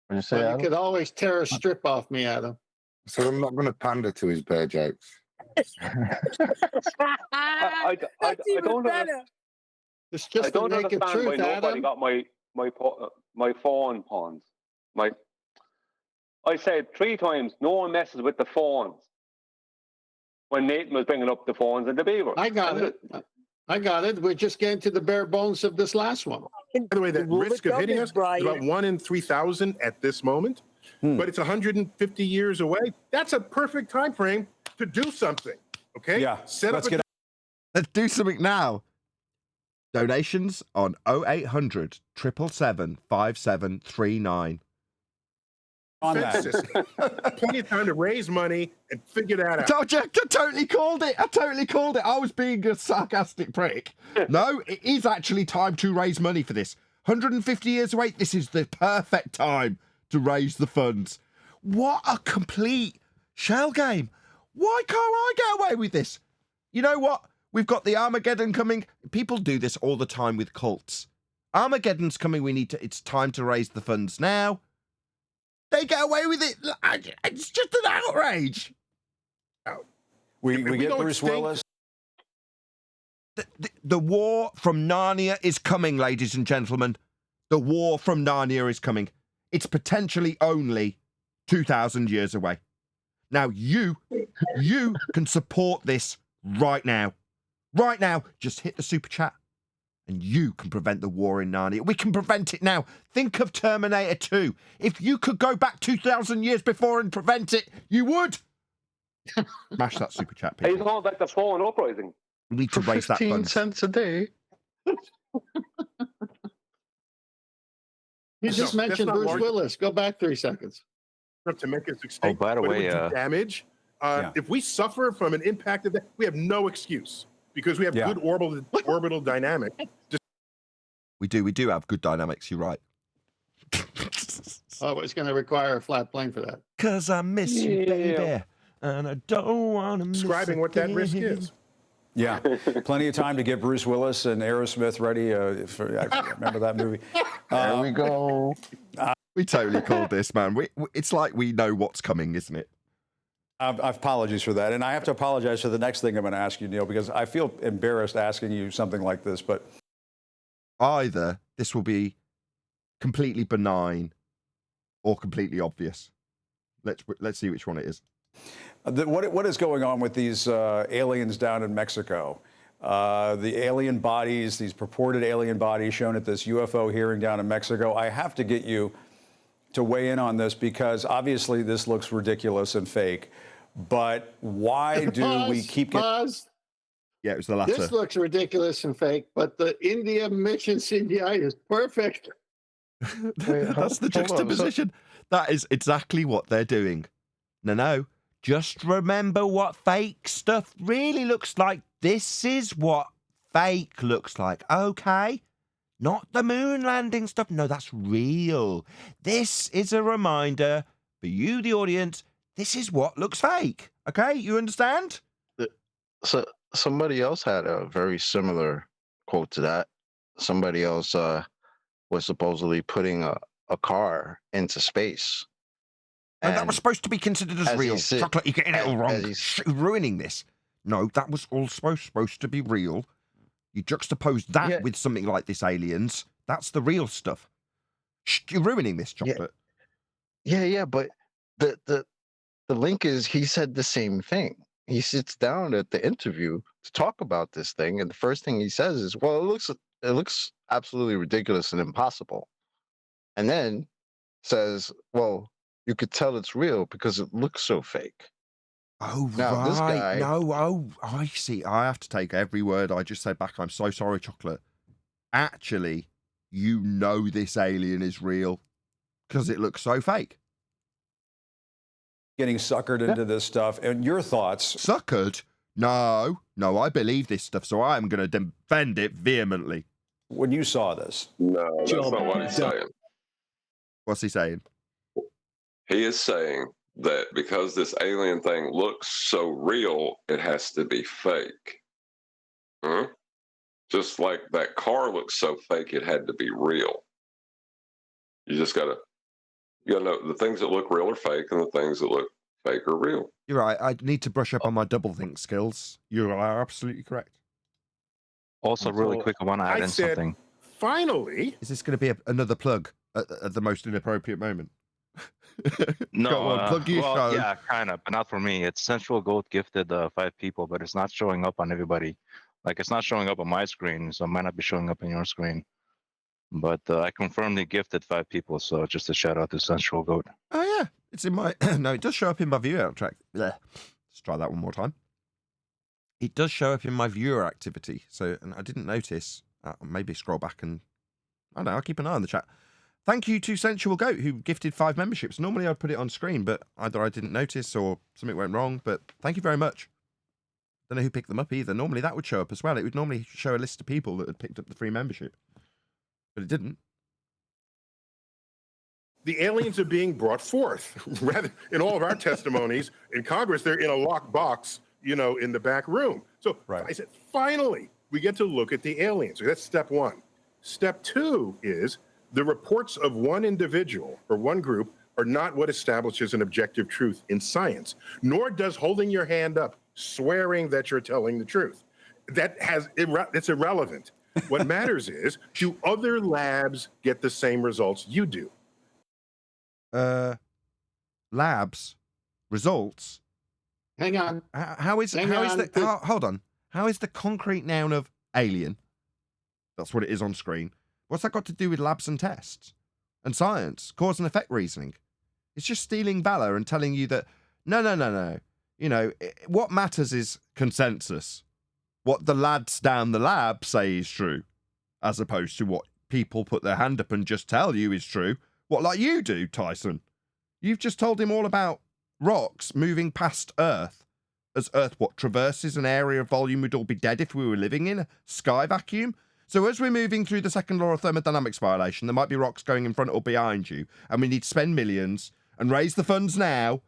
What you say, But you Adam? could always tear a strip off me, Adam. So I'm not going to pander to his bear jokes. I don't better. It's I just the don't naked understand why truth, nobody Adam. got my phone pawns. I said 3 times, no one messes with the phones. When Nathan was bringing up the phones and the beaver. I got it. We're just getting to the bare bones of this last one. By the way, the Rule of risk of thumb hitting is, us is Brian, about 1 in 3,000 at this moment, but it's 150 years away. That's a perfect time frame to do something. Okay? Yeah. Let's do something now. Donations on 0800 777 5739. On defense that. system. Plenty of time to raise money and figure that out. Told you, I totally called it. I was being a sarcastic prick. No, it is actually time to raise money for this. 150 years away, this is the perfect time to raise the funds. What a complete shell game. Why can't I get away with this? You know what? We've got the Armageddon coming. People do this all the time with cults. Armageddon's coming. It's time to raise the funds now. They get away with it. It's just an outrage. We get Bruce Willis. The war from Narnia is coming, ladies and gentlemen. The war from Narnia is coming. It's potentially only 2,000 years away. Now, you can support this right now. Right now, just hit the super chat and you can prevent the war in Narnia. We can prevent it now. Think of Terminator 2. If you could go back 2,000 years before and prevent it, you would. Smash that super chat, He's people. on like the phone uprising. We need to raise that 15 fund. cents a day. You just No, mentioned that's not Bruce large Willis. Go back 3 seconds. enough to make us extinct. by the but it way, would do damage. If we suffer from an impact of that, we have no excuse because we have good orbital dynamic. We do have good dynamics. You're right. Oh, it's going to require a flat plane for that. Cause I miss you, baby, and I don't want to miss Describing what that risk is. Yeah, plenty of time to get Bruce Willis and Aerosmith ready. I remember that movie. There we go. We totally called this, man. It's like we know what's coming, isn't it? Apologies for that. And I have to apologize for the next thing I'm going to ask you, Neil, because I feel embarrassed asking you something like this. But either this will be completely benign or completely obvious. Let's see which one it is. What is going on with these aliens down in Mexico? The alien bodies, these purported alien bodies shown at this UFO hearing down in Mexico. I have to get you to weigh in on this because obviously this looks ridiculous and fake. But why do we keep getting... Yeah, it was the latter. This looks ridiculous and fake, but the India mission CGI is perfect. That's the juxtaposition. That is exactly what they're doing. No. Just remember what fake stuff really looks like. This is what fake looks like, okay? Not the moon landing stuff. No, that's real. This is a reminder for you, the audience. This is what looks fake, okay? You understand? So somebody else had a very similar quote to that. Somebody else was supposedly putting a car into space. And that was supposed to be considered as real. Chocolate, you're getting it all wrong. Ruining this. No, that was all supposed to be real. You juxtapose that with something like this, aliens. That's the real stuff. You're ruining this, Chocolate. Yeah, but the link is he said the same thing. He sits down at the interview to talk about this thing, and the first thing he says is, "Well, it looks absolutely ridiculous and impossible." and then says, well, you could tell it's real because it looks so fake. Oh, Now, right. this guy, No, oh, I see. I have to take every word I just said back. I'm so sorry, Chocolate. Actually, you know this alien is real because it looks so fake. Getting suckered into this stuff. And your thoughts? Suckered? No, I believe this stuff, so I'm going to defend it vehemently. When you saw this? No, that's not what he's saying. What's he saying? He is saying that because this alien thing looks so real, it has to be fake. Huh? Just like that car looks so fake, it had to be real. You just gotta know the things that look real are fake, and the things that look fake are real. You're right. I need to brush up on my double think skills. You are absolutely correct. Also, really quick, I want to add in something. Finally, is this going to be another plug at the most inappropriate moment? No, Go on, plug your show. yeah, kind of, but not for me. It's Central Goat gifted 5 people, but it's not showing up on everybody. Like, it's not showing up on my screen, so it might not be showing up on your screen. But I confirmed he gifted 5 people, so just a shout out to Central Goat. Oh yeah, it's in my. No, it does show up in my viewer track. Let's try that one more time. It does show up in my viewer activity, so and I didn't notice. Maybe scroll back and I don't know. I'll keep an eye on the chat. Thank you to Sensual Goat, who gifted 5 memberships. Normally I'd put it on screen, but either I didn't notice or something went wrong. But thank you very much. Don't know who picked them up either. Normally that would show up as well. It would normally show a list of people that had picked up the free membership, but it didn't. The aliens are being brought forth. Rather, in all of our testimonies in Congress, they're in a locked box, in the back room. So I said, finally, we get to look at the aliens. So that's step 1. Step 2 is the reports of one individual or one group are not what establishes an objective truth in science, nor does holding your hand up, swearing that you're telling the truth. It's irrelevant. What matters is, do other labs get the same results you do? Labs results. Hang on. Hold on. How is the concrete noun of alien? That's what it is on screen. What's that got to do with labs and tests and science, cause and effect reasoning? It's just stealing valor and telling you that no. What matters is consensus. What the lads down the lab say is true, as opposed to what people put their hand up and just tell you is true. What, like you do, Tyson? You've just told him all about rocks moving past Earth. As Earth, traverses an area of volume we'd all be dead if we were living in a sky vacuum? So as we're moving through the second law of thermodynamics violation, there might be rocks going in front or behind you, and we need to spend millions and raise the funds now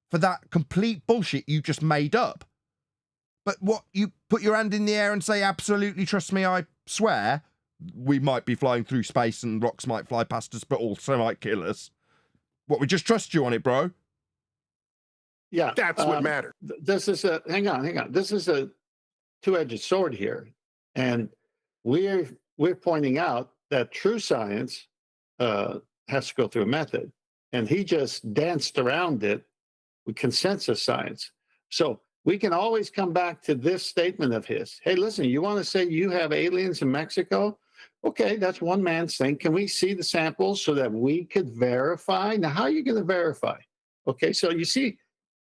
for that complete bullshit you just made up. But what, you put your hand in the air and say, absolutely, trust me, I swear, we might be flying through space and rocks might fly past us, but also might kill us. What, we just trust you on it, bro? Yeah. That's what matters. This is hang on. This is a two-edged sword here. And we're pointing out that true science has to go through a method. And he just danced around it with consensus science. So we can always come back to this statement of his. Hey, listen, you want to say you have aliens in Mexico? Okay, that's one man's thing. Can we see the samples so that we could verify? Now, how are you going to verify? Okay, so you see,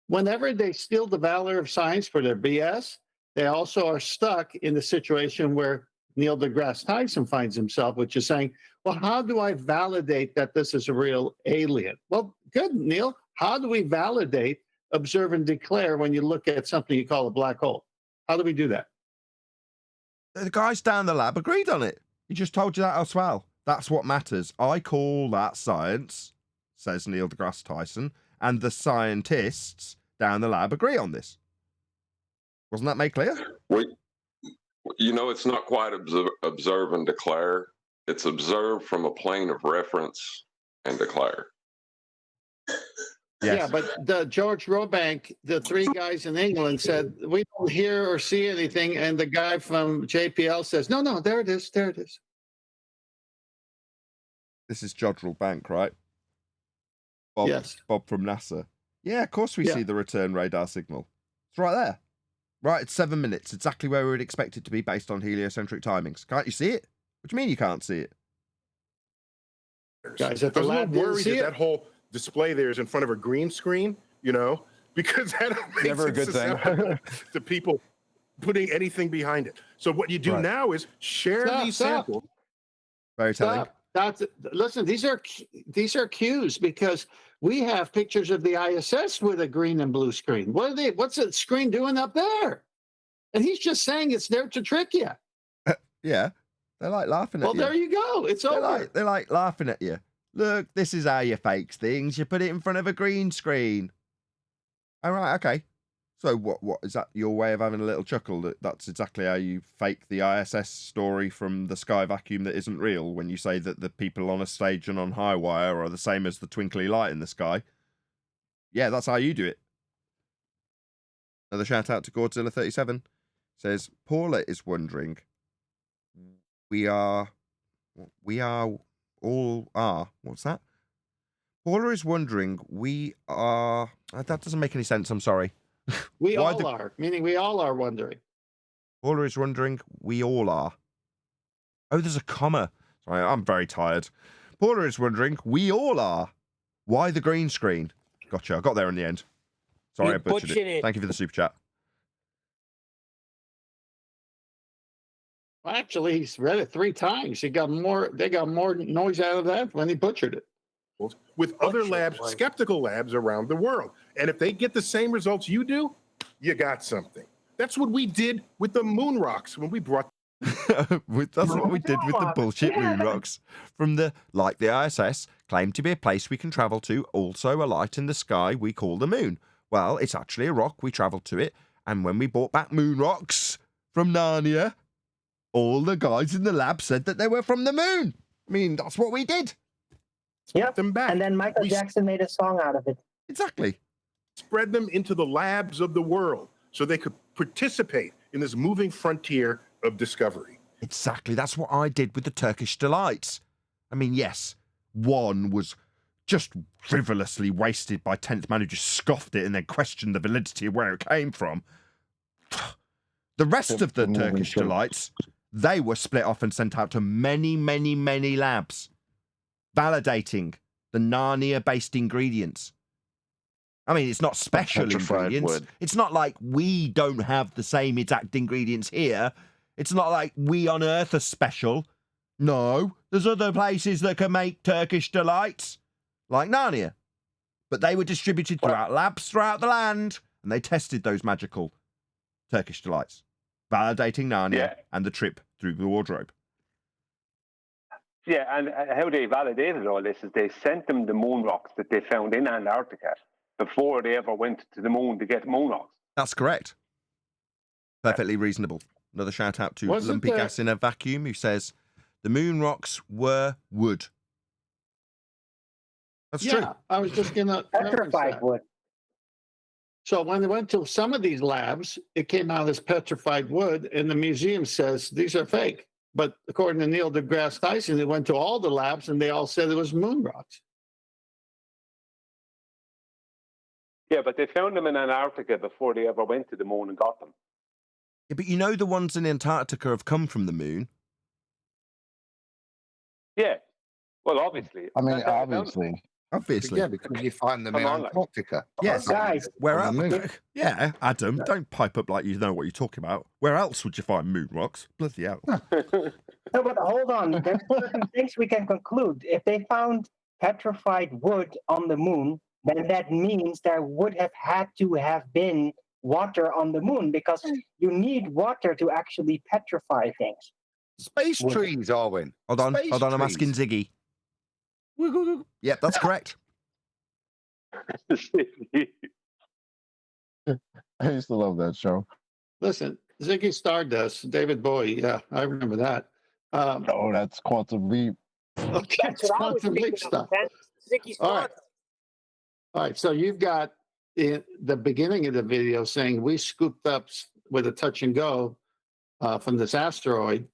whenever they steal the valor of science for their BS, they also are stuck in the situation where Neil deGrasse Tyson finds himself, which is saying, well, how do I validate that this is a real alien? Well, good, Neil. How do we validate, observe, and declare when you look at something you call a black hole? How do we do that? The guys down the lab agreed on it. He just told you that as well. That's what matters. I call that science, says Neil deGrasse Tyson, and the scientists down the lab agree on this. Wasn't that made clear? It's not quite observe and declare. It's observe from a plane of reference and declare. Yes. Yeah, but the George Robank, the 3 guys in England said, we don't hear or see anything. And the guy from JPL says, no, there it is. There it is. This is George Robank, right? Bob, yes. Bob from NASA. Yeah, of course we see the return radar signal. It's right there. Right at 7 minutes, exactly where we would expect it to be based on heliocentric timings. Can't you see it? What do you mean you can't see it? Guys, at I the was a lab little didn't worried see that it. that whole display there is in front of a green screen, because that makes Never a it good thing. susceptible to people putting anything behind it. So what you do Right. now is share these samples. Very telling. Listen, these are cues because we have pictures of the ISS with a green and blue screen. What's the screen doing up there? And he's just saying it's there to trick you. Yeah, they're like laughing at you. Well, there you go. It's over. They're like laughing at you. Look, this is how you fake things. You put it in front of a green screen. All right, okay. So what is that your way of having a little chuckle that that's exactly how you fake the ISS story from the sky vacuum that isn't real when you say that the people on a stage and on high wire are the same as the twinkly light in the sky? Yeah, that's how you do it. Another shout out to Godzilla37 says Paula is wondering we are all are. What's that? Paula is wondering we are. That doesn't make any sense. I'm sorry. We all are, meaning we all are wondering. Paula is wondering we all are. Oh, there's a comma. Sorry, I'm very tired. Paula is wondering we all are. Why the green screen? Gotcha. I got there in the end. Sorry, I butchered it. Thank you for the super chat. Well, actually, he's read it 3 times. They got more noise out of that when he butchered it. With other labs, skeptical labs around the world. And if they get the same results you do, you got something. That's what we did with the moon rocks when we brought. That's what we did with the bullshit moon rocks from the ISS claimed to be a place we can travel to, also a light in the sky we call the moon. Well, it's actually a rock. We traveled to it, and when we brought back moon rocks from Narnia, all the guys in the lab said that they were from the moon. I mean, that's what we did. Yep. Them back. And then Michael Jackson made a song out of it. Exactly. Spread them into the labs of the world so they could participate in this moving frontier of discovery. Exactly. That's what I did with the Turkish delights. I mean, yes, one was just frivolously wasted by 10th man who just scoffed it and then questioned the validity of where it came from. The rest of the Turkish delights, they were split off and sent out to many, many, many labs, validating the Narnia-based ingredients. I mean, it's not special ingredients. Wood. It's not like we don't have the same exact ingredients here. It's not like we on Earth are special. No, there's other places that can make Turkish delights, like Narnia. But they were distributed throughout labs throughout the land, and they tested those magical Turkish delights, validating Narnia and the trip through the wardrobe. Yeah, and how they validated all this is they sent them the moon rocks that they found in Antarctica before they ever went to the moon to get moon rocks. That's correct. Perfectly reasonable. Another shout out to Lumpy Gas in a Vacuum, who says the moon rocks were wood. That's true. I was just going to petrified wood. So when they went to some of these labs, it came out as petrified wood, and the museum says these are fake. But according to Neil deGrasse Tyson, they went to all the labs, and they all said it was moon rocks. Yeah, but they found them in Antarctica before they ever went to the moon and got them. Yeah, but you know the ones in Antarctica have come from the moon. Yeah. Well, obviously. I mean, obviously. Obviously. Yeah, because you find them in Antarctica. Yes. Guys. Where else? Yeah, Adam, don't pipe up like you know what you're talking about. Where else would you find moon rocks? Bloody hell. No, but hold on. There's certain things we can conclude. If they found petrified wood on the moon, then that means there would have had to have been water on the moon, because you need water to actually petrify things. Space trees, Arwen. Hold on, Space I'm trees. asking Ziggy. Yep, that's correct. I used to love that show. Listen, Ziggy Stardust, David Bowie. Yeah, I remember that. No, that's Quantum Leap. Okay, That's it's what I was Quantum Leap thinking stuff. of. Ziggy All right. Stardust. All right, so you've got in the beginning of the video saying we scooped up with a touch and go from this asteroid,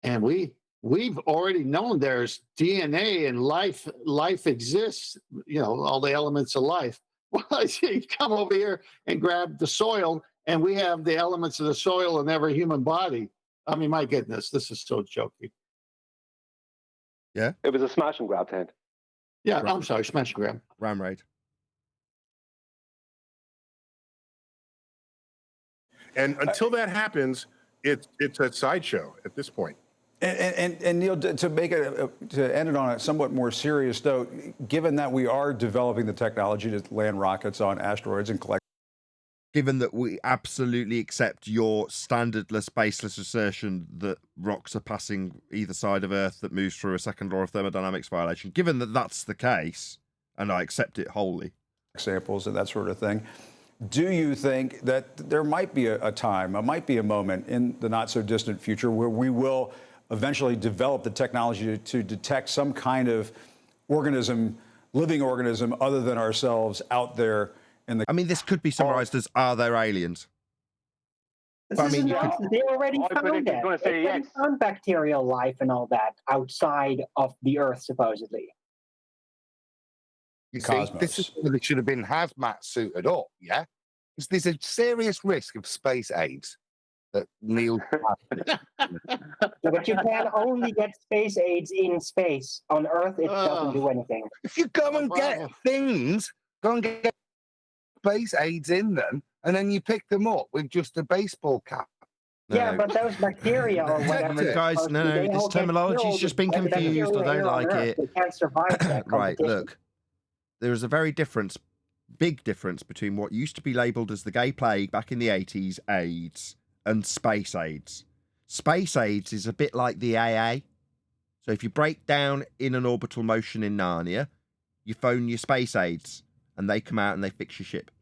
and we've already known there's DNA and life exists, you know, all the elements of life. Well, you come over here and grab the soil, and we have the elements of the soil in every human body. I mean, my goodness, this is so jokey. Yeah. It was a smash and grab tent. Yeah, I'm sorry, smash grab. Ram raid. And until that happens, it's a sideshow at this point. And Neil, to make it to end it on a somewhat more serious note, given that we are developing the technology to land rockets on asteroids and collect. Given that we absolutely accept your standardless, baseless assertion that rocks are passing either side of Earth that moves through a second law of thermodynamics violation, given that that's the case, and I accept it wholly. Samples and that sort of thing. Do you think that there might be a time, might be a moment in the not so distant future where we will eventually develop the technology to detect some kind of organism, living organism other than ourselves out there in the... I mean, this could be summarized as, are there aliens? They already found that. They found bacterial life and all that outside of the Earth, supposedly. You see, this is where they should have been hazmat suited up, yeah? Because there's a serious risk of space AIDS that Neil... But you can only get space AIDS in space. On Earth, it doesn't do anything. If you go and get things, go and get space AIDS in them, and then you pick them up with just a baseball cap. Yeah, but those bacteria or whatever. Guys, no, this terminology's just been confused. I don't like it. They can't survive that Right, look. There is a very big difference between what used to be labelled as the gay plague back in the 80s, AIDS, and space AIDS. Space AIDS is a bit like the AA. So if you break down in an orbital motion in Narnia, you phone your space AIDS, and they come out and they fix your ship.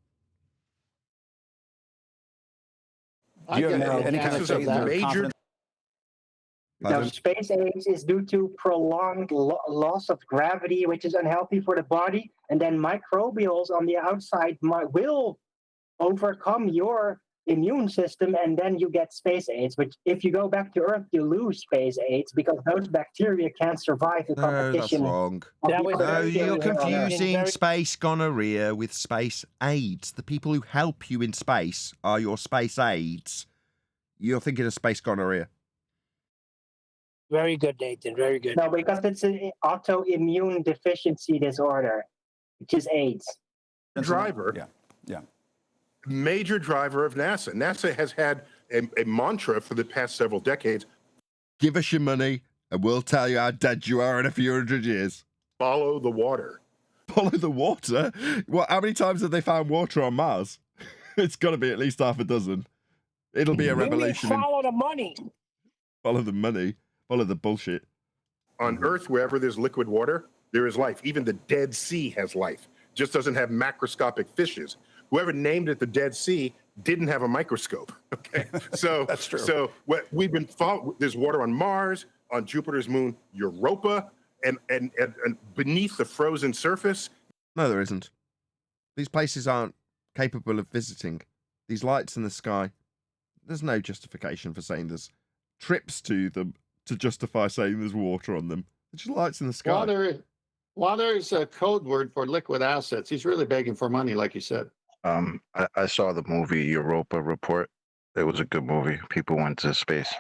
Do you have any kind of faith or confidence? Now, space AIDS is due to prolonged loss of gravity, which is unhealthy for the body, and then microbials on the outside will overcome your immune system, and then you get space AIDS, which if you go back to Earth, you lose space AIDS because those bacteria can't survive the competition. That's wrong. No, you're confusing space gonorrhea with space AIDS. The people who help you in space are your space AIDS. You're thinking of space gonorrhea. Very good, Nathan. Very good. No, because it's an autoimmune deficiency disorder, which is AIDS. Driver. Yeah. Major driver of NASA. NASA has had a mantra for the past several decades. Give us your money and we'll tell you how dead you are in a few hundred years. Follow the water. Follow the water? What? How many times have they found water on Mars? It's got to be at least half a dozen. It'll be a revelation. Follow the money. Follow the money. Follow the bullshit. On Earth, wherever there's liquid water, there is life. Even the Dead Sea has life. Just doesn't have macroscopic fishes. Whoever named it the Dead Sea didn't have a microscope. Okay, so that's true. So what we've been there's water on Mars, on Jupiter's moon Europa, and beneath the frozen surface. No, there isn't. These places aren't capable of visiting. These lights in the sky. There's no justification for saying there's trips to them to justify saying there's water on them. It's just lights in the sky. Water is a code word for liquid assets. He's really begging for money, like you said. I saw the movie Europa Report. It was a good movie. People went to space.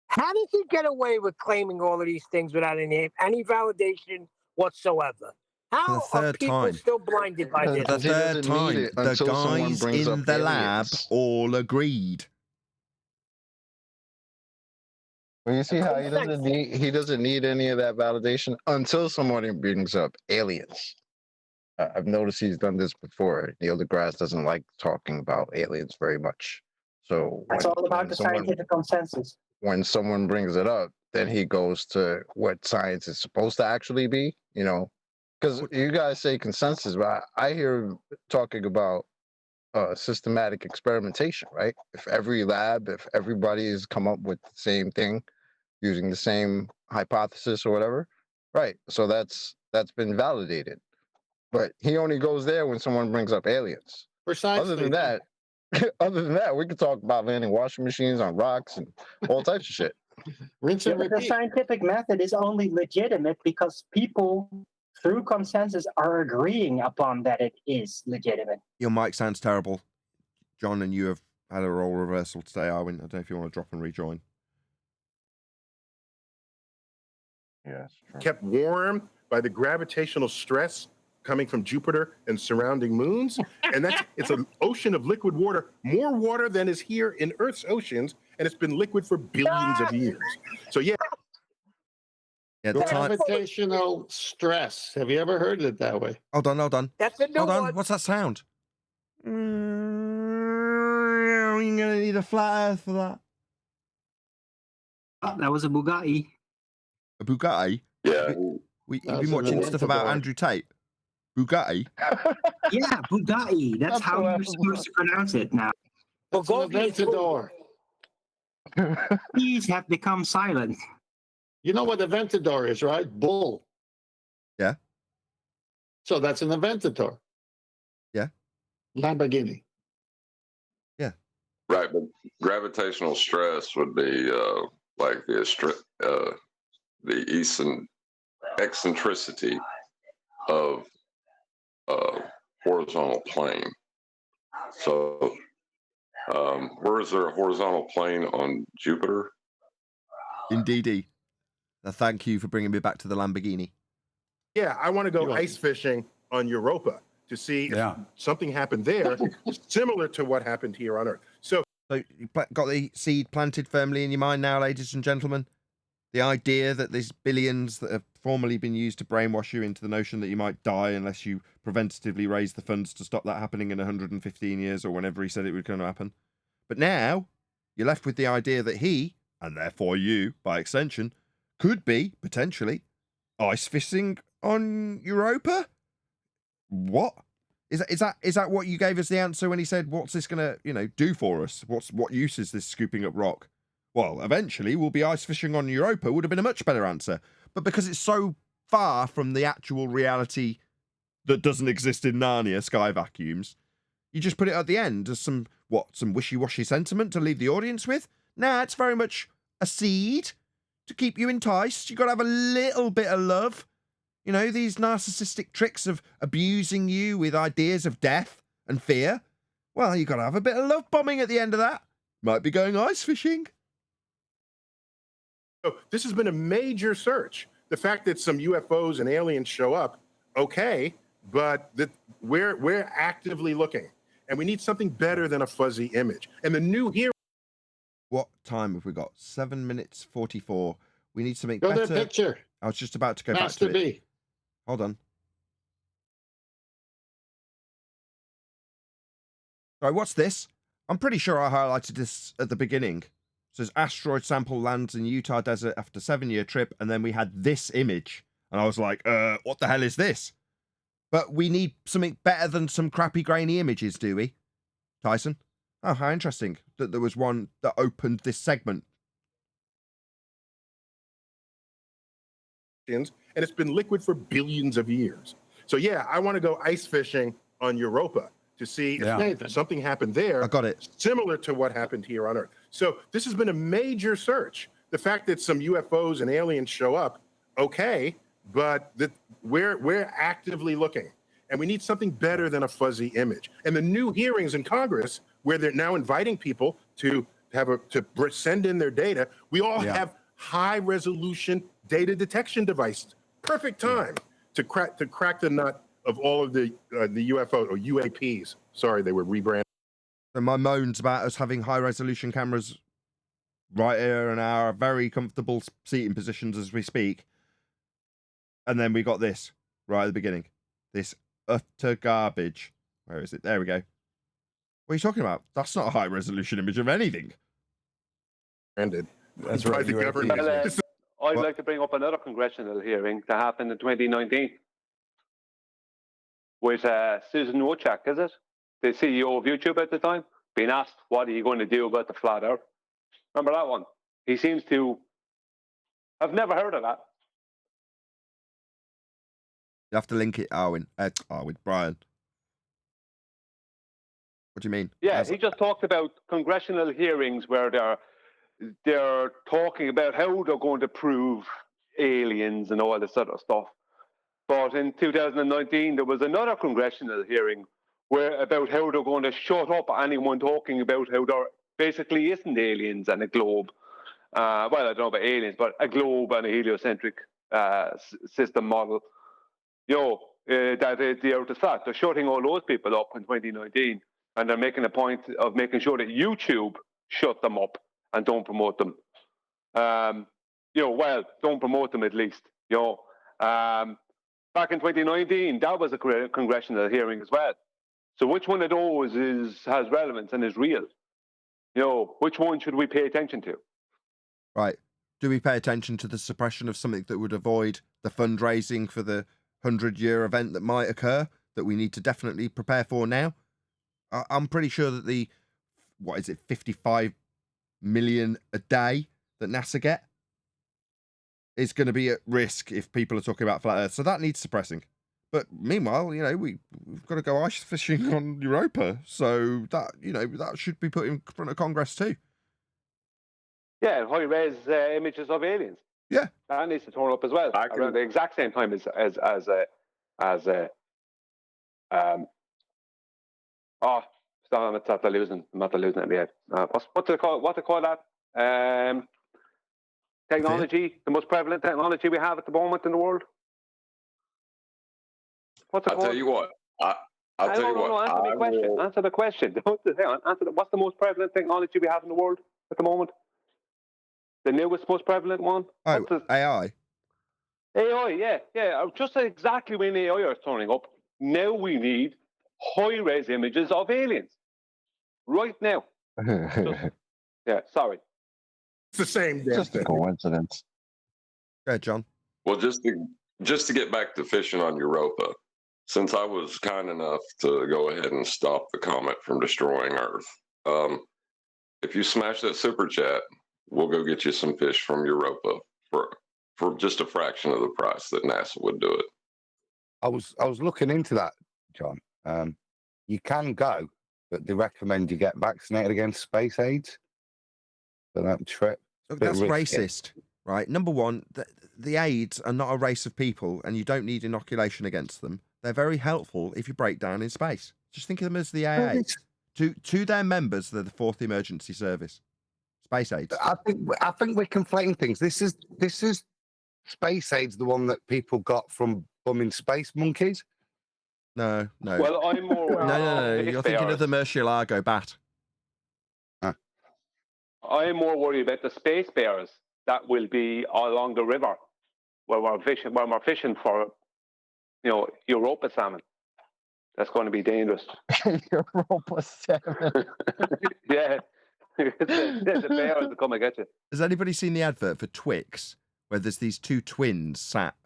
How does he get away with claiming all of these things without any validation whatsoever? How are people still blinded by this? The third time, the guys in the lab all agreed. Well, you see how he doesn't need any of that validation until somebody brings up aliens. I've noticed he's done this before. Neil deGrasse doesn't like talking about aliens very much. So it's all about the scientific consensus. When someone brings it up, then he goes to what science is supposed to actually be, because you guys say consensus, but I hear talking about systematic experimentation, right? If everybody has come up with the same thing using the same hypothesis or whatever, right? So that's been validated. But he only goes there when someone brings up aliens. Other than that, we could talk about landing washing machines on rocks and all types of shit. Rinse and repeat. The scientific method is only legitimate because people, through consensus, are agreeing upon that it is legitimate. Your mic sounds terrible, John, and you have had a role reversal today, Arwin. I don't know if you want to drop and rejoin. kept warm by the gravitational stress coming from Jupiter and surrounding moons. And it's an ocean of liquid water, more water than is here in Earth's oceans, and it's been liquid for billions of years. So yeah. Gravitational stress. Have you ever heard it that way? Hold on. That's a new Hold on. one. What's that sound? You're gonna need a flat Earth for that. Oh, that was a Bugatti. A Bugatti? Yeah. You've been watching stuff about Andrew Tate. Bugatti? Yeah, Bugatti. That's how you're supposed to pronounce it now. It's an Aventador. Please have become silent. You know what Aventador is, right? Bull. Yeah. So that's an Aventador. Yeah. Lamborghini. Yeah. Right, but gravitational stress would be like the eccentricity of horizontal plane. So, where is there a horizontal plane on Jupiter? Indeedy. Thank you for bringing me back to the Lamborghini. Yeah, I want to go ice fishing on Europa to see if something happened there similar to what happened here on Earth. So you got the seed planted firmly in your mind now, ladies and gentlemen? The idea that there's billions that have formerly been used to brainwash you into the notion that you might die unless you preventatively raise the funds to stop that happening in 115 years or whenever he said it was going to happen. But now you're left with the idea that he, and therefore you, by extension, could be, potentially, ice fishing on Europa? What? Is that what you gave us the answer when he said, what's this going to, do for us? What use is this scooping up rock? Well, eventually we'll be ice fishing on Europa would have been a much better answer. But because it's so far from the actual reality that doesn't exist in Narnia, sky vacuums, you just put it at the end as some wishy-washy sentiment to leave the audience with? Nah, it's very much a seed to keep you enticed. You've got to have a little bit of love. These narcissistic tricks of abusing you with ideas of death and fear. Well, you've got to have a bit of love bombing at the end of that. Might be going ice fishing. So this has been a major search. The fact that some UFOs and aliens show up, okay, but we're actively looking, and we need something better than a fuzzy image. And the new here. What time have we got? 7 minutes 44. We need something Go better. to the picture. I was just about to go Master back to B. it. Hold on. Sorry, what's this? I'm pretty sure I highlighted this at the beginning. It says asteroid sample lands in Utah desert after 7-year trip, and then we had this image. And I was like, what the hell is this? But we need something better than some crappy grainy images, do we? Tyson? Oh, how interesting that there was one that opened this segment. And it's been liquid for billions of years. So yeah, I want to go ice fishing on Europa to see if something happened there. I got it. Similar to what happened here on Earth. So this has been a major search. The fact that some UFOs and aliens show up, okay, but we're actively looking, and we need something better than a fuzzy image. And the new hearings in Congress, where they're now inviting people to send in their data, we all have high resolution data detection devices. Perfect time to crack the nut of all of the UFO or UAPs. Sorry, they were rebranded. So my moans about us having high resolution cameras right here in our very comfortable seating positions as we speak. And then we got this right at the beginning. This utter garbage. Where is it? There we go. What are you talking about? That's not a high resolution image of anything. Ended. That's right. The government. I'd like to bring up another congressional hearing that happened in 2019 with Susan Wojcik, is it? The CEO of YouTube at the time, being asked, what are you going to do about the flat earth? Remember that one? He seems to have never heard of that. You have to link it, Brian. What do you mean? Yeah, he just talked about congressional hearings where they're talking about how they're going to prove aliens and all this sort of stuff. But in 2019, there was another congressional hearing about how they're going to shut up anyone talking about how there basically isn't aliens and a globe. Well, I don't know about aliens, but a globe and a heliocentric system model, that the Earth is flat. They're shutting all those people up in 2019, and they're making a point of making sure that YouTube shut them up and don't promote them. Well, don't promote them at least. Back in 2019, that was a congressional hearing as well. So which one of those has relevance and is real? Which one should we pay attention to? Right. Do we pay attention to the suppression of something that would avoid the fundraising for the 100-year event that might occur, that we need to definitely prepare for now? I'm pretty sure that the, 55 million a day that NASA get is going to be at risk if people are talking about flat Earth. So that needs suppressing. But meanwhile, we've got to go ice fishing on Europa. So that, that should be put in front of Congress too. Yeah, high-res images of aliens. Yeah, that needs to turn up as well around the exact same time as I'm not losing it in the head. What do they call that? Technology, the most prevalent technology we have at the moment in the world. What's it called? I'll tell you what. I'll tell you what. Answer my question. Answer the question. What's the most prevalent technology we have in the world at the moment? The newest, most prevalent one? Oh, AI. AI, yeah. Just exactly when AI is turning up, now we need high-res images of aliens. Right now. Sorry. It's the same. Just a coincidence. Go ahead, John. Well, just to get back to fishing on Europa, since I was kind enough to go ahead and stop the comet from destroying Earth, if you smash that super chat, we'll go get you some fish from Europa for just a fraction of the price that NASA would do it. I was looking into that, John. You can go, but they recommend you get vaccinated against space AIDS for that trip. Look, that's racist, right? Number one, the AIDS are not a race of people, and you don't need inoculation against them. They're very helpful if you break down in space. Just think of them as the AA. To their members, they're the fourth emergency service. Space AIDS. I think we're conflating things. This is space AIDS, the one that people got from bumming space monkeys. No. Well, I'm more. No. You're thinking of the Murcielago bat. I'm more worried about the space bears that will be along the river where we're fishing for, Europa salmon. That's going to be dangerous. Europa salmon. Yeah. The bears will come and get you. Has anybody seen the advert for Twix, where there's these two twins sat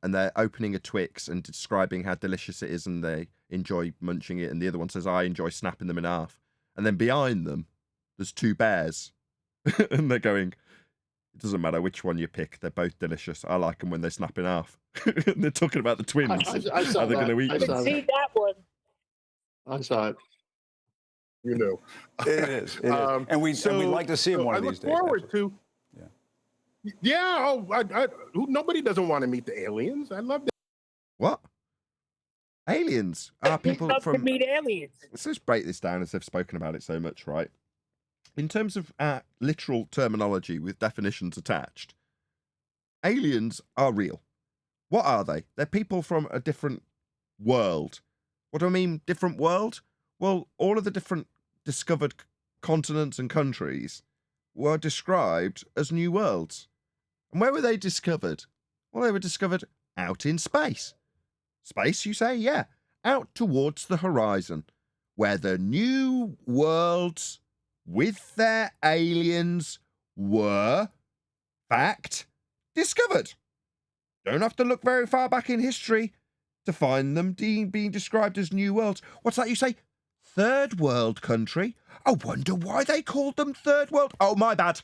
and they're opening a Twix and describing how delicious it is and they enjoy munching it, and the other one says, I enjoy snapping them in half. And then behind them, there's two bears. And they're going, it doesn't matter which one you pick, they're both delicious. I like them when they snap in half. And they're talking about the twins. I saw how they're going to eat I them. See that one. I saw it. It is. And we'd like to see him one of these days. I look forward to. Yeah. Nobody doesn't want to meet the aliens. I love that. What? Aliens are people Love from. to meet aliens. Let's just break this down as they've spoken about it so much, right? In terms of literal terminology with definitions attached, aliens are real. What are they? They're people from a different world. What do I mean, different world? Well, all of the different discovered continents and countries were described as new worlds. And where were they discovered? Well, they were discovered out in space. Space, you say? Yeah. Out towards the horizon, where the new worlds with their aliens were, fact, discovered. Don't have to look very far back in history to find them being described as new worlds. What's that you say? Third world country? I wonder why they called them third world. Oh, my bad.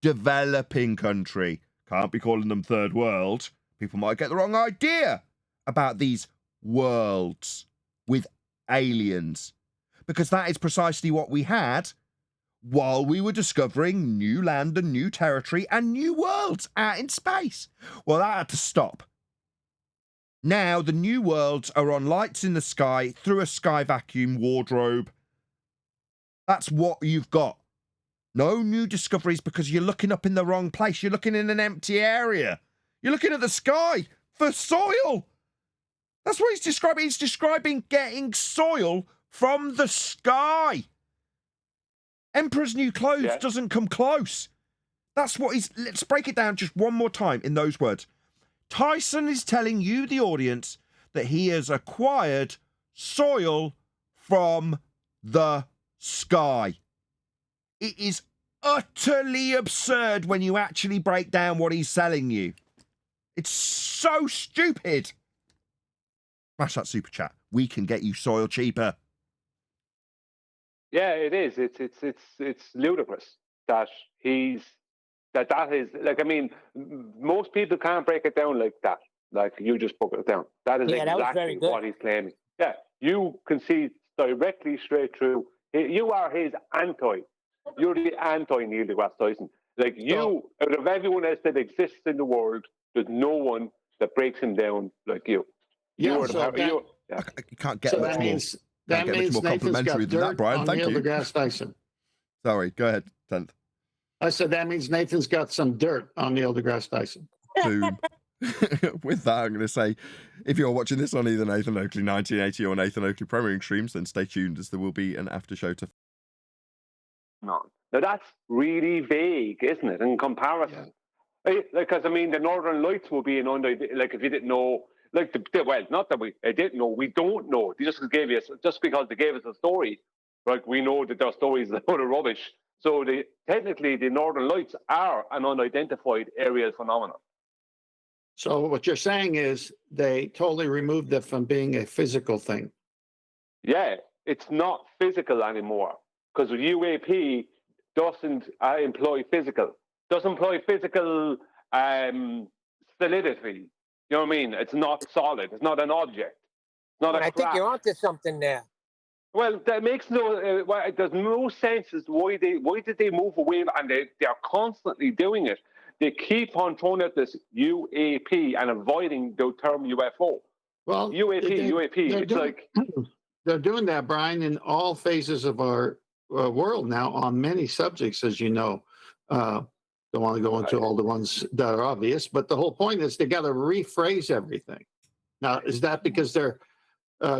Developing country. Can't be calling them third world. People might get the wrong idea about these worlds with aliens. Because that is precisely what we had while we were discovering new land and new territory and new worlds out in space. Well, that had to stop. Now the new worlds are on lights in the sky through a sky vacuum wardrobe. That's what you've got. No new discoveries because you're looking up in the wrong place. You're looking in an empty area. You're looking at the sky for soil. That's what he's describing. He's describing getting soil from the sky. Emperor's New Clothes doesn't come close. That's what he's... Let's break it down just one more time in those words. Tyson is telling you, the audience, that he has acquired soil from the sky. It is utterly absurd when you actually break down what he's selling you. It's so stupid. Smash that super chat. We can get you soil cheaper. Yeah, it is. It's ludicrous that that is like. I mean, most people can't break it down like that. Like you just broke it down. That is exactly what he's claiming. Yeah, you can see directly straight through. You are his anti. You're the anti Neil deGrasse Tyson. Like you, out of everyone else that exists in the world, there's no one that breaks him down like you. Yeah, you can't get much more. That means Nathan's got than that, Brian. on Thank Neil you. deGrasse Tyson. Sorry, go ahead, 10th. I said that means Nathan's got some dirt on Neil deGrasse Tyson. Boom. With that, I'm going to say, if you're watching this on either Nathan Oakley 1980 or Nathan Oakley premiering streams, then stay tuned as there will be an after show to. No, now that's really vague, isn't it? In comparison, because I mean, the Northern Lights will be an like if you didn't know. Like not that we didn't know, we don't know. They just because they gave us a story, like we know that their story is a load of rubbish. So technically, the Northern Lights are an unidentified aerial phenomenon. So what you're saying is they totally removed it from being a physical thing. Yeah, it's not physical anymore because UAP doesn't employ physical. Doesn't employ physical solidity. You know what I mean? It's not solid. It's not an object. It's not I think you're onto something there. Well, that makes no. There's no sense as to why did they move away, and they are constantly doing it. They keep on throwing out this UAP and avoiding the term UFO. Well, UAP. They're doing that, Brian, in all phases of our world now on many subjects, as you know. Don't want to go into all the ones that are obvious, but the whole point is they got to rephrase everything. Now, is that because they're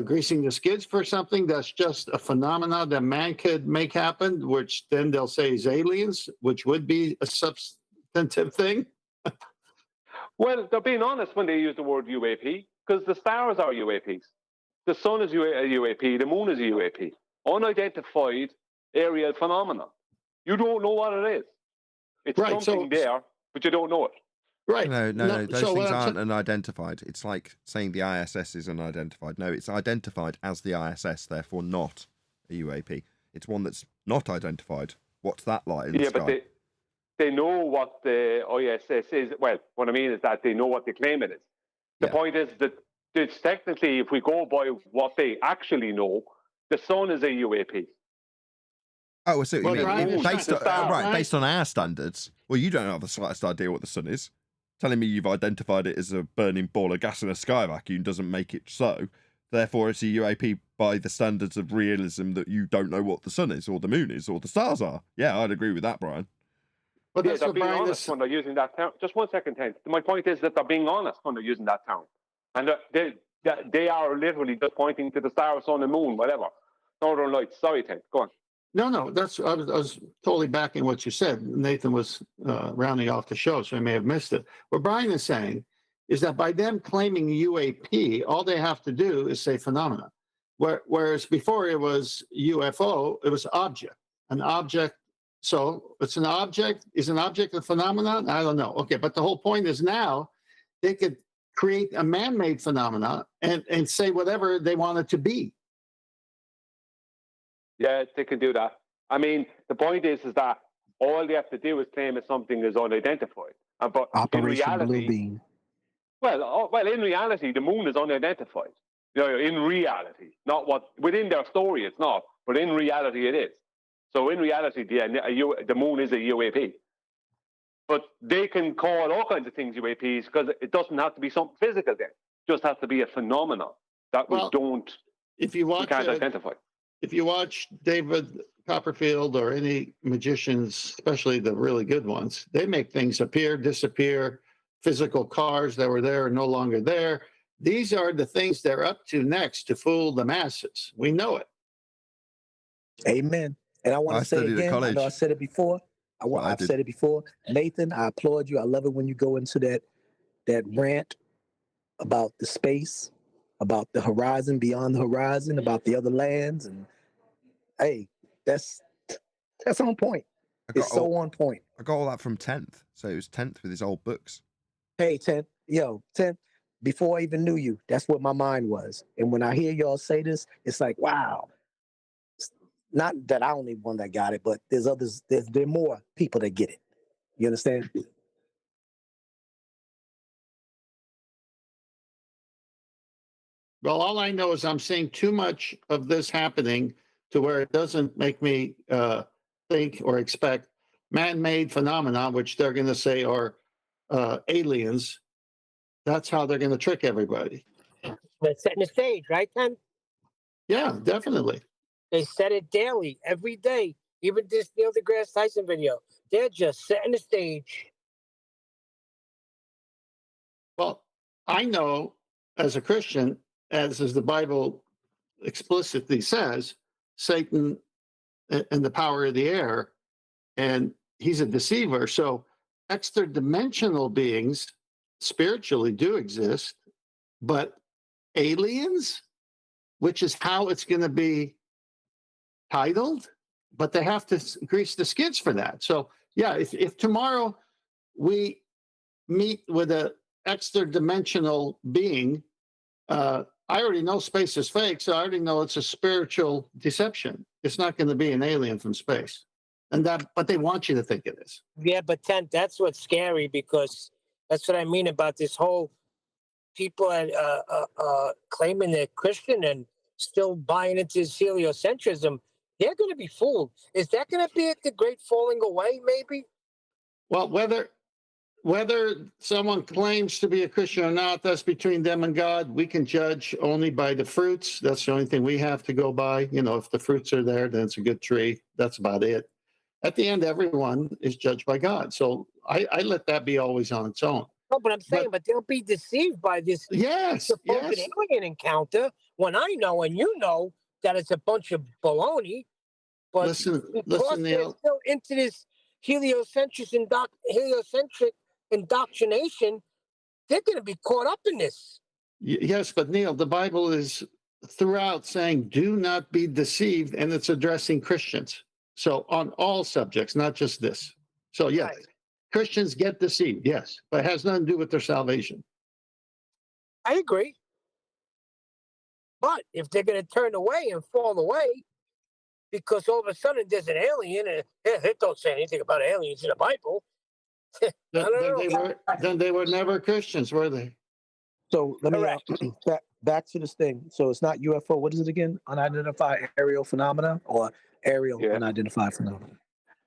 greasing the skids for something that's just a phenomenon that man could make happen, which then they'll say is aliens, which would be a substantive thing? Well, they're being honest when they use the word UAP, because the stars are UAPs. The sun is a UAP, the moon is a UAP. Unidentified aerial phenomenon. You don't know what it is. It's something there, but you don't know it. Right. No. Those things aren't unidentified. It's like saying the ISS is unidentified. No, it's identified as the ISS, therefore not a UAP. It's one that's not identified. What's that like in the sky? But they know what the ISS is. Well, what I mean is that they know what they claim it is. The point is that it's technically, if we go by what they actually know, the sun is a UAP. Oh, I see what you mean. Based on our standards. Well, you don't have the slightest idea what the sun is. Telling me you've identified it as a burning ball of gas in a sky vacuum doesn't make it so. Therefore, it's a UAP by the standards of realism that you don't know what the sun is, or the moon is, or the stars are. Yeah, I'd agree with that, Brian. But they're being honest when they're using that term. Just 1 second, Ted. My point is that they're being honest when they're using that term. And they are literally just pointing to the stars, sun, and moon, whatever. Northern Lights. Sorry, Ted. Go on. No, I was totally backing what you said. Nathan was rounding off the show, so I may have missed it. What Brian is saying is that by them claiming UAP, all they have to do is say phenomena. Whereas before it was UFO, it was object. An object. So it's an object. Is an object a phenomenon? I don't know. Okay, but the whole point is now they could create a man-made phenomena and say whatever they want it to be. Yeah, they can do that. I mean, the point is that all they have to do is claim that something is unidentified. But Operation in reality, Blue Beam. Well, in reality, the moon is unidentified. You know, in reality, not what within their story it's not, but in reality it is. So in reality, the moon is a UAP. But they can call all kinds of things UAPs because it doesn't have to be something physical. Then it just has to be a phenomenon that we can't identify. If you watch David Copperfield or any magicians, especially the really good ones, they make things appear, disappear, physical cars that were there are no longer there. These are the things they're up to next to fool the masses. We know it. Amen. And I want to say studied at again, I know I college. said it before. I've said it before. Nathan, I applaud you. I love it when you go into that rant about the space, about the horizon, beyond the horizon, about the other lands. And hey, that's on point. It's so on point. I got all that from 10th. So it was 10th with his old books. Hey, 10th, before I even knew you, that's what my mind was. And when I hear y'all say this, it's like, wow. Not that I only one that got it, but there's others, there are more people that get it. You understand? Well, all I know is I'm seeing too much of this happening to where it doesn't make me think or expect man-made phenomena, which they're going to say are aliens. That's how they're going to trick everybody. They're setting the stage, right, Ken? Yeah, definitely. They set it daily, every day. Even this Neil deGrasse Tyson video. They're just setting the stage. Well, I know as a Christian, as the Bible explicitly says, Satan and the power of the air, and he's a deceiver. So extra dimensional beings spiritually do exist, but aliens, which is how it's going to be titled, but they have to grease the skids for that. So yeah, if tomorrow we meet with a extra dimensional being, I already know space is fake, so I already know it's a spiritual deception. It's not going to be an alien from space, but they want you to think it is. Yeah, but Tent, that's what's scary, because that's what I mean about this whole people claiming they're Christian and still buying into this heliocentrism. They're going to be fooled. Is that going to be the great falling away, maybe? Well, whether someone claims to be a Christian or not, that's between them and God. We can judge only by the fruits. That's the only thing we have to go by. You know, if the fruits are there, then it's a good tree. That's about it. At the end, everyone is judged by God. So I let that be always on its own. No, but I'm saying, but they'll be deceived by this supposed alien encounter when I know and you know that it's a bunch of baloney. But listen, they're Neil. still into this heliocentric indoctrination, they're going to be caught up in this. Yes, but Neil, the Bible is throughout saying, do not be deceived, and it's addressing Christians. So on all subjects, not just this. So yes, right. Christians get deceived, yes, but it has nothing to do with their salvation. I agree. But if they're going to turn away and fall away, because all of a sudden there's an alien, and it don't say anything about aliens in the Bible. Then they were never Christians, were they? So let me back to this thing. So it's not UFO. What is it again? Unidentified aerial phenomena or aerial unidentified phenomena?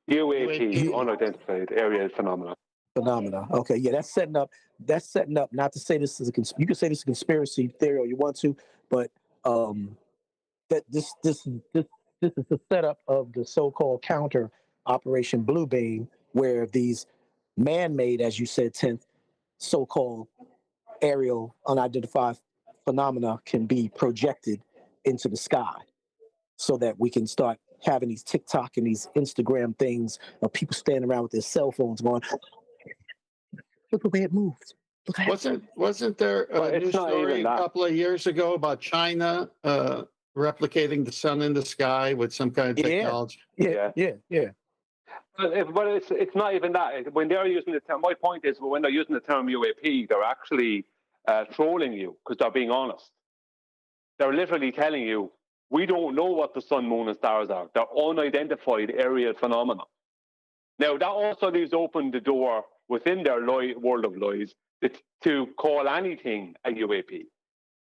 UAP, unidentified aerial phenomena. Phenomena. Okay, yeah, that's setting up. Not to say this is you can say this is a conspiracy theory or you want to, but that this is the setup of the so-called counter Operation Bluebeam, where these man-made, as you said, 10th, so-called aerial unidentified phenomena can be projected into the sky so that we can start having these TikTok and these Instagram things of people standing around with their cell phones going, look the way it moves. Wasn't there a news story a couple of years ago about China replicating the sun in the sky with some kind of technology? Yeah. But it's not even that. When they're using the term, my point is, when they're using the term UAP, they're actually trolling you because they're being honest. They're literally telling you, we don't know what the sun, moon, and stars are. They're unidentified aerial phenomena. Now, that also leaves open the door within their world of lies to call anything a UAP.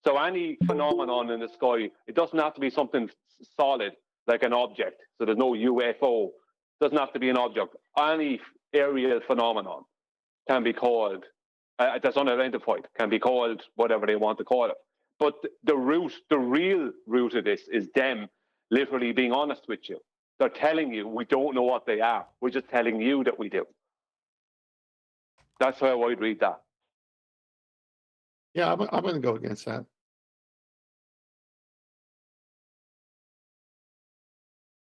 So any phenomenon in the sky, it doesn't have to be something solid like an object. So there's no UFO. It doesn't have to be an object. Any aerial phenomenon can be called, that's unidentified, can be called whatever they want to call it. But the real root of this is them literally being honest with you. They're telling you we don't know what they are. We're just telling you that we do. That's how I'd read that. Yeah, I'm going to go against that.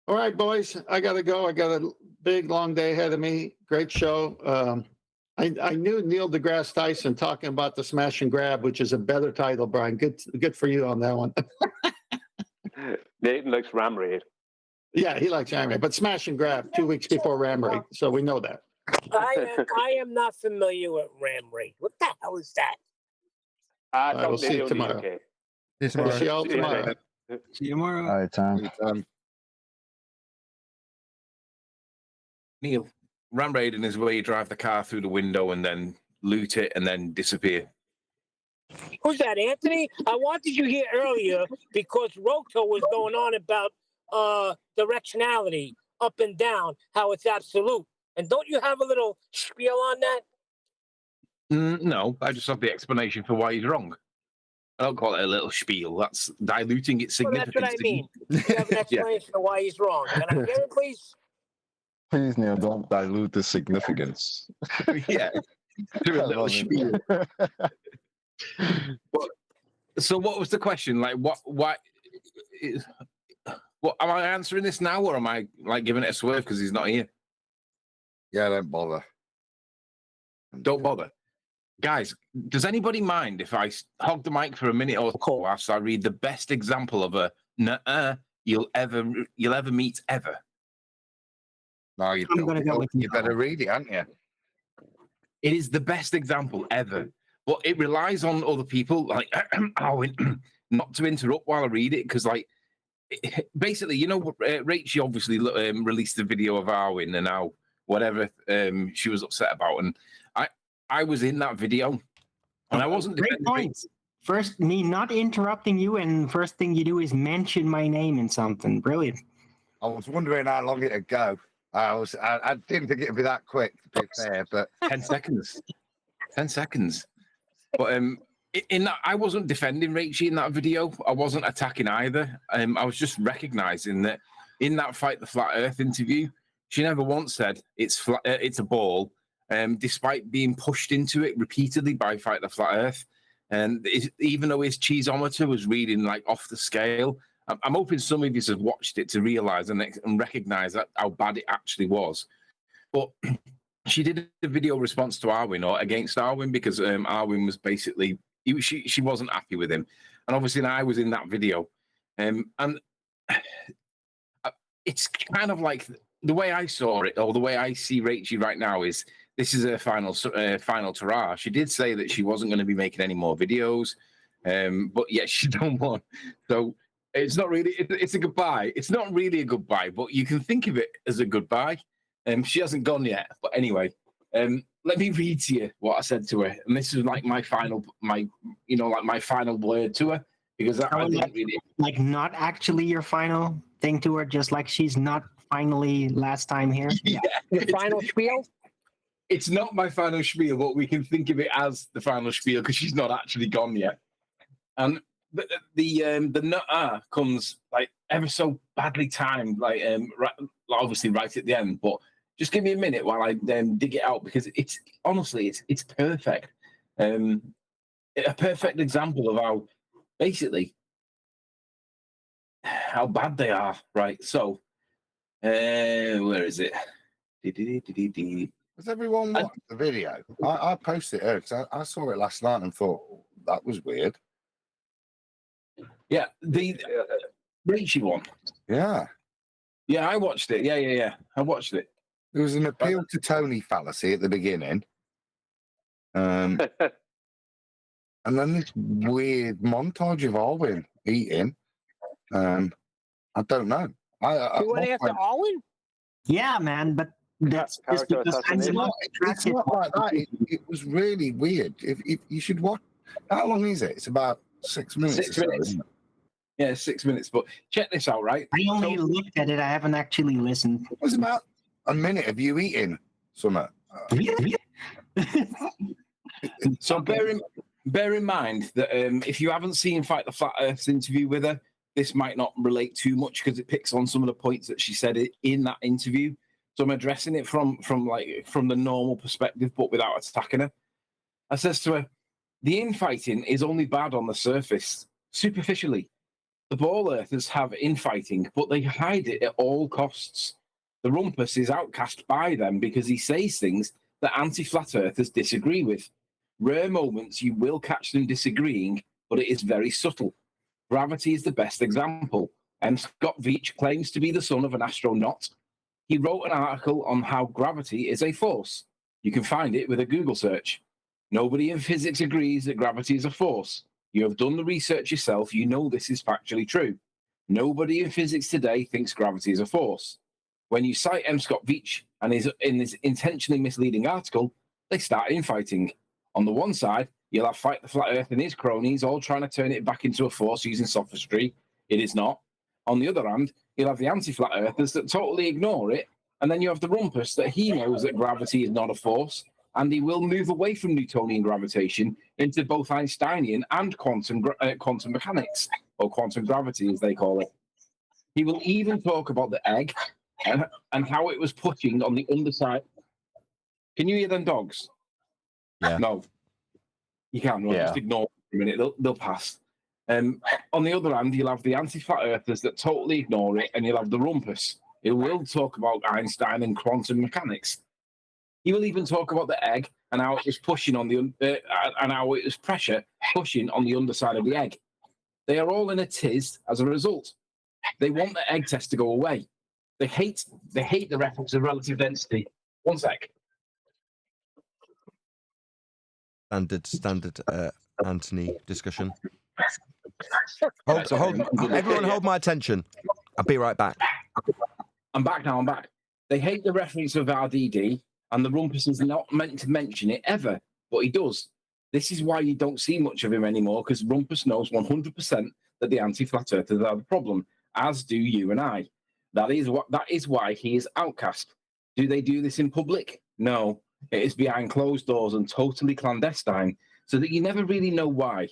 All right, boys, I got to go. I got a big, long day ahead of me. Great show. I knew Neil deGrasse Tyson talking about the smash and grab, which is a better title, Brian. Good for you on that one. Nathan likes ram raid. Yeah, he likes ram raid, but smash and grab 2 weeks before ram raid, so we know that. I am not familiar with ram raid. What the hell is that? All right, we'll see you tomorrow. Okay. We'll see you all tomorrow. See you tomorrow. All right, Tom. Neil, ram raiding is where you drive the car through the window and then loot it and then disappear. Who's that, Anthony? I wanted you here earlier because Roto was going on about directionality, up and down, how it's absolute. And don't you have a little spiel on that? No, I just have the explanation for why he's wrong. I don't call it a little spiel. That's diluting its significance. Well, that's what I mean. You have an explanation for why he's wrong. Can I hear it, please? Please, Neil, don't dilute the significance. Yeah. Do a little spiel. So what was the question? Like, why am I answering this now, or am I like giving it a swerve because he's not here? Yeah, don't bother. Don't bother. Guys, does anybody mind if I hog the mic for a minute or two whilst I read the best example of a nuh-uh you'll ever meet ever? No, you don't. You better read it, haven't you? It is the best example ever. But it relies on other people, like Arwin, not to interrupt while I read it, because, like, basically, you know, Rachel obviously released a video of Arwin and how whatever she was upset about, and I was in that video, and I wasn't. Great points. First, me not interrupting you, and first thing you do is mention my name in something. Brilliant. I was wondering how long it'd go. I didn't think it'd be that quick, to be fair, but 10 seconds. 10 seconds. But in that, I wasn't defending Rachel in that video. I wasn't attacking either. I was just recognizing that in that Fight the Flat Earth interview, she never once said it's a ball, despite being pushed into it repeatedly by Fight the Flat Earth. And even though his cheeseometer was reading like off the scale, I'm hoping some of you have watched it to realize and recognize that how bad it actually was. But she did a video response to Arwin or against Arwin because Arwin was basically she wasn't happy with him, and obviously I was in that video, and it's kind of like the way I saw it or the way I see Rachel right now is this is her final hurrah. She did say that she wasn't going to be making any more videos, but yes, she done one. So it's not really it's a goodbye. It's not really a goodbye, but you can think of it as a goodbye. She hasn't gone yet, but anyway, let me read to you what I said to her, and this is like my final word to her because I didn't really like not actually your final thing to her, just like she's not finally last time here. Yeah, your final spiel. It's not my final spiel, but we can think of it as the final spiel because she's not actually gone yet. And the nuh-uh comes like ever so badly timed, like obviously right at the end. But just give me a minute while I dig it out because it's honestly it's perfect. A perfect example of how basically how bad they are. Right. So where is it? Has everyone watched the video? I posted it because I saw it last night and thought that was weird. Yeah, the Rachel one. Yeah, I watched it. Yeah. I watched it. There was an appeal to Tony fallacy at the beginning, and then this weird montage of Arwin eating. I don't know. You went after Arwin? Yeah, man, but that's just because it's not like that. It was really weird. If you should watch, how long is it? It's about 6 minutes. 6 minutes. Yeah, 6 minutes. But check this out, right? I only looked at it. I haven't actually listened. It was about a minute of you eating something. So bear in mind that if you haven't seen Fight the Flat Earth's interview with her, this might not relate too much because it picks on some of the points that she said in that interview. So I'm addressing it from the normal perspective, but without attacking her. I says to her, The infighting is only bad on the surface, superficially. The ball earthers have infighting, but they hide it at all costs. The rumpus is outcast by them because he says things that anti-flat earthers disagree with. Rare moments you will catch them disagreeing, but it is very subtle. Gravity is the best example. Scott Veitch claims to be the son of an astronaut. He wrote an article on how gravity is a force. You can find it with a Google search. Nobody in physics agrees that gravity is a force. You have done the research yourself. You know this is factually true. Nobody in physics today thinks gravity is a force. When you cite M. Scott Veitch and in this intentionally misleading article, they start infighting. On the one side, you'll have Fight the Flat Earth and his cronies all trying to turn it back into a force using sophistry. It is not. On the other hand, you'll have the anti-flat earthers that totally ignore it, and then you have the rumpus that he knows that gravity is not a force, and he will move away from Newtonian gravitation into both Einsteinian and quantum mechanics, or quantum gravity as they call it. He will even talk about the egg and how it was pushing on the underside. Can you hear them dogs? Yeah. No. You can, right? Just ignore them for a minute. They'll pass. On the other hand, you'll have the anti-flat earthers that totally ignore it, and you'll have the rumpus. He will talk about Einstein and quantum mechanics. He will even talk about the egg and how it was pushing on the and how it was pressure pushing on the underside of the egg. They are all in a tiz as a result. They want the egg test to go away. They hate the reference of relative density. One sec. Standard Anthony discussion. Everyone hold my attention. I'll be right back. I'm back now, I'm back. They hate the reference of RDD, and the rumpus is not meant to mention it ever, but he does. This is why you don't see much of him anymore, because rumpus knows 100% that the anti-flat earthers are the problem, as do you and I. That is why he is outcast. Do they do this in public? No. It is behind closed doors and totally clandestine, so that you never really know why.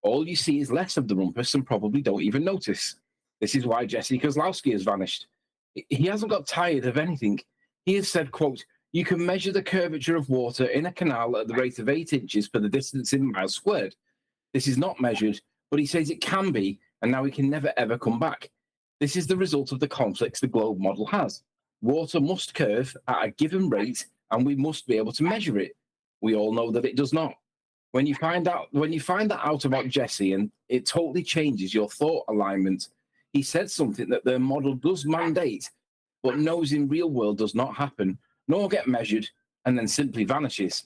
All you see is less of the rumpus and probably don't even notice. This is why Jesse Kozlowski has vanished. He hasn't got tired of anything. He has said, quote, "You can measure the curvature of water in a canal at the rate of 8 inches per the distance in miles squared. This is not measured, but he says it can be, and now he can never ever come back. This is the result of the conflicts the globe model has. Water must curve at a given rate, and we must be able to measure it. We all know that it does not. When you find that out about Jesse, and it totally changes your thought alignment. He said something that their model does mandate, but knows in real world does not happen, nor get measured, and then simply vanishes.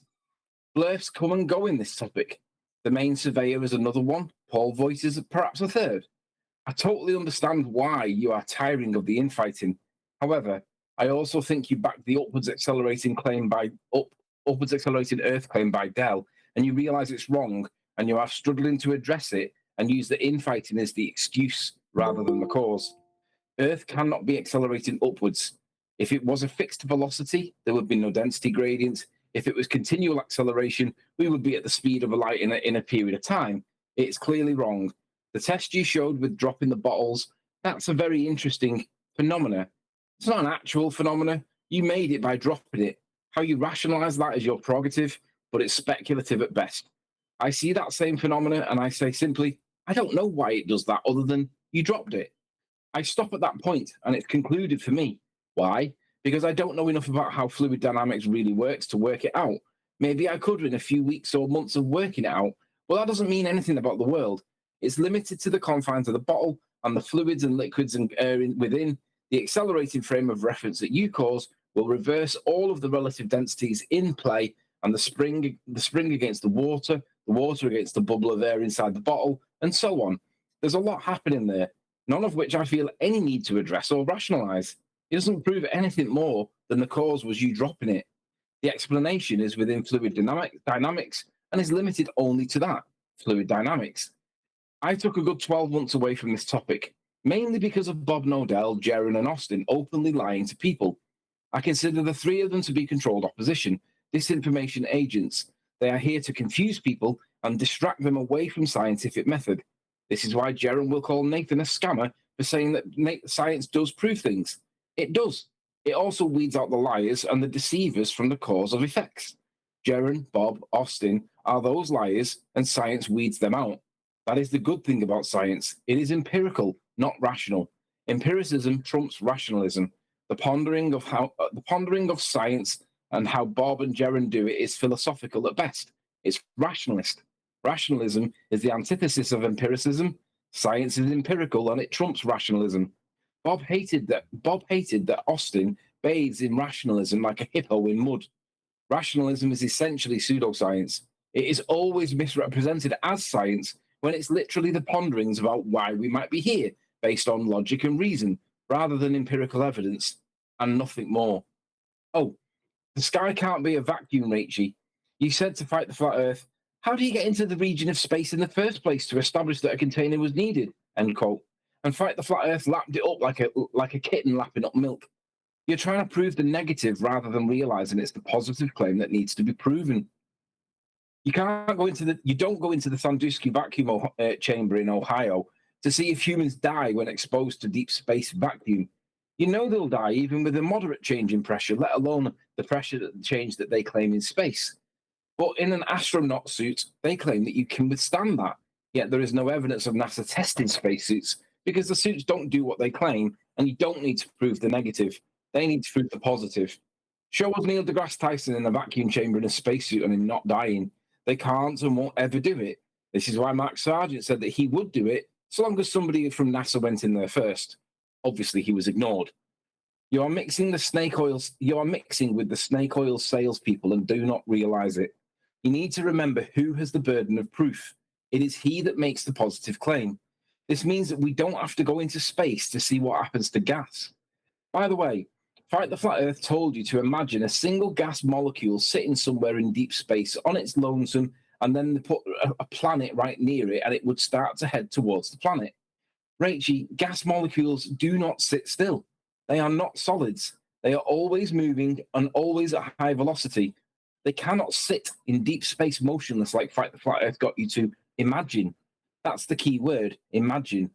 Blurfs come and go in this topic. The main surveyor is another one. Paul Voight is perhaps a third. I totally understand why you are tiring of the infighting. However, I also think you back the upwards accelerating Earth claim by Dell, and you realize it's wrong, and you are struggling to address it and use the infighting as the excuse rather than the cause. Earth cannot be accelerating upwards. If it was a fixed velocity, there would be no density gradient. If it was continual acceleration, we would be at the speed of a light in a period of time. It's clearly wrong. The test you showed with dropping the bottles, that's a very interesting phenomena. It's not an actual phenomena. You made it by dropping it. How you rationalize that is your prerogative, but it's speculative at best. I see that same phenomena and I say simply, I don't know why it does that other than you dropped it. I stop at that point and it's concluded for me. Why? Because I don't know enough about how fluid dynamics really works to work it out. Maybe I could in a few weeks or months of working it out, but that doesn't mean anything about the world. It's limited to the confines of the bottle and the fluids and liquids and air within. The accelerating frame of reference that you cause will reverse all of the relative densities in play, and the spring against the water against the bubble of air inside the bottle, and so on. There's a lot happening there, none of which I feel any need to address or rationalize. It doesn't prove anything more than the cause was you dropping it. The explanation is within fluid dynamics and is limited only to that, fluid dynamics. I took a good 12 months away from this topic, mainly because of Bob Nodell, Jaron, and Austin openly lying to people. I consider the three of them to be controlled opposition, disinformation agents. They are here to confuse people and distract them away from scientific method. This is why Jaron will call Nathan a scammer for saying that science does prove things. It does. It also weeds out the liars and the deceivers from the cause of effects. Jaron, Bob, Austin are those liars, and science weeds them out. That is the good thing about science. It is empirical, not rational. Empiricism trumps rationalism. The pondering of science and how Bob and Jaron do it is philosophical at best. It's rationalist. Rationalism is the antithesis of empiricism. Science is empirical and it trumps rationalism. Bob hated that Austin bathes in rationalism like a hippo in mud. Rationalism is essentially pseudoscience. It is always misrepresented as science when it's literally the ponderings about why we might be here based on logic and reason rather than empirical evidence and nothing more. Oh, the sky can't be a vacuum, Rachie. You said to fight the flat earth. How do you get into the region of space in the first place to establish that a container was needed? End quote. And fight the flat earth lapped it up like a kitten lapping up milk. You're trying to prove the negative rather than realizing it's the positive claim that needs to be proven. You don't go into the Sandusky vacuum chamber in Ohio to see if humans die when exposed to deep space vacuum. You know they'll die even with a moderate change in pressure, let alone the pressure change that they claim in space. But in an astronaut suit, they claim that you can withstand that. Yet there is no evidence of NASA testing spacesuits because the suits don't do what they claim, and you don't need to prove the negative. They need to prove the positive. Show us Neil deGrasse Tyson in a vacuum chamber in a spacesuit and him not dying. They can't and won't ever do it. This is why Mark Sargent said that he would do it so long as somebody from NASA went in there first. Obviously, he was ignored. You are mixing with the snake oil salespeople and do not realize it. You need to remember who has the burden of proof. It is he that makes the positive claim. This means that we don't have to go into space to see what happens to gas. By the way, Fight the Flat Earth told you to imagine a single gas molecule sitting somewhere in deep space on its lonesome, and then they put a planet right near it, and it would start to head towards the planet. Rachie, gas molecules do not sit still. They are not solids. They are always moving and always at high velocity. They cannot sit in deep space motionless like Fight the Flat Earth got you to imagine. That's the key word, imagine.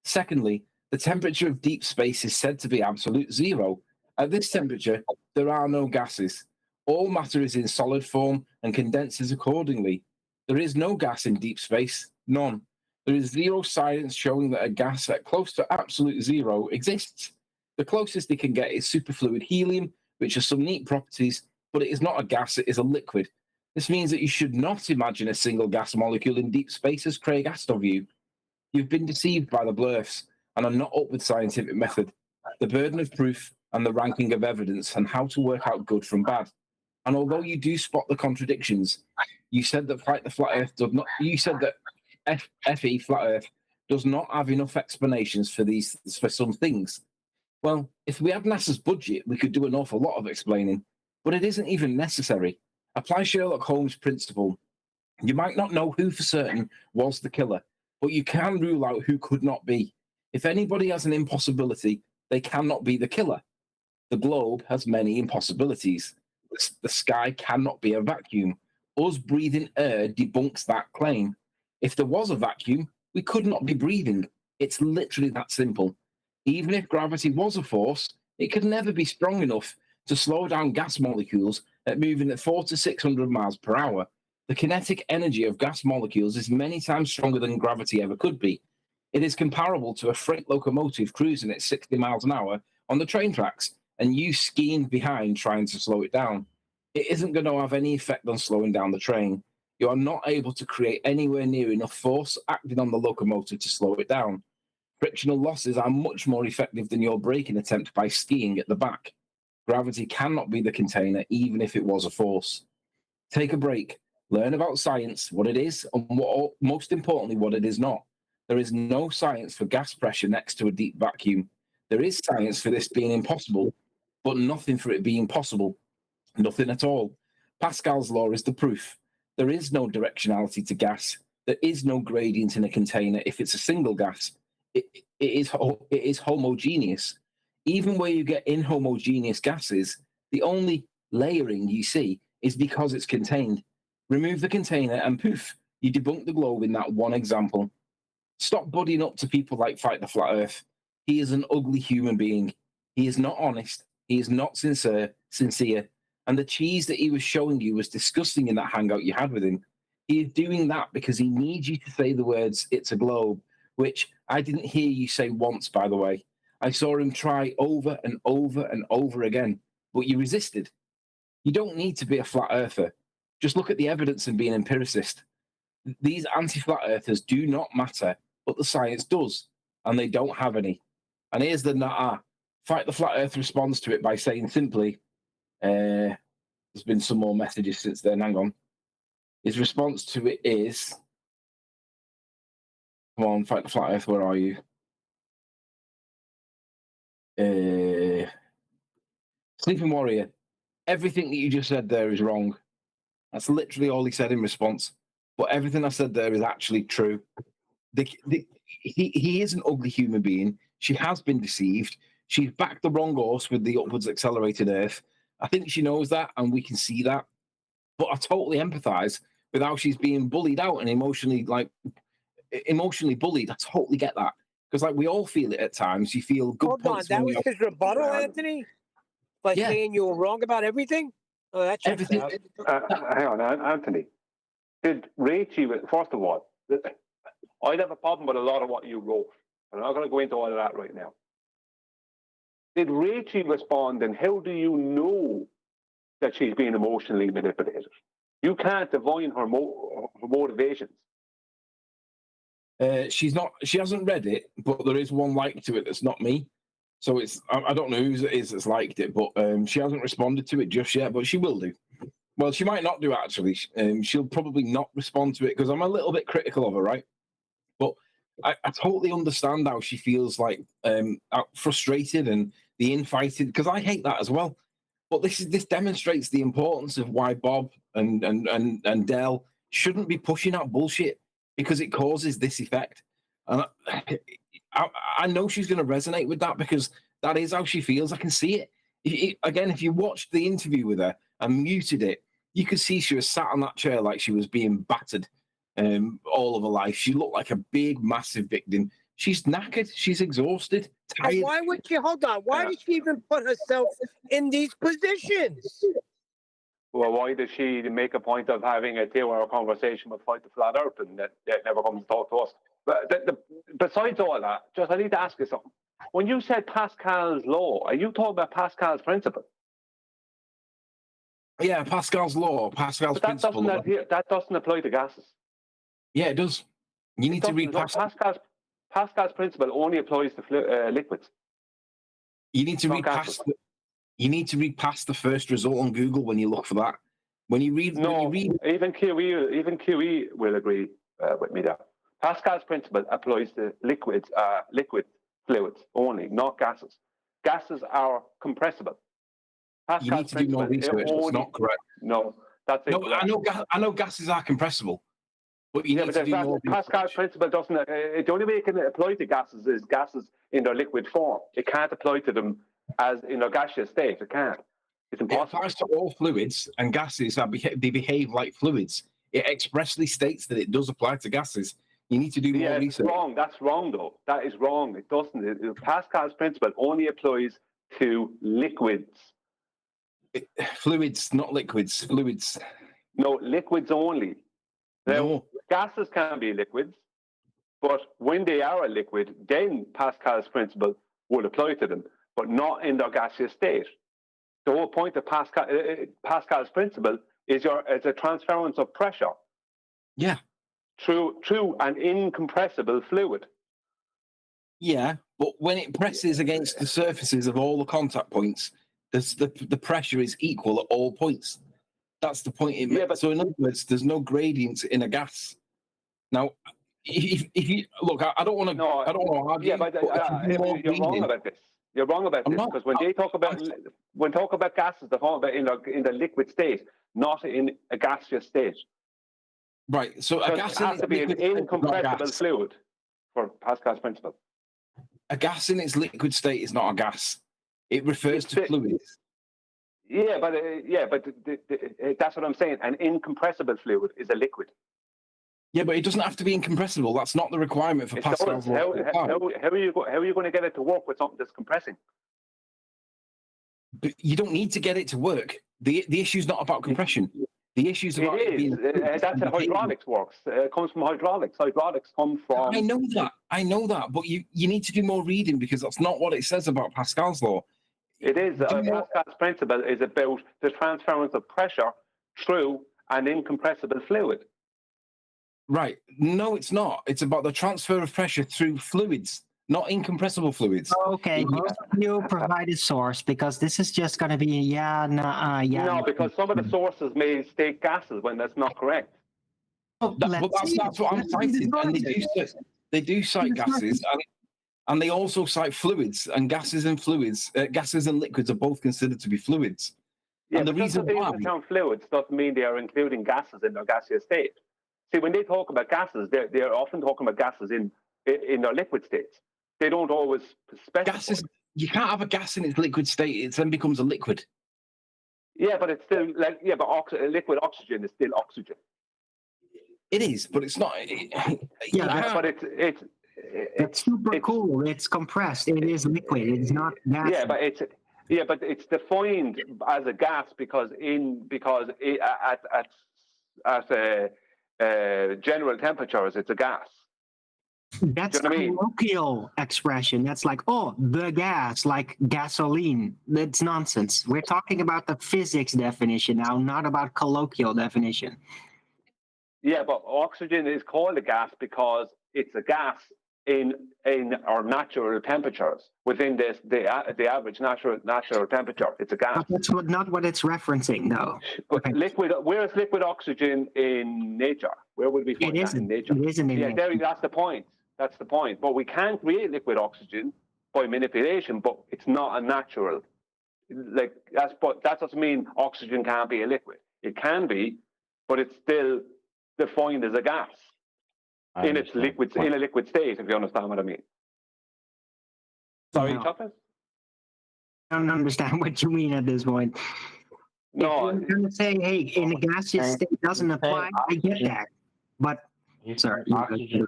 Secondly, the temperature of deep space is said to be absolute zero. At this temperature, there are no gases. All matter is in solid form and condenses accordingly. There is no gas in deep space, none. There is zero science showing that a gas at close to absolute zero exists. The closest they can get is superfluid helium, which has some neat properties, but it is not a gas, it is a liquid. This means that you should not imagine a single gas molecule in deep space as Craig asked of you. You've been deceived by the blurfs and are not up with scientific method, the burden of proof and the ranking of evidence and how to work out good from bad. And although you do spot the contradictions, you said that Fight the Flat Earth does not. You said that FE Flat Earth does not have enough explanations for some things. Well, if we had NASA's budget, we could do an awful lot of explaining, but it isn't even necessary. Apply Sherlock Holmes' principle. You might not know who for certain was the killer, but you can rule out who could not be. If anybody has an impossibility, they cannot be the killer. The globe has many impossibilities. The sky cannot be a vacuum. Us breathing air debunks that claim. If there was a vacuum, we could not be breathing. It's literally that simple. Even if gravity was a force, it could never be strong enough to slow down gas molecules at moving at 400 to 600 miles per hour. The kinetic energy of gas molecules is many times stronger than gravity ever could be. It is comparable to a freight locomotive cruising at 60 miles an hour on the train tracks and you skiing behind trying to slow it down. It isn't going to have any effect on slowing down the train. You are not able to create anywhere near enough force acting on the locomotive to slow it down. Frictional losses are much more effective than your braking attempt by skiing at the back. Gravity cannot be the container, even if it was a force. Take a break. Learn about science, what it is, and most importantly, what it is not. There is no science for gas pressure next to a deep vacuum. There is science for this being impossible, but nothing for it being possible. Nothing at all. Pascal's law is the proof. There is no directionality to gas. There is no gradient in a container if it's a single gas. It is homogeneous. Even where you get inhomogeneous gases, the only layering you see is because it's contained. Remove the container and poof, you debunk the globe in that one example. Stop buddying up to people like Fight the Flat Earth. He is an ugly human being. He is not honest. He is not sincere. And the cheese that he was showing you was disgusting in that hangout you had with him. He is doing that because he needs you to say the words, it's a globe, which I didn't hear you say once, by the way. I saw him try over and over and over again, but you resisted. You don't need to be a flat earther. Just look at the evidence and be an empiricist. These anti-flat earthers do not matter, but the science does, and they don't have any. And here's the Fight the Flat Earth responds to it by saying simply, there's been some more messages since then, hang on. His response to it is, come on, Fight the Flat Earth, where are you? Sleeping Warrior, everything that you just said there is wrong. That's literally all he said in response. But everything I said there is actually true. He is an ugly human being. She has been deceived. She's backed the wrong horse with the upwards accelerated Earth. I think she knows that, and we can see that. But I totally empathise with how she's being bullied out and emotionally bullied. I totally get that. Because we all feel it at times. You feel good. Hold on, that was his rebuttal, Anthony? By saying you were wrong about everything? Oh, that checks out. Hang on, Anthony. Did Rachel, first of all, I'd have a problem with a lot of what you wrote. I'm not going to go into all of that right now. Did Rachel respond, and how do you know that she's being emotionally manipulated? You can't divine her motivations. She hasn't read it, but there is one like to it that's not me. So I don't know who it is that's liked it, but she hasn't responded to it just yet, but she will do. Well, she might not do, actually. She'll probably not respond to it because I'm a little bit critical of her, right? But I totally understand how she feels frustrated and the infighting, because I hate that as well. But this demonstrates the importance of why Bob and Dell shouldn't be pushing out bullshit, because it causes this effect. And I know she's going to resonate with that because that is how she feels. I can see it. Again, if you watched the interview with her and muted it, you could see she was sat on that chair like she was being battered all of her life. She looked like a big, massive victim. She's knackered. She's exhausted, tired. Why would she, hold on, why did she even put herself in these positions? Well, why does she make a point of having a 2-hour conversation with Fight the Flat Earth and that never comes to talk to us? But besides all that, I need to ask you something. When you said Pascal's law, are you talking about Pascal's principle? Yeah, Pascal's law, Pascal's principle. That doesn't apply to gases. Yeah, it does. You need to read Pascal's principle only applies to liquids. You need to read past. You need to read past the first result on Google when you look for that. Even QE will agree with me there. Pascal's principle applies to liquid fluids only, not gases. Gases are compressible. Pascal's you need to do more research. It's not correct. No, that's it. No, I know gases are compressible, but you need to do more. Pascal's principle doesn't. The only way it can apply to gases is gases in their liquid form. It can't apply to them as in a gaseous state. It can't. It's impossible. It applies to all fluids, and gases they behave like fluids. It expressly states that it does apply to gases. You need to do more research. Wrong. That's wrong, though. That is wrong. It doesn't. Pascal's principle only applies to liquids. Fluids, not liquids. Fluids. No, liquids only. Now, gases can be liquids, but when they are a liquid, then Pascal's principle would apply to them, but not in their gaseous state. The whole point of Pascal's principle is a transference of pressure. Yeah. Through an incompressible fluid. Yeah, but when it presses against the surfaces of all the contact points, the pressure is equal at all points. That's the point. So in other words, there's no gradients in a gas. Now, if you look, I don't want to. No, I don't want to argue. Yeah, but you're wrong about this. You're wrong about this because when they talk about gases, they're talking about in the liquid state, not in a gaseous state. Right. So a gas has to be an incompressible fluid for Pascal's principle. A gas in its liquid state is not a gas. It refers to fluids. Yeah, but that's what I'm saying. An incompressible fluid is a liquid. Yeah, but it doesn't have to be incompressible. That's not the requirement for Pascal's law. How are you going to get it to work with something that's compressing? But you don't need to get it to work. The issue is not about compression. The issues about it is. That's how hydraulics works. It comes from hydraulics. Hydraulics come from. I know that, but you need to do more reading because that's not what it says about Pascal's law. It is. Pascal's principle is about the transference of pressure through an incompressible fluid. Right. No, it's not. It's about the transfer of pressure through fluids, not incompressible fluids. Okay, you provide a source because this is just going to be No, because some of the sources may state gases when that's not correct. That's what I'm citing. And they do cite gases, and they also cite fluids, and gases and fluids. Gases and liquids are both considered to be fluids. Yeah, and the reason they why use the term fluids doesn't mean they are including gases in their gaseous state. See, when they talk about gases, they're often talking about gases in their liquid states. They don't always specify. Gases, you can't have a gas in its liquid state; it then becomes a liquid. Yeah, but it's still liquid oxygen is still oxygen. It is, but it's not. But it's super cool. It's compressed. It is liquid. It's not gas. Yeah, but it's defined as a gas because at general temperatures it's a gas. That's a colloquial expression. That's like, the gas, like gasoline. That's nonsense. We're talking about the physics definition now, not about colloquial definition. Yeah, but oxygen is called a gas because it's a gas in our natural temperatures within the average natural temperature. It's a gas. But that's not what it's referencing, though. But where is liquid oxygen in nature? Where would we find that in nature? It isn't in nature. That's the point. That's the point. But we can create liquid oxygen by manipulation, but it's not a natural. That doesn't mean oxygen can't be a liquid. It can be, but it's still defined as a gas in a liquid state. If you understand what I mean. Sorry, Chocolate? I don't understand what you mean at this point. No, if you're going to say, hey, in a gaseous state doesn't apply, I get that. But sorry, oxygen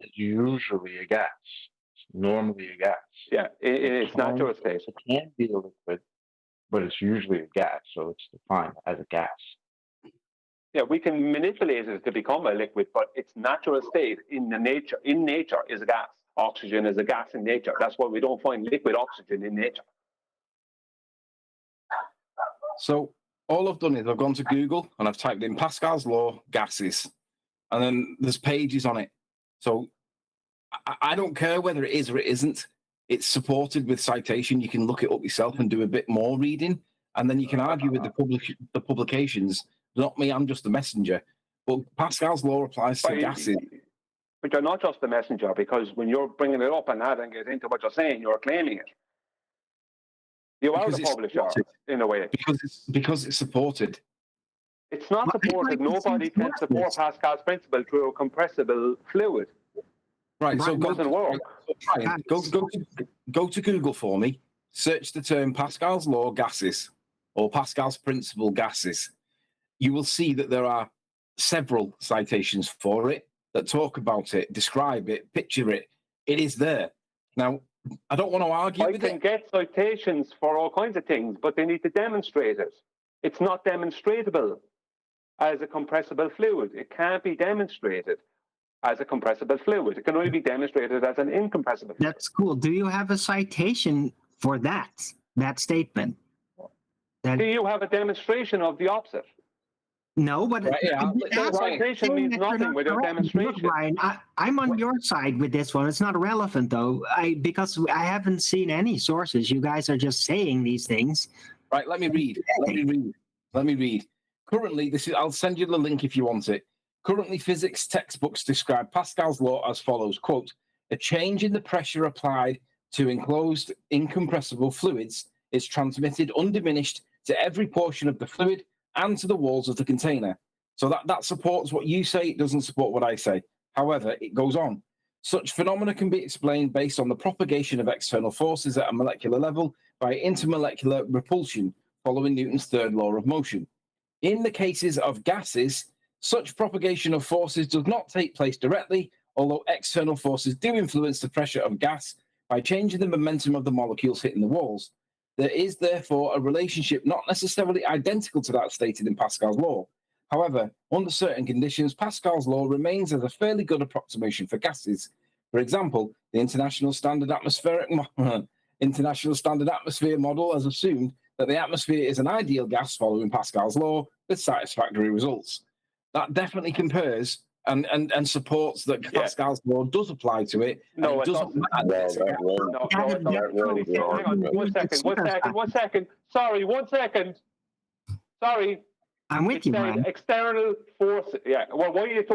is usually a gas. It's normally a gas. Yeah, in its natural state. It can be a liquid, but it's usually a gas, so it's defined as a gas. Yeah, we can manipulate it to become a liquid, but its natural state in nature is a gas. Oxygen is a gas in nature. That's why we don't find liquid oxygen in nature. So all I've done is I've gone to Google and I've typed in Pascal's law gases, and then there's pages on it. So I don't care whether it is or it isn't. It's supported with citation. You can look it up yourself and do a bit more reading, and then you can argue with the publications. Not me, I'm just the messenger. But Pascal's law applies to gases. But you're not just the messenger, because when you're bringing it up and adding it into what you're saying, you're claiming it. You are the publisher, in a way. Because it's supported. It's not supported. Nobody can support Pascal's principle through a compressible fluid. Right, so it doesn't work. Go to Google for me, search the term Pascal's law gases, or Pascal's principle gases. You will see that there are several citations for it that talk about it, describe it, picture it. It is there. Now, I don't want to argue with it. I can get citations for all kinds of things, but they need to demonstrate it. It's not demonstratable as a compressible fluid. It can't be demonstrated as a compressible fluid. It can only be demonstrated as an incompressible fluid. That's cool. Do you have a citation for that statement? Do you have a demonstration of the opposite? No, but citation means nothing without demonstration. Ryan, I'm on your side with this one. It's not relevant though, because I haven't seen any sources. You guys are just saying these things. Right, let me read. Currently, I'll send you the link if you want it. Currently, physics textbooks describe Pascal's law as follows, quote, a change in the pressure applied to enclosed incompressible fluids is transmitted undiminished to every portion of the fluid and to the walls of the container. So that supports what you say. It doesn't support what I say. However, it goes on. Such phenomena can be explained based on the propagation of external forces at a molecular level by intermolecular repulsion, following Newton's third law of motion. In the cases of gases, such propagation of forces does not take place directly, although external forces do influence the pressure of gas by changing the momentum of the molecules hitting the walls. There is therefore a relationship not necessarily identical to that stated in Pascal's law, However, under certain conditions, Pascal's law remains as a fairly good approximation for gases. For example, the International Standard Atmospheric Model has assumed that the atmosphere is an ideal gas following Pascal's law with satisfactory results. That definitely compares and supports that Pascal's law does apply to it. No, it doesn't matter. No, it's not really. Hang on, one second. Sorry, 1 second. Sorry. I'm with you, man. External force. Yeah. Well, why are you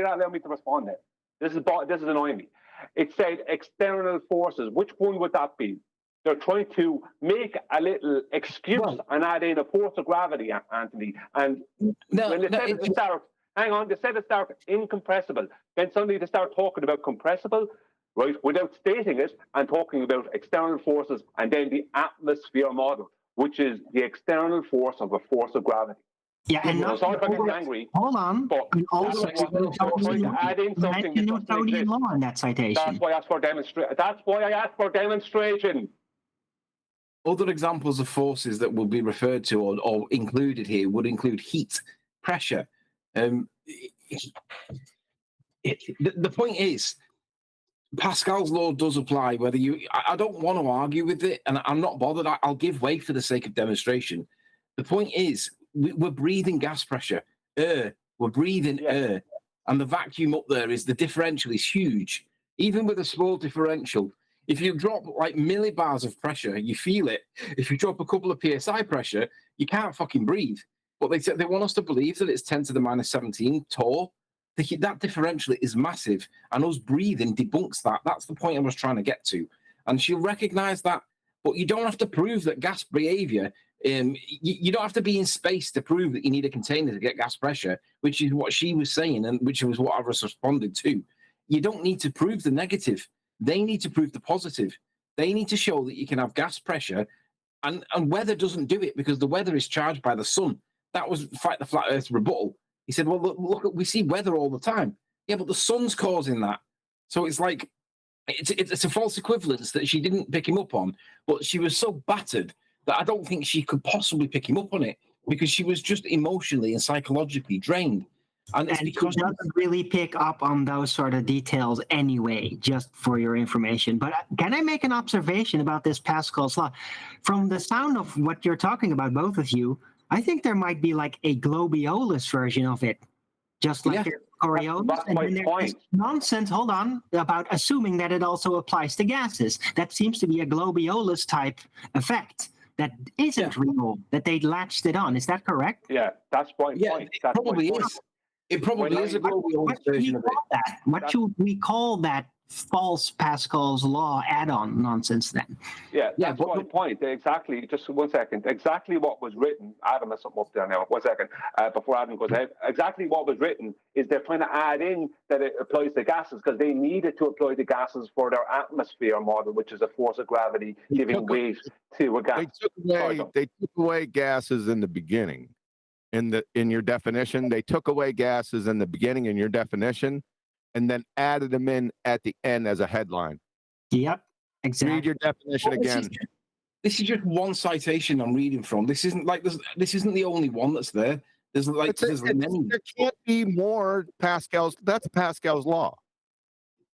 not allowing me to respond then? This is annoying me. It said external forces. Which one would that be? They're trying to make a little excuse and add in a force of gravity, Anthony. And when they said at the start, hang on, they said at the start incompressible. Then suddenly they start talking about compressible, right? Without stating it and talking about external forces and then the atmosphere model, which is the external force of a force of gravity. Yeah, and I'm sorry if I get angry. Hold on. But also trying to add in something that doesn't exist. Law in that citation. That's why I asked for demonstration. Other examples of forces that will be referred to or included here would include heat, pressure. The point is, Pascal's law does apply whether you... I don't want to argue with it, and I'm not bothered. I'll give way for the sake of demonstration. The point is, we're breathing gas pressure, air. We're breathing air. And the vacuum up there the differential is huge. Even with a small differential, if you drop like millibars of pressure, you feel it. If you drop a couple of PSI pressure, you can't fucking breathe. But they want us to believe that it's 10 to the minus 17 torr. That differential is massive. And us breathing debunks that. That's the point I was trying to get to. And she'll recognize that. But you don't have to prove that gas behavior... you don't have to be in space to prove that you need a container to get gas pressure, which is what she was saying and which was what I responded to. You don't need to prove the negative. They need to prove the positive. They need to show that you can have gas pressure, and weather doesn't do it because the weather is charged by the sun. That was Fight the Flat Earth rebuttal. He said, well, look, we see weather all the time. Yeah, but the sun's causing that. So it's like, it's a false equivalence that she didn't pick him up on, but she was so battered that I don't think she could possibly pick him up on it because she was just emotionally and psychologically drained. And it's because she doesn't really pick up on those sort of details anyway, just for your information. But can I make an observation about this Pascal's law? From the sound of what you're talking about, both of you, I think there might be like a globiolus version of it. Just like Coriolis. That's my point. Nonsense, hold on, about assuming that it also applies to gases. That seems to be a globiolus type effect. That isn't real, that they latched it on. Is that correct? Yeah, that's my point. It probably is. It probably is a globiolus version of it. What should we call that false Pascal's law add-on nonsense then? Yeah, that's my point. Exactly. Just 1 second. Exactly what was written. Adam has something up there now. 1 second. Before Adam goes ahead. Exactly what was written is they're trying to add in that it applies to gases because they needed to apply the gases for their atmosphere model, which is a force of gravity giving weight to a gas. They took away gases in the beginning. In your definition, they took away gases in the beginning in your definition, and then added them in at the end as a headline. Yep, exactly. Read your definition again. This is just one citation I'm reading from. This isn't the only one that's there. There's many. There can't be more Pascal's. That's Pascal's law,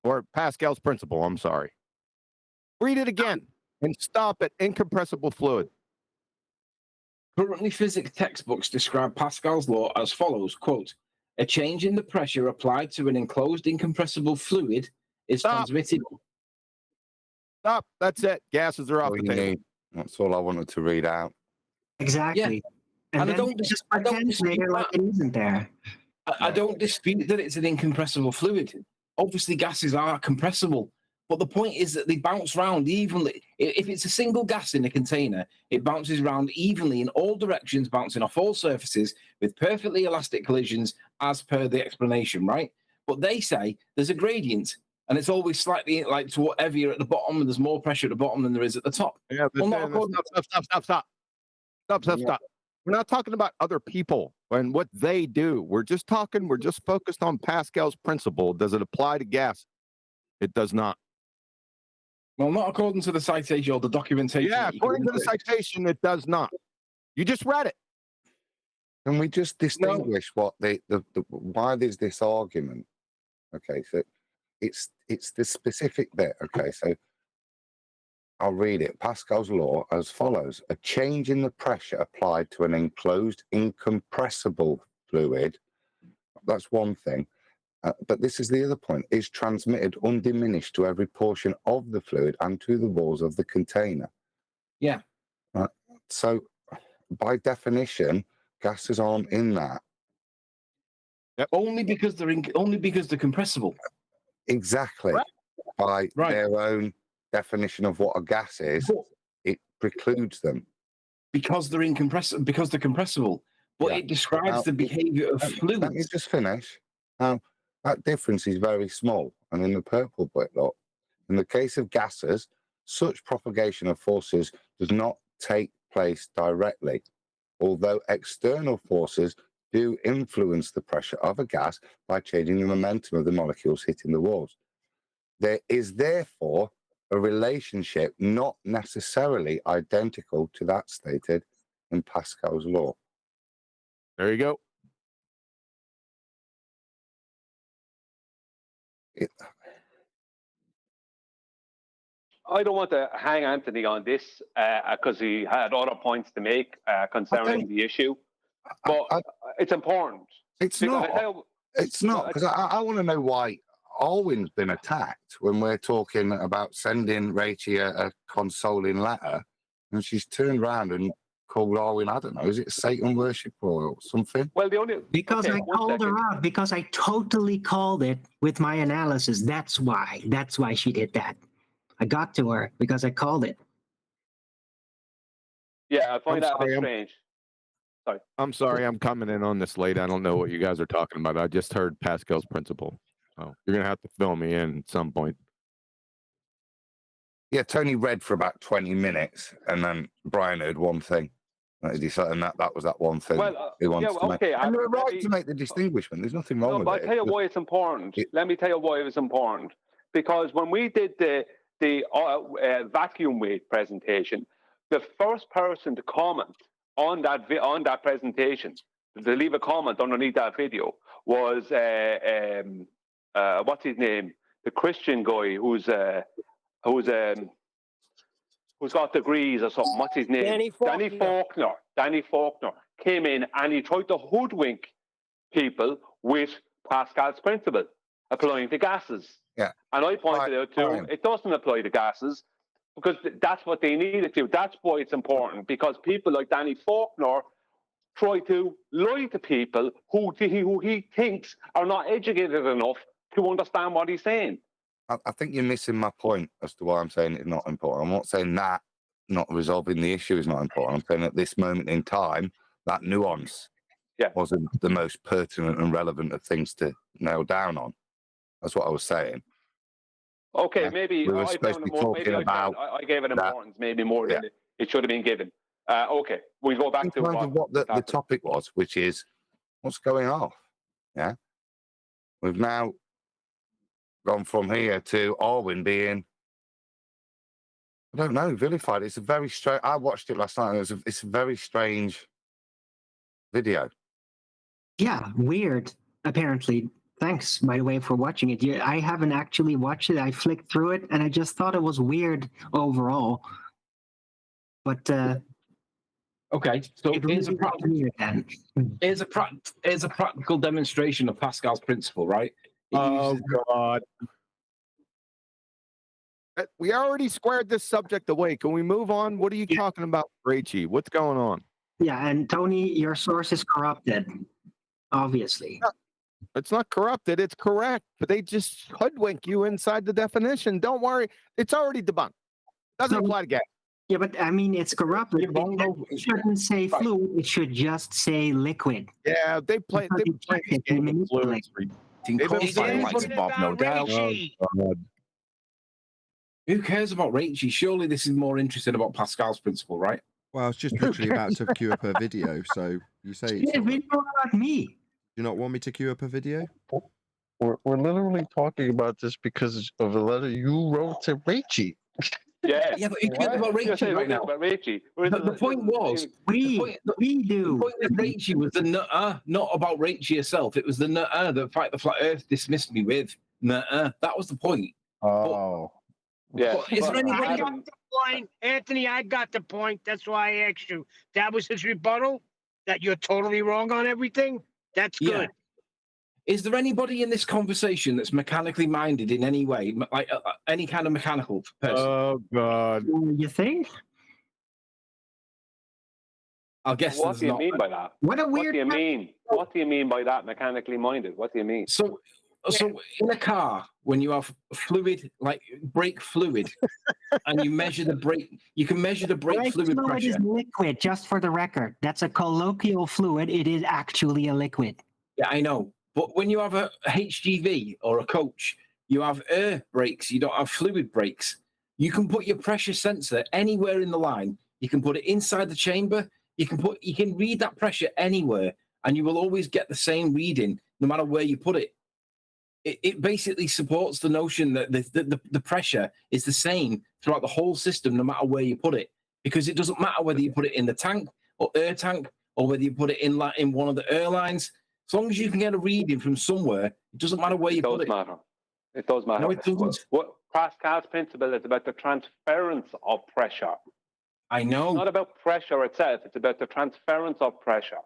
or Pascal's principle. I'm sorry. Read it again and stop at incompressible fluid. Currently, physics textbooks describe Pascal's law as follows, quote, a change in the pressure applied to an enclosed incompressible fluid is transmitted. Stop. That's it. Gases are off the table. That's all I wanted to read out. Exactly. Yeah. And I don't dispute like it isn't there. I don't dispute that it's an incompressible fluid. Obviously, gases are compressible. But the point is that they bounce around evenly. If it's a single gas in a container, it bounces around evenly in all directions, bouncing off all surfaces with perfectly elastic collisions as per the explanation, right? But they say there's a gradient, and it's always slightly like to heavier at the bottom, and there's more pressure at the bottom than there is at the top. Yeah, stop. We're not talking about other people and what they do. We're just focused on Pascal's principle. Does it apply to gas? It does not. Well, not according to the citation or the documentation. Yeah, according to the citation, it does not. You just read it. Can we just distinguish what the why there's this argument? Okay, so it's the specific bit. Okay, so I'll read it. Pascal's law as follows: a change in the pressure applied to an enclosed incompressible fluid. That's one thing. But this is the other point, is transmitted undiminished to every portion of the fluid and to the walls of the container. Yeah. Right. So by definition, gases aren't in that. Only because they're compressible. Exactly. By their own definition of what a gas is, it precludes them. Because they're compressible. But it describes the behavior of fluids. Let me just finish. Now, that difference is very small. And in the purple bit, look, in the case of gases, such propagation of forces does not take place directly, although external forces do influence the pressure of a gas by changing the momentum of the molecules hitting the walls. There is therefore a relationship not necessarily identical to that stated in Pascal's law. There you go. I don't want to hang Anthony on this because he had other points to make concerning the issue, but it's important. It's not. It's not, because I want to know why Alwyn's been attacked when we're talking about sending Rachie a consoling letter, and she's turned around and called Alwyn, I don't know, is it Satan worship or something? Well, because I called her out, because I totally called it with my analysis. That's why she did that. I got to her because I called it. Yeah, I find that a bit strange. Sorry. I'm sorry, I'm coming in on this late. I don't know what you guys are talking about. I just heard Pascal's principle. Oh, you're going to have to fill me in at some point. Yeah, Tony read for about 20 minutes, and then Brian heard one thing. And that was that one thing he wants to make. And they're right to make the distinguishment. There's nothing wrong with it. But I'll tell you why it's important. Let me tell you why it was important. Because when we did the vacuum weight presentation, the first person to comment on that presentation, to leave a comment underneath that video, was what's his name? The Christian guy who's got degrees or something. What's his name? Danny Faulkner came in and he tried to hoodwink people with Pascal's principle applying to gases. Yeah. And I pointed out to him, it doesn't apply to gases because that's what they needed to. That's why it's important, because people like Danny Faulkner try to lie to people who he thinks are not educated enough to understand what he's saying. I think you're missing my point as to why I'm saying it's not important. I'm not saying that not resolving the issue is not important. I'm saying at this moment in time, that nuance wasn't the most pertinent and relevant of things to nail down on. That's what I was saying. Okay, maybe we were supposed to be talking about. I gave it importance, maybe more than it should have been given. Okay, we go back to what the topic was, which is what's going off. Yeah, we've now gone from here to Alwyn being, I don't know, vilified. It's a very strange. I watched it last night. And it's a very strange video. Yeah, weird. Apparently. Thanks, by the way, for watching it. I haven't actually watched it. I flicked through it, and I just thought it was weird overall. But okay, so here's a practical demonstration of Pascal's principle, right? God. We already squared this subject away. Can we move on? What are you talking about, Rachie? What's going on? Yeah, and Tony, your source is corrupted, obviously. It's not corrupted. It's correct. But they just hoodwink you inside the definition. Don't worry. It's already debunked. Doesn't apply to gas. Yeah, but I mean, it's corrupted. It shouldn't say fluid. It should just say liquid. Yeah, they play this game with fluids. No doubt. Who cares about Rachie? Surely this is more interesting about Pascal's principle, right? Well, I was just literally about to queue up a video. So you say it's a video about me. Do you not want me to queue up a video? We're literally talking about this because of a letter you wrote to Rachie. Yeah. Yeah, but who cares about Rachie right now? About Rachie. The point was, we do. The point with Rachie was the nutter, not about Rachie herself. It was the nutter that Fight the Flat Earth dismissed me with. Nutter. That was the point. Oh. Yeah. But is there anybody? I got the point. Anthony, I got the point. That's why I asked you. That was his rebuttal? That you're totally wrong on everything? That's good. Yeah. Is there anybody in this conversation that's mechanically minded in any way, like any kind of mechanical person? Oh God! You think? I guess. What do you mean by that? What a weird. What do you mean? What do you mean by that? Mechanically minded. What do you mean? So in a car, when you have fluid, like brake fluid, and you measure the brake, you can measure the brake fluid pressure. Is liquid, just for the record. That's a colloquial fluid. It is actually a liquid. Yeah, I know. But when you have a HGV or a coach, you have air brakes. You don't have fluid brakes. You can put your pressure sensor anywhere in the line. You can put it inside the chamber. You can read that pressure anywhere, and you will always get the same reading no matter where you put it. It basically supports the notion that the pressure is the same throughout the whole system no matter where you put it, because it doesn't matter whether you put it in the tank or air tank or whether you put it in one of the airlines. As long as you can get a reading from somewhere, it doesn't matter where you put it. It does matter. No, it doesn't. What Pascal's principle is about the transference of pressure. I know. It's not about pressure itself. It's about the transference of pressure.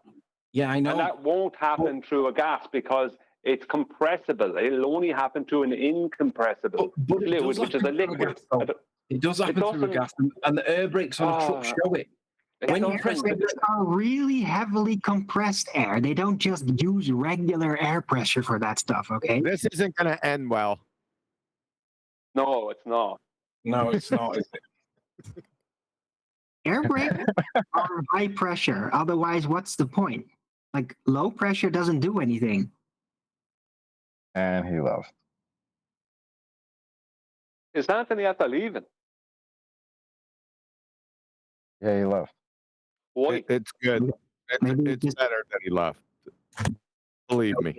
Yeah, I know. And that won't happen through a gas because it's compressible. It'll only happen through an incompressible fluid, which is a liquid. It does happen through a gas, and the air brakes on the truck show it. When you press are really heavily compressed air. They don't just use regular air pressure for that stuff, okay? This isn't going to end well. No, it's not. No, it's not, is it? Air brakes are high pressure. Otherwise, what's the point? Like, low pressure doesn't do anything. And he left. Is Anthony after leaving? Yeah, he left. It's good. It's better that he left. Believe me.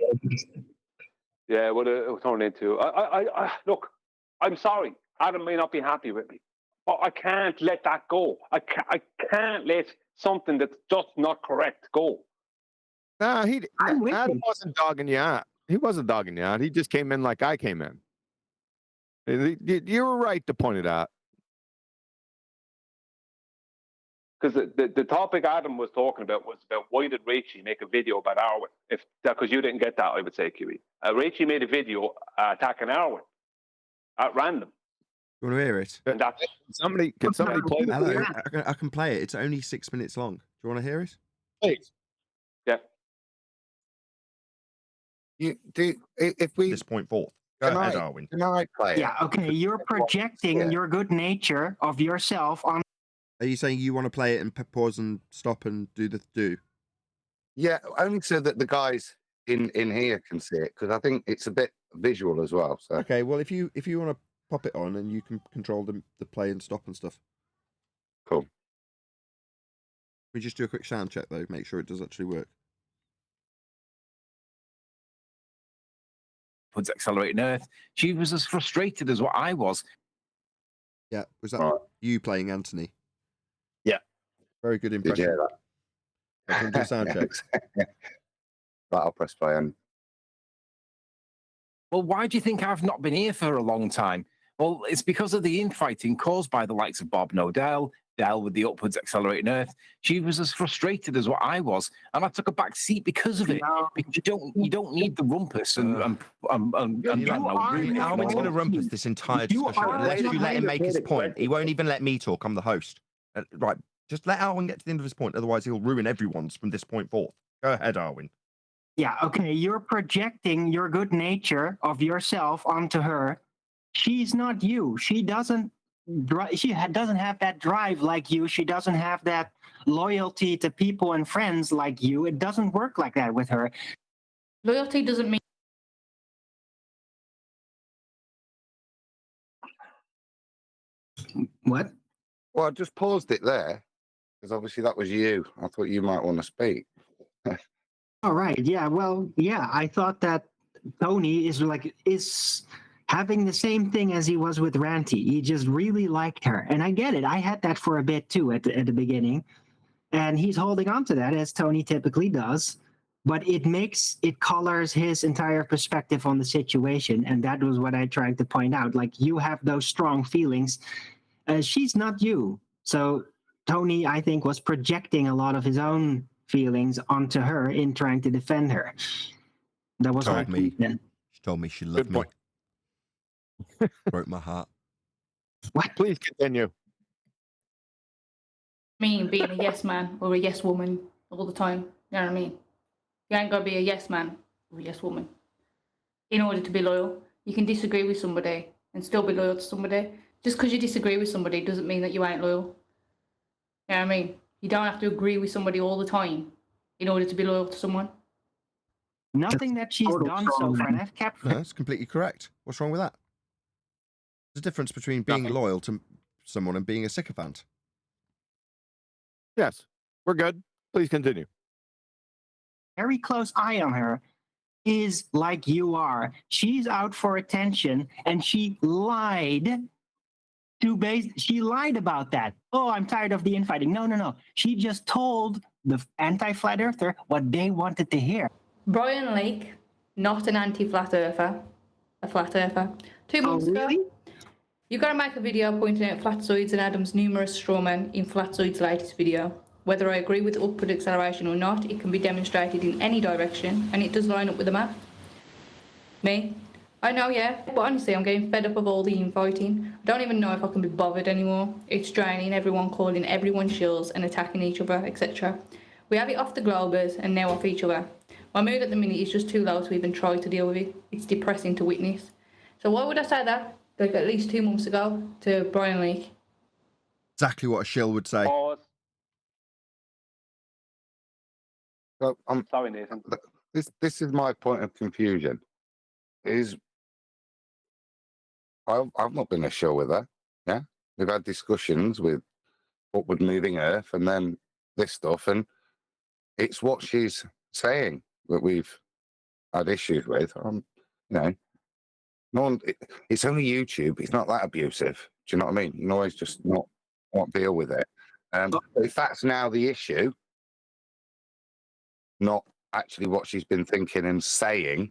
Yeah, what it turned into. I look. I'm sorry. Adam may not be happy with me, but I can't let that go. I can't let something that's just not correct go. No, Adam wasn't dogging you out. He wasn't dogging you out. He just came in like I came in. You were right to point it out. Because the topic Adam was talking about was about why did Rachie make a video about Arwen? Because you didn't get that, I would say, QE. Rachie made a video attacking Arwen at random. You want to hear it? And that's, can somebody play the Hello, I can play it. It's only 6 minutes long. Do you want to hear it? Please. Yeah. If we this point forth. Go ahead, Arwen. Can I play it? Yeah, okay. You're projecting your good nature of yourself on. Are you saying you want to play it and pause and stop and do? Yeah, only so that the guys in here can see it, because I think it's a bit visual as well. So okay, well if you want to pop it on and you can control the play and stop and stuff. Cool. We just do a quick sound check though, make sure it does actually work. Puts accelerating Earth. She was as frustrated as what I was. Yeah, was that you playing Anthony? Yeah. Very good impression. Did you hear that? I can do sound checks. Right, I'll press play on. Well, why do you think I've not been here for a long time? Well, it's because of the infighting caused by the likes of Bob Nodell, Dell with the upwards accelerating Earth. She was as frustrated as what I was, and I took a back seat because of it. Because you don't need the rumpus and Arwen's going to rumpus this entire discussion unless you let him make his point. He won't even let me talk. I'm the host. Right, just let Arwen get to the end of his point. Otherwise, he'll ruin everyone's from this point forth. Go ahead, Arwen. Yeah, okay. You're projecting your good nature of yourself onto her. She's not you. She doesn't have that drive like you. She doesn't have that loyalty to people and friends like you. It doesn't work like that with her. Loyalty doesn't mean. What? Well, I just paused it there because obviously that was you. I thought you might want to speak. All right. Yeah. Well, yeah. I thought that Tony is having the same thing as he was with Ranty. He just really liked her. And I get it. I had that for a bit too at the beginning. And he's holding on to that, as Tony typically does. But it colors his entire perspective on the situation. And that was what I tried to point out. Like, you have those strong feelings. She's not you. So Tony, I think, was projecting a lot of his own feelings onto her in trying to defend her. That was my point then. She told me she loved me. Broke my heart. What? Please continue. Me being a yes man or a yes woman all the time. You know what I mean? You ain't got to be a yes man or a yes woman in order to be loyal. You can disagree with somebody and still be loyal to somebody. Just because you disagree with somebody doesn't mean that you ain't loyal. You know what I mean? You don't have to agree with somebody all the time in order to be loyal to someone. Nothing that she's done so far, and I've kept. No, that's completely correct. What's wrong with that? There's a difference between being loyal to someone and being a sycophant. Yes, we're good. Please continue. Very close eye on her is like you are. She's out for attention, and she lied she lied about that. Oh, I'm tired of the infighting. No. She just told the anti-flat earther what they wanted to hear. Brian Lake, not an anti-flat earther, a flat earther. 2 months ago, you've got to make a video pointing out Flatzoids and Adam's numerous strawmen in Flatzoid's latest video. Whether I agree with upward acceleration or not, it can be demonstrated in any direction, and it does line up with the math. Me? I know, yeah, but honestly, I'm getting fed up of all the infighting. I don't even know if I can be bothered anymore. It's draining, everyone calling everyone shills and attacking each other, etc. We have it off the Globers and now off each other. My mood at the minute is just too low to even try to deal with it. It's depressing to witness. So why would I say that, like at least 2 months ago, to Brian Leake? Exactly what a shill would say. So I'm sorry, Nathan. This is my point of confusion. I've not been a show with her. Yeah, we've had discussions with upward moving Earth, and then this stuff, and it's what she's saying that we've had issues with. You know, no one. It's only YouTube. It's not that abusive. Do you know what I mean? You can always just not deal with it. If that's now the issue, not actually what she's been thinking and saying,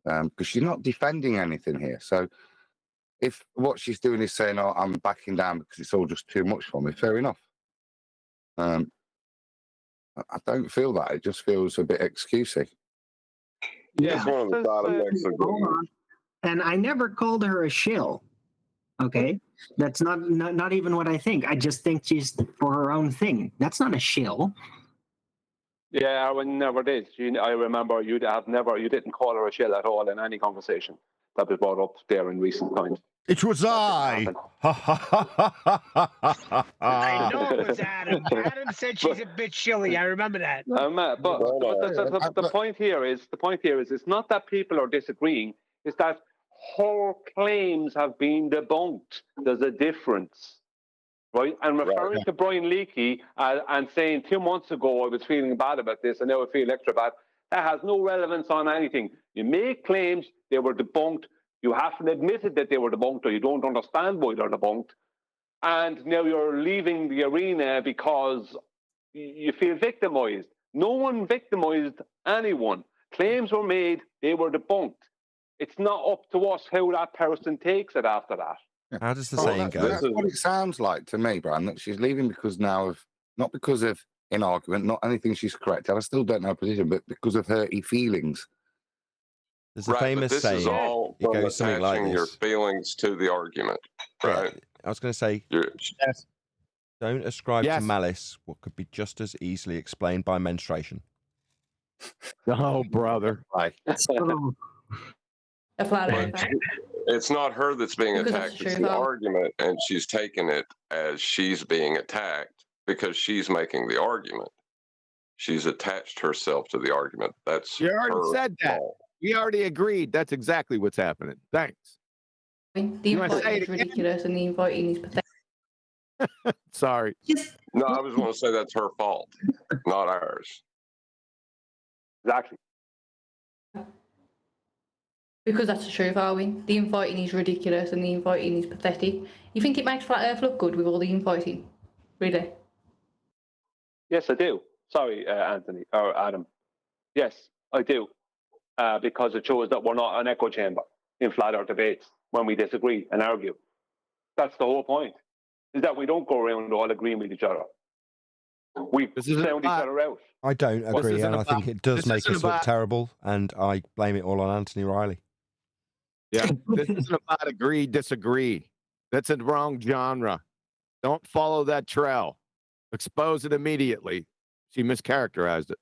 because she's not defending anything here. So if what she's doing is saying, "Oh, I'm backing down because it's all just too much for me," fair enough. I don't feel that. It just feels a bit excusey. Yeah, It's one of the side effects of Hold on. And I never called her a shill. Okay, that's not even what I think. I just think she's for her own thing. That's not a shill. Yeah, I never did. I remember you didn't call her a shill at all in any conversation that was brought up there in recent times. It was I. I know it was Adam. Adam said she's a bit shilly. I remember that. But the point here is it's not that people are disagreeing. It's that her claims have been debunked. There's a difference, right? And referring to Brian Leakey and saying 2 months ago I was feeling bad about this and now I feel extra bad, that has no relevance on anything. You make claims, they were debunked. You haven't admitted that they were debunked, or you don't understand why they're debunked. And now you're leaving the arena because you feel victimized. No one victimized anyone. Claims were made, they were debunked. It's not up to us how that person takes it after that. How does the saying go? That's what it sounds like to me, Brian, that she's leaving because now of, not because of an argument, not anything she's corrected. I still don't know her position, but because of her feelings. There's a famous this saying. Is all it from goes something like attaching your this. feelings to the argument, right? I was going to say, yes. Don't ascribe to malice what could be just as easily explained by menstruation. Oh, brother. It's not her that's being Because attacked. that's It's true, the though. argument, and she's taken it as she's being attacked because she's making the argument. She's attached herself to the argument. That's You already her said that. fault. We already agreed. That's exactly what's happening. Thanks. The infighting is ridiculous and the infighting is pathetic. Sorry. No, I was going to say that's her fault, not ours. Exactly. Because that's the truth, are we? The infighting is ridiculous and the infighting is pathetic. You think it makes Flat Earth look good with all the infighting? Really? Yes, I do. Sorry, Anthony or Adam. Yes, I do. Because it shows that we're not an echo chamber in flat earth debates when we disagree and argue. That's the whole point, is that we don't go around all agreeing with each other. We sound each other out. I don't agree, and I think it does make us look terrible, and I blame it all on Anthony Riley. Yeah, this isn't about agree, disagree. That's a wrong genre. Don't follow that trail. Expose it immediately. She mischaracterized it.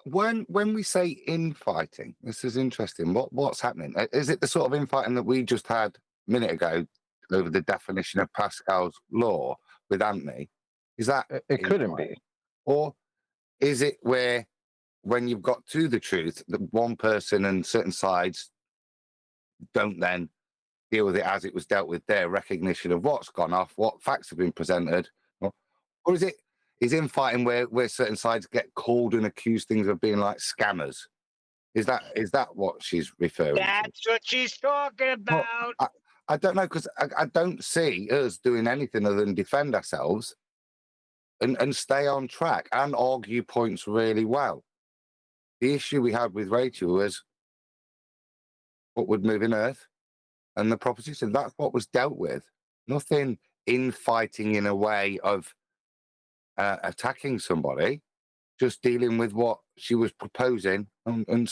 When we say infighting, this is interesting. What's happening? Is it the sort of infighting that we just had a minute ago over the definition of Pascal's law with Anthony? Is that it couldn't be? Or is it where when you've got to the truth that one person and certain sides don't then deal with it as it was dealt with, their recognition of what's gone off, what facts have been presented? Or is infighting where certain sides get called and accused things of being like scammers? Is that what she's referring to? That's what she's talking about. Well, I don't know, because I don't see us doing anything other than defend ourselves and stay on track and argue points really well. The issue we had with Rachel was what would move in Earth and the proposition. That's what was dealt with. Nothing infighting in a way of attacking somebody, just dealing with what she was proposing and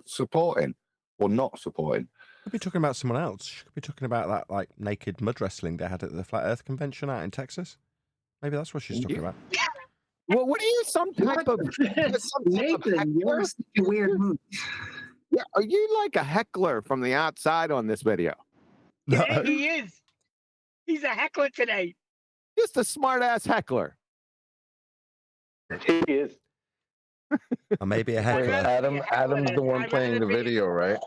supporting or not supporting. Could be talking about someone else. She could be talking about that like naked mud wrestling they had at the Flat Earth Convention out in Texas. Maybe that's what she's talking about. Well, what are you, some type of Nathan, you're such a weird mood. Yeah, are you like a heckler from the outside on this video? Yeah, he is. He's a heckler today. Just a smart ass heckler. He is. Or maybe a heckler. Adam's the one playing the video, right?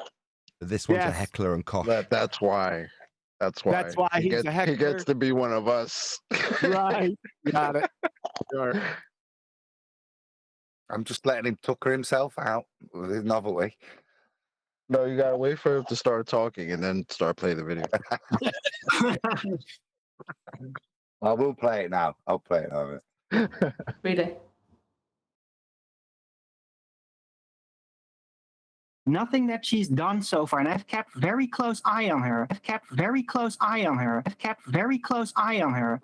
This one's a heckler and cough. That's why. That's why. That's why he's a heckler. He gets to be one of us. Right. Got it. Sure. I'm just letting him tucker himself out with his novelty. No, you gotta wait for him to start talking and then start playing the video. I will play it now. I'll play it now. Really? Nothing that she's done so far, and I've kept very close eye on her.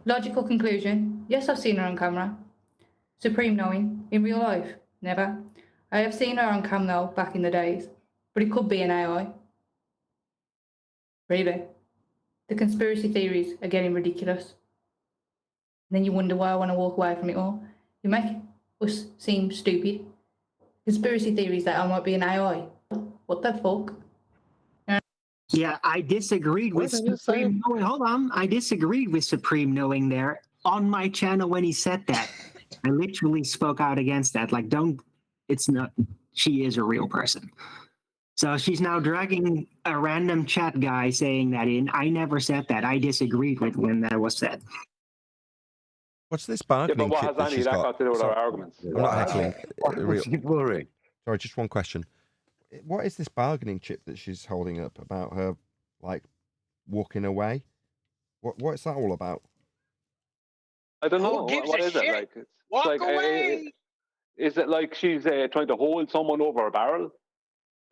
Logical conclusion. Yes, I've seen her on camera. Supreme knowing. In real life? Never. I have seen her on cam though, back in the days. But it could be an AI. Really? The conspiracy theories are getting ridiculous. And then you wonder why I want to walk away from it all. You make us seem stupid. Conspiracy theories that I might be an AI. What the fuck? Yeah, I disagreed with Supreme Knowing. Hold on. I disagreed with Supreme Knowing there on my channel when he said that. I literally spoke out against that. Like, it's not, she is a real person. So she's now dragging a random chat guy saying that in. I never said that. I disagreed with when that was said. What's this bargaining but what chip has any of that got to do with our arguments? I'm not heckling. Worry. Sorry, just one question. What is this bargaining chip that she's holding up about her, like, walking away? What is that all about? I don't know. What is it like? Walk like, away. Is it like she's trying to hold someone over a barrel?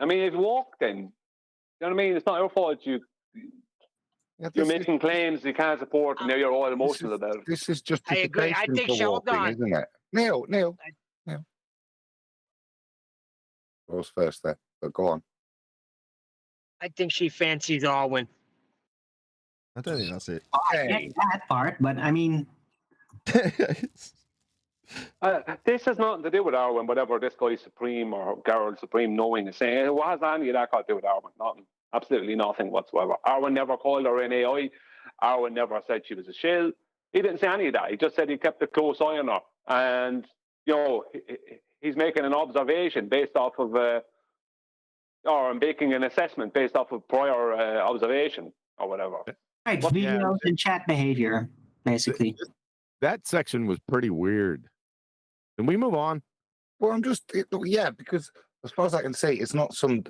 I mean, if you walk, then you know what I mean. It's not your fault. You're making claims you can't support, and now you're all emotional about it. This is just I agree. I think for she'll walking, done. isn't it? Neil. Who's first there? But go on. I think she fancies Arwen. I don't think that's it. I get that part, but I mean... This has nothing to do with Arwen, whatever this guy Supreme or Gerald Supreme Knowing is saying. What has any of that got to do with Arwen? Nothing. Absolutely nothing whatsoever. Arwen never called her an AI. Arwen never said she was a shill. He didn't say any of that. He just said he kept a close eye on her. And, you know, he's making an observation based off of, or making an assessment based off of prior observation or whatever. Right, videos and chat behavior, basically. That section was pretty weird. Can we move on? Well, I'm just, because As far as I can see, it's not some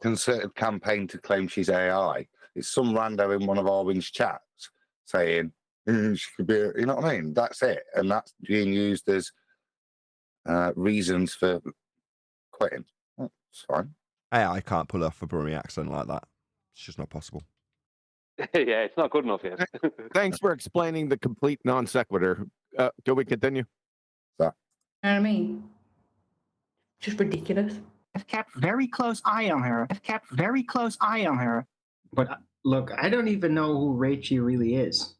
concerted campaign to claim she's AI. It's some rando in one of Arwin's chats saying she could be. You know what I mean? That's it, and that's being used as reasons for quitting. It's fine. AI can't pull off a Brummie accent like that. It's just not possible. Yeah, it's not good enough yet. Thanks for explaining the complete non sequitur. Can we continue? So. You know what I mean? Just ridiculous. I've kept very close eye on her. But look, I don't even know who Rachie really is.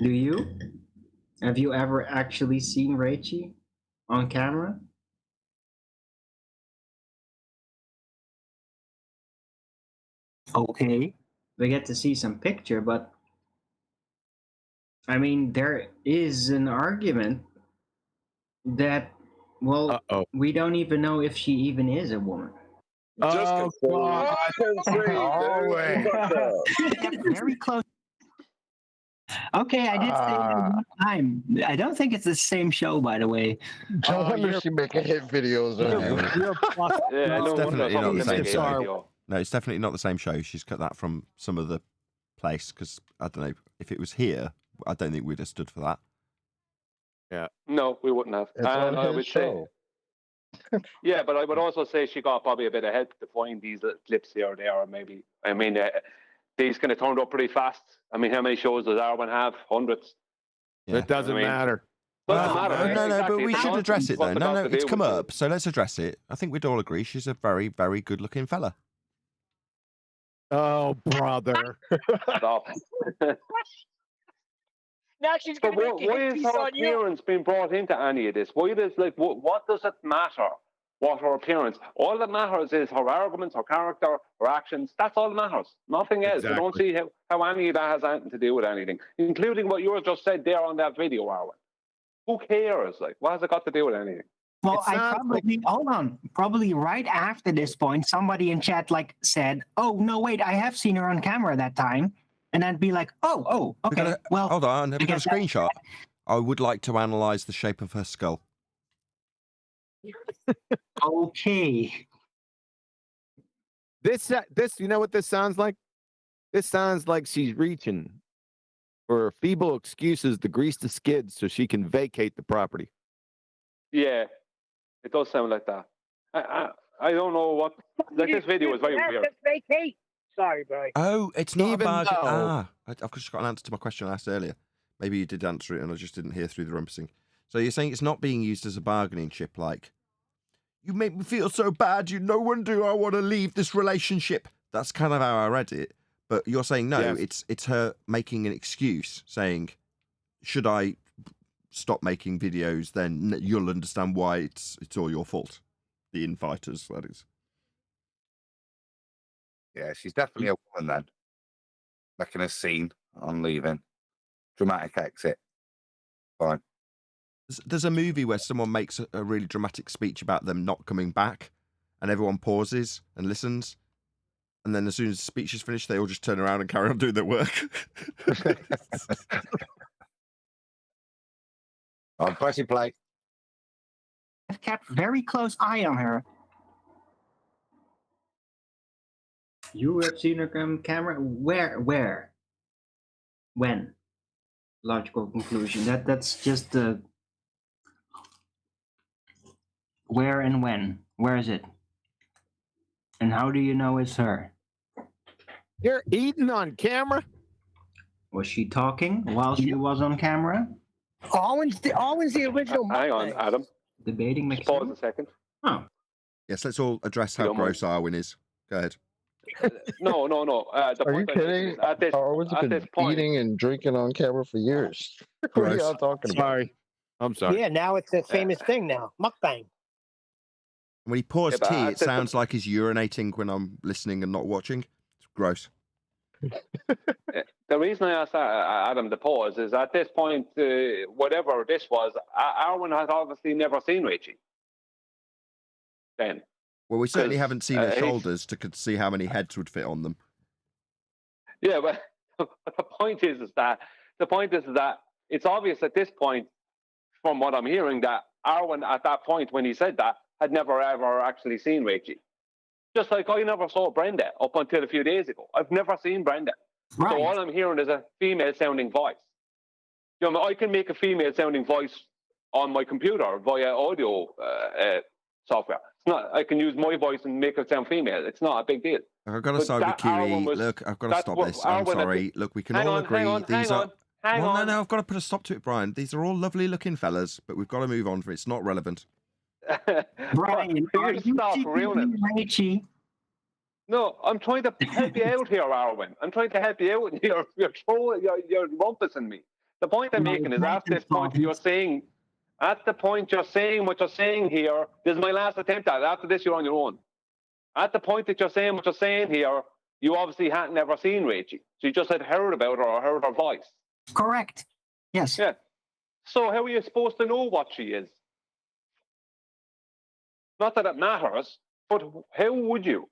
Do you? Have you ever actually seen Rachie on camera? Okay. We get to see some picture, but I mean, there is an argument that, well, we don't even know if she even is a woman. Oh, God. Very close. Okay, I did say that one time. I don't think it's the same show, by the way. No wonder she making hit videos. It's definitely not the same show. Video. No, it's definitely not the same show. She's cut that from some other place because I don't know if it was here. I don't think we'd have stood for that. Yeah. No, we wouldn't have. It's on I his would show. Yeah, but I would also say she got probably a bit of help to find these little clips here or there, or maybe. I mean, these kind of turned up pretty fast. I mean, how many shows does Arwen have? Hundreds. Yeah. It doesn't matter. Doesn't matter. No, Exactly. but we It's should not address it though. what's No, got to it's do come with up, so let's address it. I think we'd all agree she's a very, very good-looking fella. Oh, brother. Stop. Now she's But going to make a why hit is piece her on you. appearance being brought into any of this? Why does what does it matter? What her appearance? All that matters is her arguments, her character, her actions. That's all that matters. Nothing else. I don't see how any of that has anything to do with anything, including what you just said there on that video, Arwen. Who cares? Like, what has it got to do with anything? Well, hold on. Probably right after this point, somebody in chat said, "Oh no, wait, I have seen her on camera that time," and I'd be like, "Oh, okay." Well, hold on. Have we got a screenshot? I would like to analyze the shape of her skull. Okay. This, you know what this sounds like? This sounds like she's reaching for feeble excuses to grease the skids so she can vacate the property. Yeah, it does sound like that. I don't know what. This video is very weird. Vacate. Sorry, bro. Oh, it's not Even a bargain. though- I've just got an answer to my question I asked earlier. Maybe you did answer it and I just didn't hear through the rumpusing. So you're saying it's not being used as a bargaining chip, like, you make me feel so bad, no wonder I want to leave this relationship. That's kind of how I read it. But you're saying no, Yes. it's her making an excuse, saying, should I stop making videos, then you'll understand why it's all your fault. The inviters, that is. Yeah, she's definitely a woman then. Making a scene on leaving. Dramatic exit. Fine. There's a movie where someone makes a really dramatic speech about them not coming back, and everyone pauses and listens, and then as soon as the speech is finished, they all just turn around and carry on doing their work. I'll press your play. I've kept very close eye on her. You have seen her on camera? Where? When? Logical conclusion. That's just the where and when. Where is it? And how do you know it's her? You're eating on camera? Was she talking while she was on camera? Always the original. Hang on, Adam. Debating Just pause a second. Oh. Yes, let's all address how don't mind. gross Arwen is. Go ahead. No. The Are you point I'm making kidding? is at this point, eating and drinking on camera for years. What are Gross. y'all talking about? Sorry. I'm sorry. Yeah, now it's a famous thing now. Mukbang. When he pours Yeah, but tea, I it said sounds like he's urinating when I'm listening and not watching. It's gross. the reason I asked Adam to pause is at this point, whatever this was, Arwen has obviously never seen Rachie. Then. Well, we certainly 'Cause, haven't seen her he's- shoulders to see how many heads would fit on them. Yeah, but the point is that it's obvious at this point, from what I'm hearing, that Arwen at that point when he said that had never ever actually seen Rachel. Just like I never saw Brenda up until a few days ago. I've never seen Brenda. Right. So all I'm hearing is a female-sounding voice. You know, I can make a female-sounding voice on my computer via audio software. It's not. I can use my voice and make it sound female. It's not a big deal. I've got to side with QE. Look, I've got to stop this. I'm sorry. Look, we can all agree. Well, no, I've got to put a stop to it, Brian. These are all lovely-looking fellas, but we've got to move on. It's not relevant. Brian, are you stop ruining Rachie? No, I'm trying to help you out here, Arwen. I'm trying to help you out, and you're rumpusing me. The point I'm making is at this point you're saying, at the point you're saying what you're saying here, this is my last attempt at it. After this, you're on your own. At the point that you're saying what you're saying here, you obviously hadn't ever seen Rachel. So you just had heard about her or heard her voice. Correct. Yes. Yeah. So how are you supposed to know what she is? Not that it matters, but how would you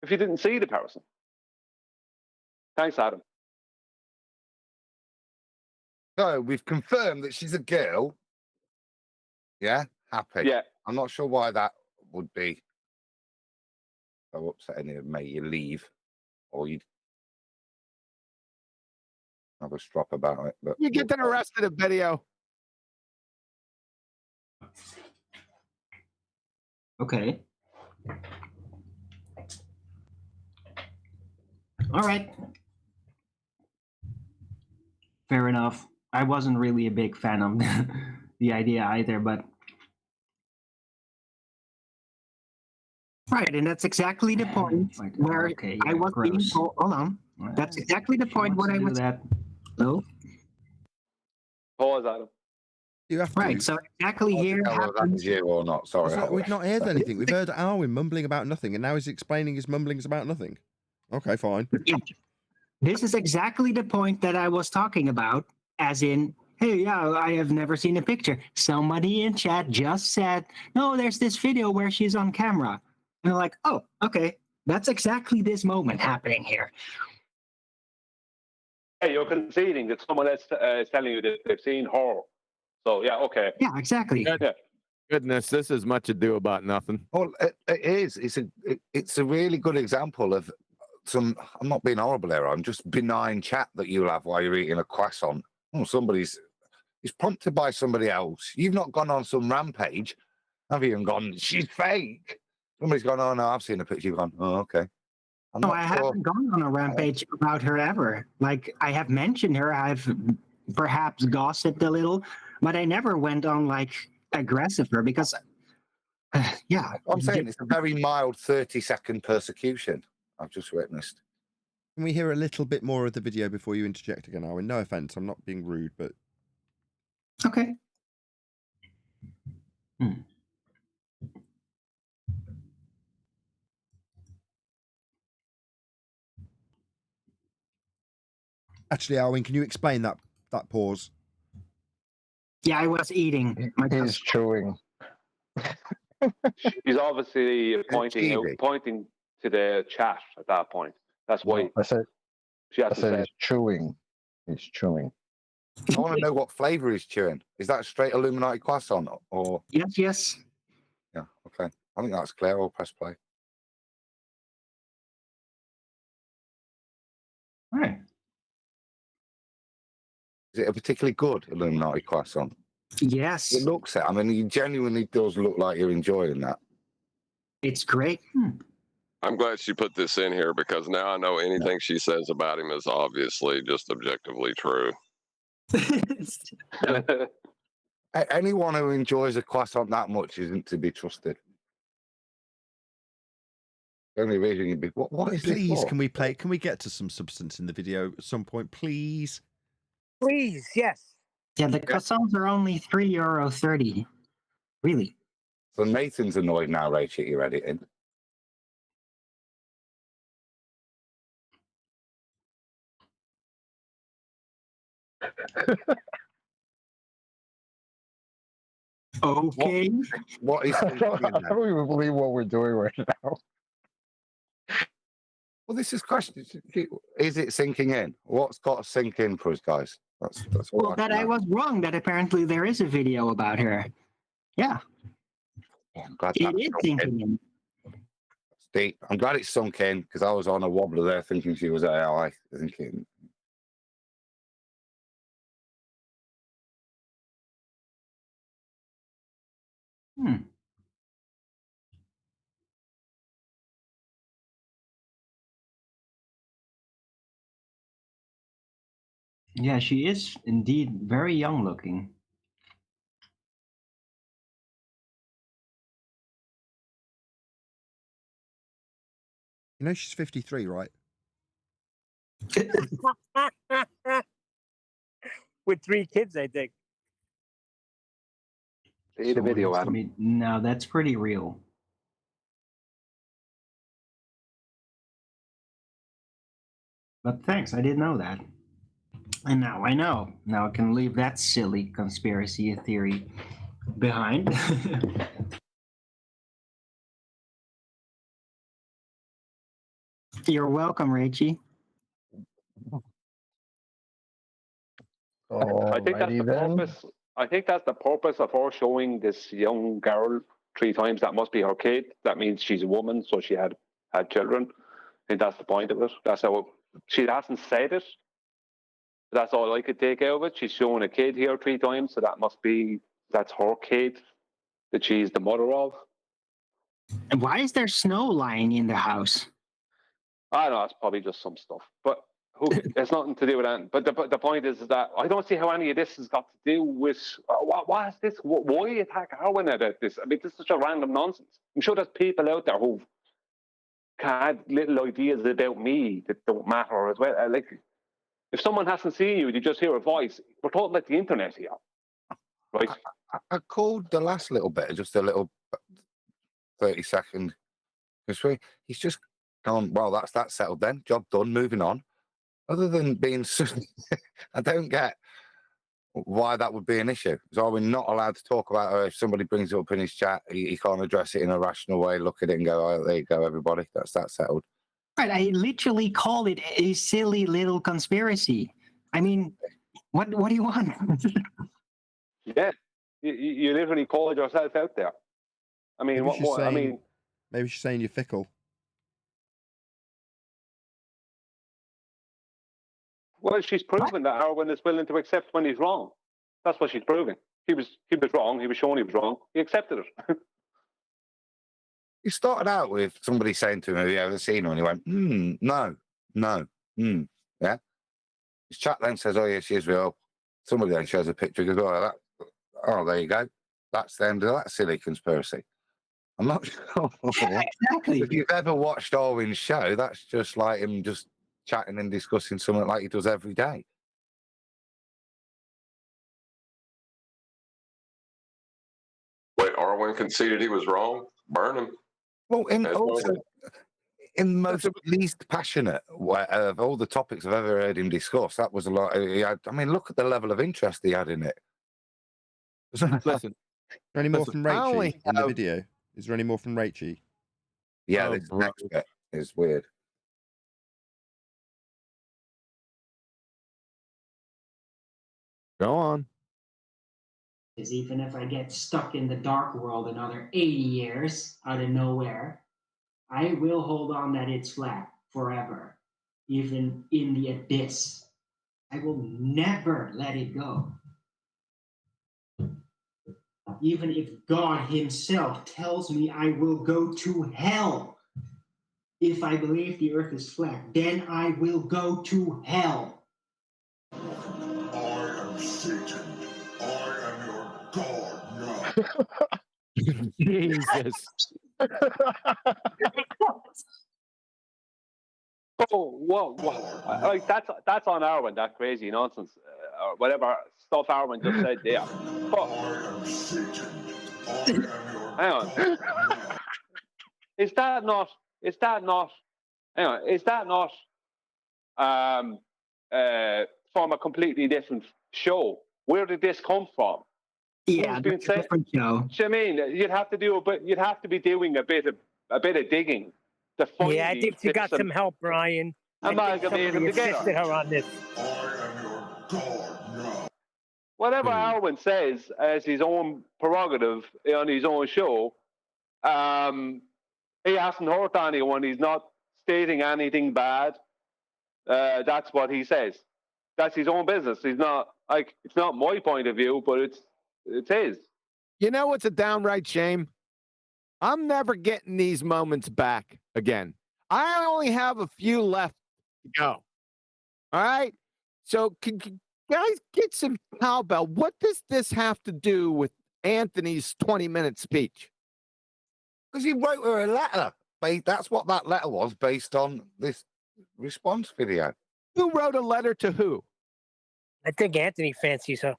if you didn't see the person? Thanks, Adam. So we've confirmed that she's a girl. Yeah, happy. Yeah. I'm not sure why that would be so upsetting. It made you leave, or you'd have a strop about it. But You get the rest of the video. Okay. All right. Fair enough. I wasn't really a big fan of the idea either, but Right, and that's exactly the point where okay, I was being told. Hold on. That's exactly the point where I was. No. Pause, Adam. You have to. Right, so exactly here happens. You or not? Sorry, We've not heard anything. We've heard Alwyn mumbling about nothing, and now he's explaining his mumblings about nothing. Okay, fine. Yeah. This is exactly the point that I was talking about, as in, hey, yeah, I have never seen a picture. Somebody in chat just said, no, there's this video where she's on camera. And I'm like, oh, okay. That's exactly this moment happening here. Hey, you're conceding that someone else is telling you that they've seen her. So, yeah, okay. Yeah, exactly. Yeah. Goodness, this is much ado about nothing. Well, it is. It's a really good example of some. I'm not being horrible here. I'm just benign chat that you'll have while you're eating a croissant. Oh, he's prompted by somebody else. You've not gone on some rampage, have you? And gone, she's fake. Somebody's gone, oh no, I've seen a picture. You've gone, oh okay. No, I haven't gone on a rampage about her ever. Like, I have mentioned her. I've perhaps gossiped a little, but I never went on like aggressive her because, yeah. I'm saying it's a very mild 30-second persecution I've just witnessed. Can we hear a little bit more of the video before you interject again, Owen? No offense, I'm not being rude, but okay. Actually, Alwyn, can you explain that pause? Yeah, I was eating. He's chewing. She's obviously pointing to the chat at that point. That's why I said she has to say he's chewing. He's chewing. I want to know what flavour he's chewing. Is that straight Illuminati croissant or? Yes. Yeah. Okay. I think that's clear. I'll press play. All right. Is it a particularly good Illuminati croissant? Yes. It looks it. I mean, it genuinely does look like you're enjoying that. It's great. I'm glad she put this in here because now I know anything she says about him is obviously just objectively true. Anyone who enjoys a croissant that much isn't to be trusted. The only reason you'd be what is please, this for? Can we get to some substance in the video at some point, please? Please, yes. Yeah, the croissants are only €3.30. Really? So Nathan's annoyed now, Rachel, you're editing. Okay. What is I don't even believe what we're doing right now. Well, this is question. Is it sinking in? What's got to sink in for us, guys? That's well, that I was wrong. That apparently there is a video about her. Yeah. I'm glad It that's is sunk sinking in. in. It's deep. I'm glad it's sunk in because I was on a wobbler there thinking she was AI. Thinking, Yeah, she is indeed very young looking. You know she's 53, right? With 3 kids, I think. See the video, I Adam. mean, no, that's pretty real. But thanks, I didn't know that. And now I know. Now I can leave that silly conspiracy theory behind. You're welcome, Rachie. I think that's the purpose. I think that's the purpose of her showing this young girl 3 times. That must be her kid. That means she's a woman, so she had children. I think that's the point of it. That's how she hasn't said it. That's all I could take out of it. She's showing a kid here 3 times, so that's her kid that she's the mother of. And why is there snow lying in the house? I don't know. It's probably just some stuff, but it's nothing to do with that. But the point is that I don't see how any of this has got to do with what is this? Why attack Arwen about this? I mean, this is such a random nonsense. I'm sure there's people out there who've had little ideas about me that don't matter as well. Like, if someone hasn't seen you, you just hear a voice. We're talking about the internet here, right? I called the last little bit, just a little 30-second. He's just gone, well, that's that settled then. Job done, moving on. Other than being, I don't get why that would be an issue. So are we not allowed to talk about her? If somebody brings it up in his chat, he can't address it in a rational way, look at it and go, oh, there you go, everybody. That's that settled. Right, I literally called it a silly little conspiracy. I mean, what do you want? Yeah, you literally called yourself out there. I mean, Maybe what she's more? saying, I mean, maybe she's saying you're fickle. well, she's proven that Arwen is willing to accept when he's wrong. That's what she's proving. He was wrong. He was shown he was wrong. He accepted it. He started out with somebody saying to him, have you ever seen her? And he went, no. Yeah. His chat then says, oh, yeah, she is real. Somebody then shows a picture and goes, oh, there you go. That's the end of that silly conspiracy. I'm not sure. Yeah, exactly. If you've ever watched Arwen's show, that's just like him just chatting and discussing something like he does every day. Wait, Arwen conceded he was wrong? Burn him. Well, in the most least passionate of all the topics I've ever heard him discuss, that was a lot. I mean, look at the level of interest he had in it. Listen, is there any more from Rachie in the video? Is there any more from Rachie? Yeah, this next bit is weird. Go on. Because even if I get stuck in the dark world another 80 years out of nowhere, I will hold on that it's flat forever, even in the abyss. I will never let it go. Even if God himself tells me I will go to hell, if I believe the earth is flat, then I will go to hell. I am Satan. I am your God now. Jesus. Oh, whoa. Like, that's on Arwen, that crazy nonsense. Or whatever stuff Arwen just said there. I am Satan. I am your Hang on. Is that not from a completely different show? Where did this come from? Yeah, that's a different show. I mean, you'd have to be doing a bit of digging to find. Yeah, I think she got some help, Brian. Amalgamate them together. Assisted her on this. I am your God now. Whatever Arwen says as his own prerogative on his own show, He hasn't hurt anyone. He's not stating anything bad. That's what he says. That's his own business. He's not like, it's not my point of view, but it's his. You know what's a downright shame? I'm never getting these moments back again. I only have a few left to go. All right? So can guys get some cowbell? What does this have to do with Anthony's 20-minute speech? Because he wrote her a letter. That's what that letter was, based on this response video. Who wrote a letter to who? I think Anthony fancies her.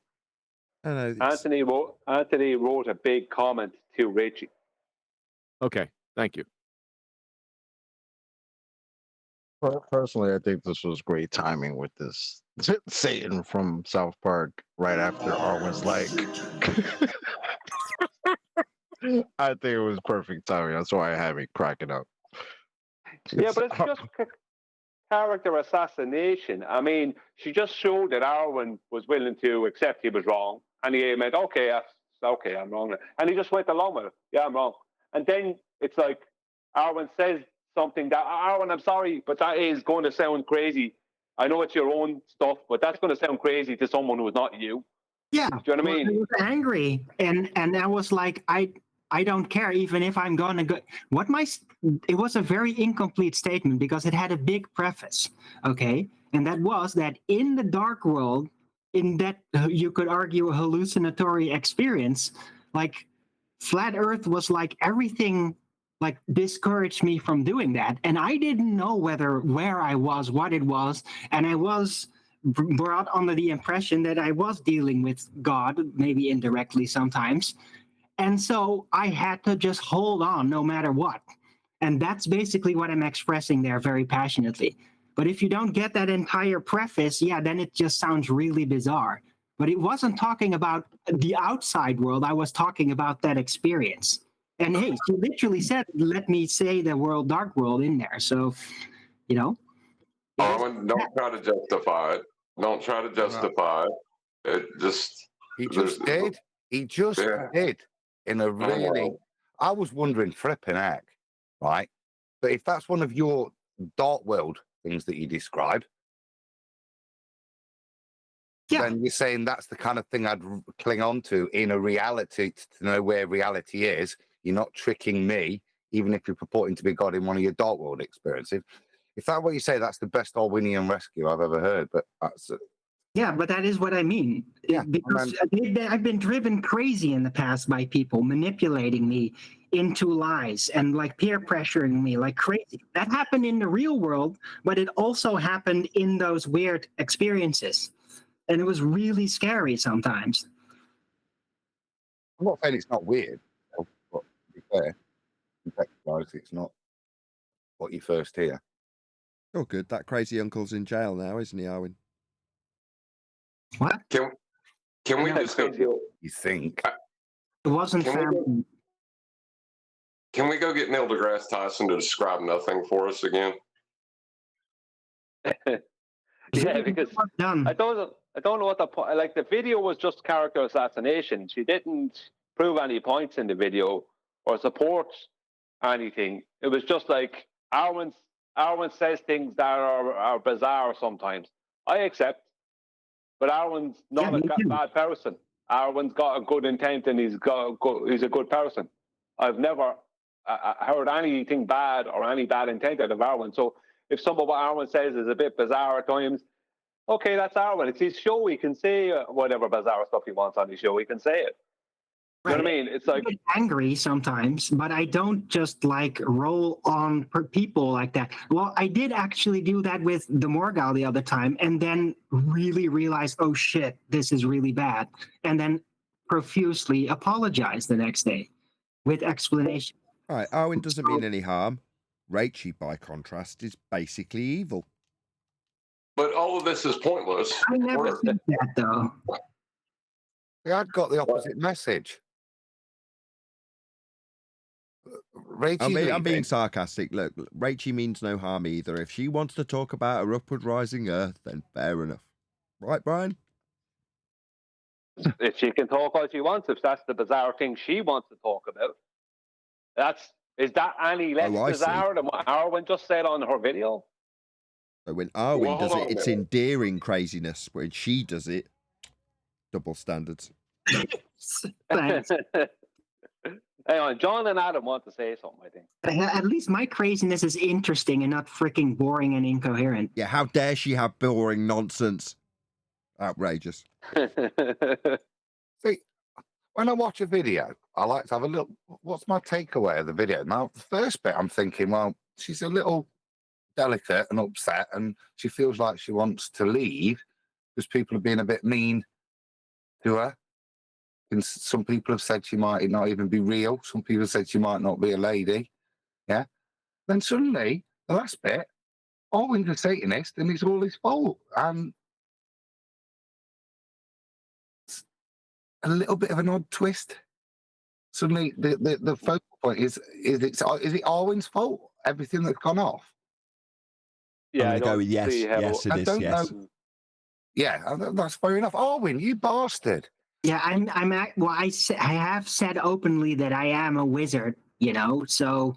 Anthony wrote a big comment to Richie. Okay, thank you. Personally, I think this was great timing with this Satan from South Park right after Arwen's like. I think it was perfect timing. That's why I had me cracking up. Yeah, but it's just character assassination. I mean, she just showed that Arwen was willing to accept he was wrong, and he went, "Okay, I'm wrong," and he just went along with it. Yeah, I'm wrong. And then it's like Arwen says something that, Arwen, I'm sorry, but that is going to sound crazy. I know it's your own stuff, but that's going to sound crazy to someone who's not you. Yeah. Do you know what I mean? I was angry, and I was like, I don't care, even if I'm going to go. It was a very incomplete statement because it had a big preface, okay? And that was that in the dark world, in that you could argue a hallucinatory experience, like flat Earth was like everything, like discouraged me from doing that. And I didn't know where I was, what it was, and I was brought under the impression that I was dealing with God, maybe indirectly sometimes. And so I had to just hold on no matter what. And that's basically what I'm expressing there very passionately. But if you don't get that entire preface, yeah, then it just sounds really bizarre. But it wasn't talking about the outside world. I was talking about that experience. And hey, she literally said, let me say the dark world in there. So, you know. Arwen, don't try to justify it. Don't try to justify it. It just... He just did. He just did. In a really... I was wondering, flipping heck, right? But if that's one of your dark world things that you describe, then you're saying that's the kind of thing I'd cling on to in a reality, to know where reality is. You're not tricking me, even if you're purporting to be God in one of your dark world experiences. If that's what you say, that's the best Darwinian rescue I've ever heard. But that's... Yeah, but that is what I mean. Yeah, because I've been driven crazy in the past by people manipulating me into lies and like peer pressuring me like crazy. That happened in the real world, but it also happened in those weird experiences. And it was really scary sometimes. I'm not saying it's not weird, but to be fair, contextualise, it's not what you first hear. Oh, good. That crazy uncle's in jail now, isn't he, Arwen? What? Can we just go? You think? It wasn't family. Can we go get Neil deGrasse Tyson to describe nothing for us again? Yeah, because I don't know what the point. Like, the video was just character assassination. She didn't prove any points in the video or support anything. It was just like Arwen says things that are bizarre sometimes. I accept, but Arwen's not a bad person. Arwen's got a good intent and he's a good person. I've never heard anything bad or any bad intent out of Arwen. So if some of what Arwen says is a bit bizarre at times, okay, that's Arwen. It's his show. He can say whatever bizarre stuff he wants on his show. He can say it. You know what I mean? It's like, I get angry sometimes, but I don't just like roll on people like that. Well, I did actually do that with the Morgal the other time, and then really realized, oh shit, this is really bad, and then profusely apologize the next day with explanation. All right, Arwen doesn't mean any harm. Rachie, by contrast, is basically evil. But all of this is pointless. I never said that, though. Yeah, I'd got the opposite message. I'm being sarcastic. Look, Rachie means no harm either. If she wants to talk about her upward rising Earth, then fair enough. Right, Brian? If she can talk all she wants, if that's the bizarre thing she wants to talk about, Is that any less Oh, I see. bizarre than what Arwen just said on her video? So when Arwen Well, does hold it, on a it's minute. endearing craziness. When she does it, double standards. Thanks. Hang on, John and Adam want to say something, I think. At least my craziness is interesting and not freaking boring and incoherent. Yeah, how dare she have boring nonsense? Outrageous. See, when I watch a video, I like to have a little. What's my takeaway of the video? Now, the first bit, I'm thinking, well, she's a little delicate and upset, and she feels like she wants to leave because people are being a bit mean to her. And some people have said she might not even be real. Some people have said she might not be a lady. Yeah. Then suddenly, the last bit, Owen's a Satanist and it's all his fault. And it's a little bit of an odd twist. Suddenly, the focal point is it Owen's fault? Everything that's gone off? Yeah, I'm going to go with yes. Yes, it I is. don't Yes. know. Yeah, that's fair enough. Owen, you bastard. Yeah, I have said openly that I am a wizard, you know, so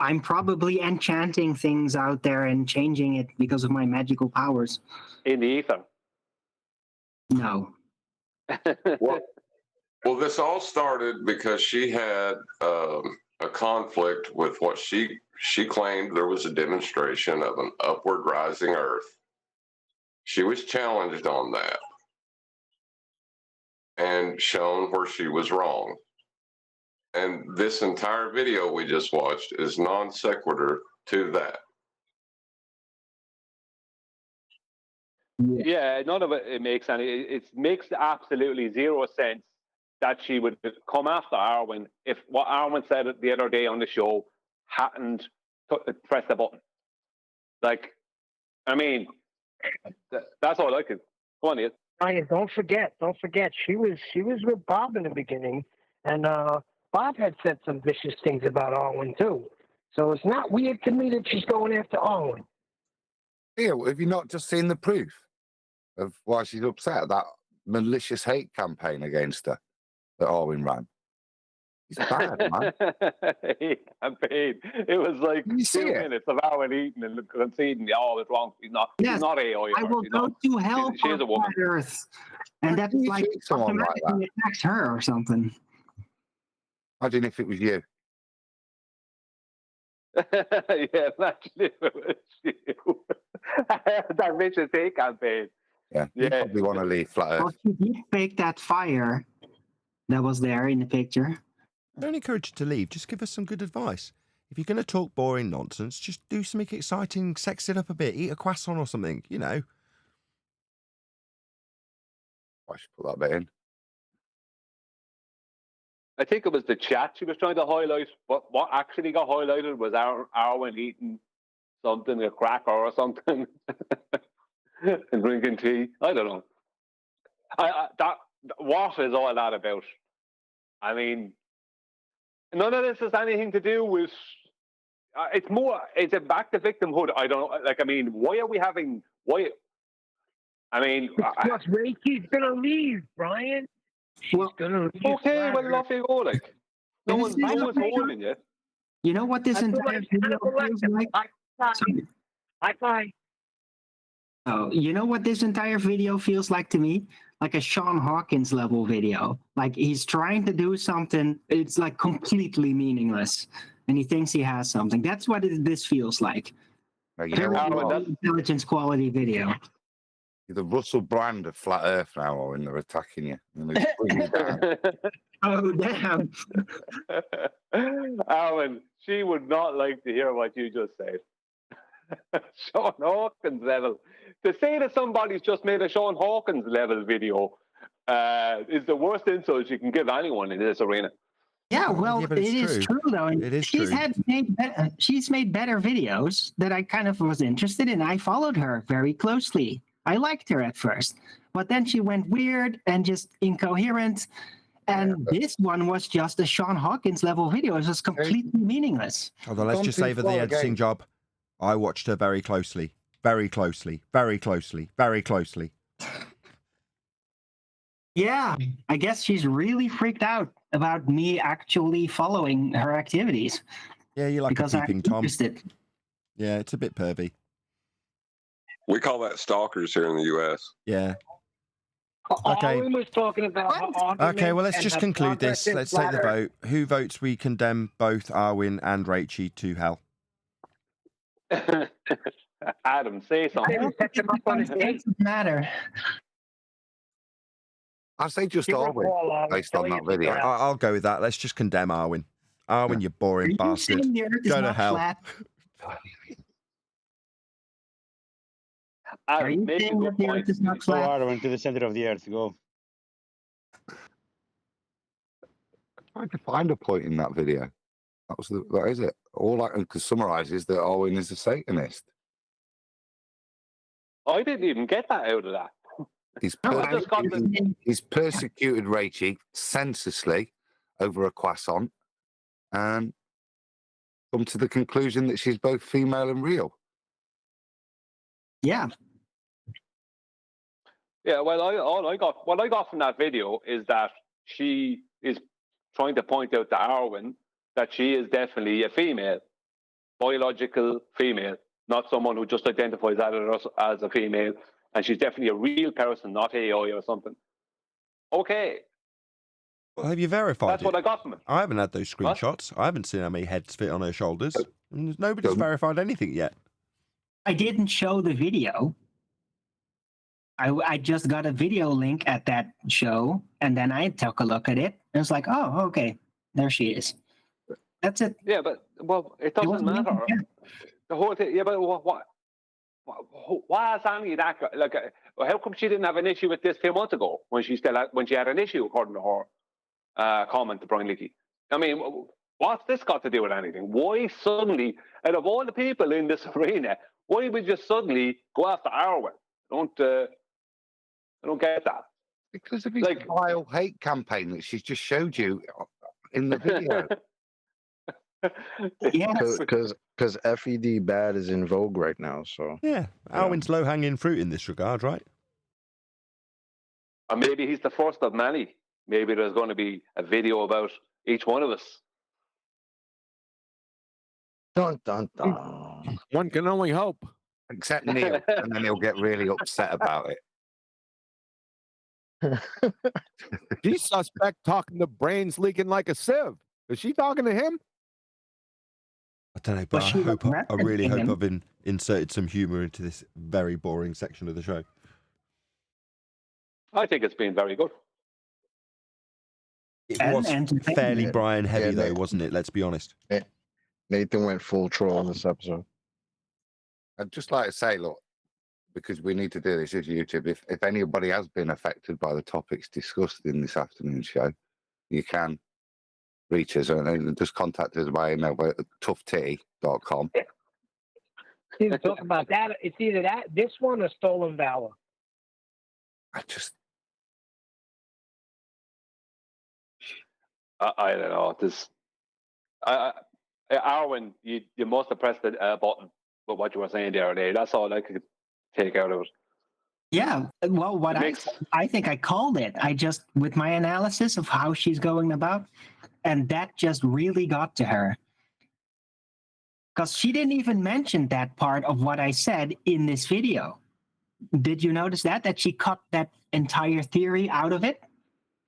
I'm probably enchanting things out there and changing it because of my magical powers. In the ether. No. Well, this all started because she had a conflict with what she claimed there was a demonstration of an upward rising Earth. She was challenged on that and shown where she was wrong. And this entire video we just watched is non sequitur to that. Yeah, none of it makes any. It makes absolutely zero sense that she would come after Arwen if what Arwen said the other day on the show hadn't pressed the button. Like, I mean, that's all I could. Go on, Ian. Ryan, don't forget. She was with Bob in the beginning, and Bob had said some vicious things about Arwen too. So it's not weird to me that she's going after Arwen. Yeah, have you not just seen the proof of why she's upset? That malicious hate campaign against her that Arwen ran. He's bad, man. Hate campaign. It was like 2 minutes of Arwen eating and conceding. Oh, it's wrong. She's not. Yes, She's not AOI. I will go to hell She is a woman. for Earth, and that's like someone like that? automatically attacks her or something. Imagine if it was you. Yeah, imagine if it was you. That vicious hate campaign. Yeah, you probably want to leave flat Earth. Well, she did fake that fire that was there in the picture. Don't encourage you to leave. Just give us some good advice. If you're going to talk boring nonsense, just do something exciting, sex it up a bit, eat a croissant or something, you know. I should put that bit in. I think it was the chat she was trying to highlight. What actually got highlighted was Arwen eating something, a cracker or something, and drinking tea. I don't know. What is all that about? I mean, none of this has anything to do with. It's back to victimhood. I don't know. Like, I mean, why are we having? Why? I mean, because Ricky's gonna leave, Brian. She's gonna leave. Okay, well, off you go. Like, no one's holding you. You know what this entire video feels like? Bye. Oh, you know what this entire video feels like to me? Like a Sean Hawkins level video. Like he's trying to do something, it's like completely meaningless, and he thinks he has something. That's what this feels like. Very low intelligence quality video. You're the Russell Brand of flat Earth now, when they're attacking you. And they bring you down. Oh, damn. Alan, she would not like to hear what you just said. Sean Hawkins level. To say that somebody's just made a Sean Hawkins level video is the worst insult you can give anyone in this arena. Yeah, well, it is true though. And it is she's true. She's made better videos that I kind of was interested in. I followed her very closely. I liked her at first, but then she went weird and just incoherent. And this one was just a Sean Hawkins level video. It was completely meaningless. Although let's just say for the editing job, I watched her very closely. Very closely. Very closely. Very closely. Yeah, I guess she's really freaked out about me actually following her activities. Yeah, you're like because a peeping Tom. Interested. Yeah, it's a bit pervy. We call that stalkers here in the U.S. Yeah. Okay. Arwen was talking about her argument. Okay, well, let's and just her conclude progress this. in Let's take the flat Earth. vote. Who votes we condemn both Arwen and Rachie to hell? Adam, say something. Doesn't matter. I say just You would call, Arwen based on that video. I'll go with that. Let's just condemn Arwen. Arwen, you boring bastard. saying the Earth is Go to not hell. flat? Adam, Are you make a saying good that the point. Earth is not So flat? Arwen to the center of the earth. Go. Trying to find a point in that video. That is it. All I can summarize is that Arwen is a Satanist. I didn't even get that out of that. He's I just got the, he's persecuted Rachie senselessly over a croissant and come to the conclusion that she's both female and real. Yeah. yeah. Well, what I got from that video is that she is trying to point out to Arwen that she is definitely a female, biological female, not someone who just identifies as a female, and she's definitely a real person, not AI or something. Okay. Well, have you verified That's what I got from it. I haven't had those screenshots. I haven't seen how many heads fit on her shoulders. And nobody's verified anything yet. I didn't show the video. I just got a video link at that show, and then I took a look at it, and it's like, oh, okay, there she is. That's it. Yeah, but well, it doesn't matter. The whole thing. Yeah, but what has any of that? Like, how come she didn't have an issue with this 2 months ago when she had an issue, according to her comment to Brian Leakey? I mean, what's this got to do with anything? Why suddenly, out of all the people in this arena, why would you suddenly go after Arwen? I don't get that. Because of his vile hate campaign that she's just showed you in the video. Yes. Because FED bad is in vogue right now. So yeah, Arwen's low hanging fruit in this regard, right? Or maybe he's the first of many. Maybe there's going to be a video about each one of us. Dun dun dun. One can only hope. Except Neil, and then he'll get really upset about it. She's suspect talking to brains leaking like a sieve. Is she talking to him? I don't know, but I really hope I've inserted some humour into this very boring section of the show. I think it's been very good. It was fairly Brian heavy, though, wasn't it? Let's be honest. Nathan went full troll in this episode. I'd just like to say, look, because we need to do this as YouTube, if anybody has been affected by the topics discussed in this afternoon's show, you can reach us and just contact us by email at toughtitty.com. Either talk about that. It's either this one, or Stolen Valor. I just... I don't know. Arwen, you must have pressed the button with what you were saying the other day. That's all I could take out of it. Yeah, well, I think I called it. I just, with my analysis of how she's going about, and that just really got to her. Because she didn't even mention that part of what I said in this video. Did you notice that? That she cut that entire theory out of it?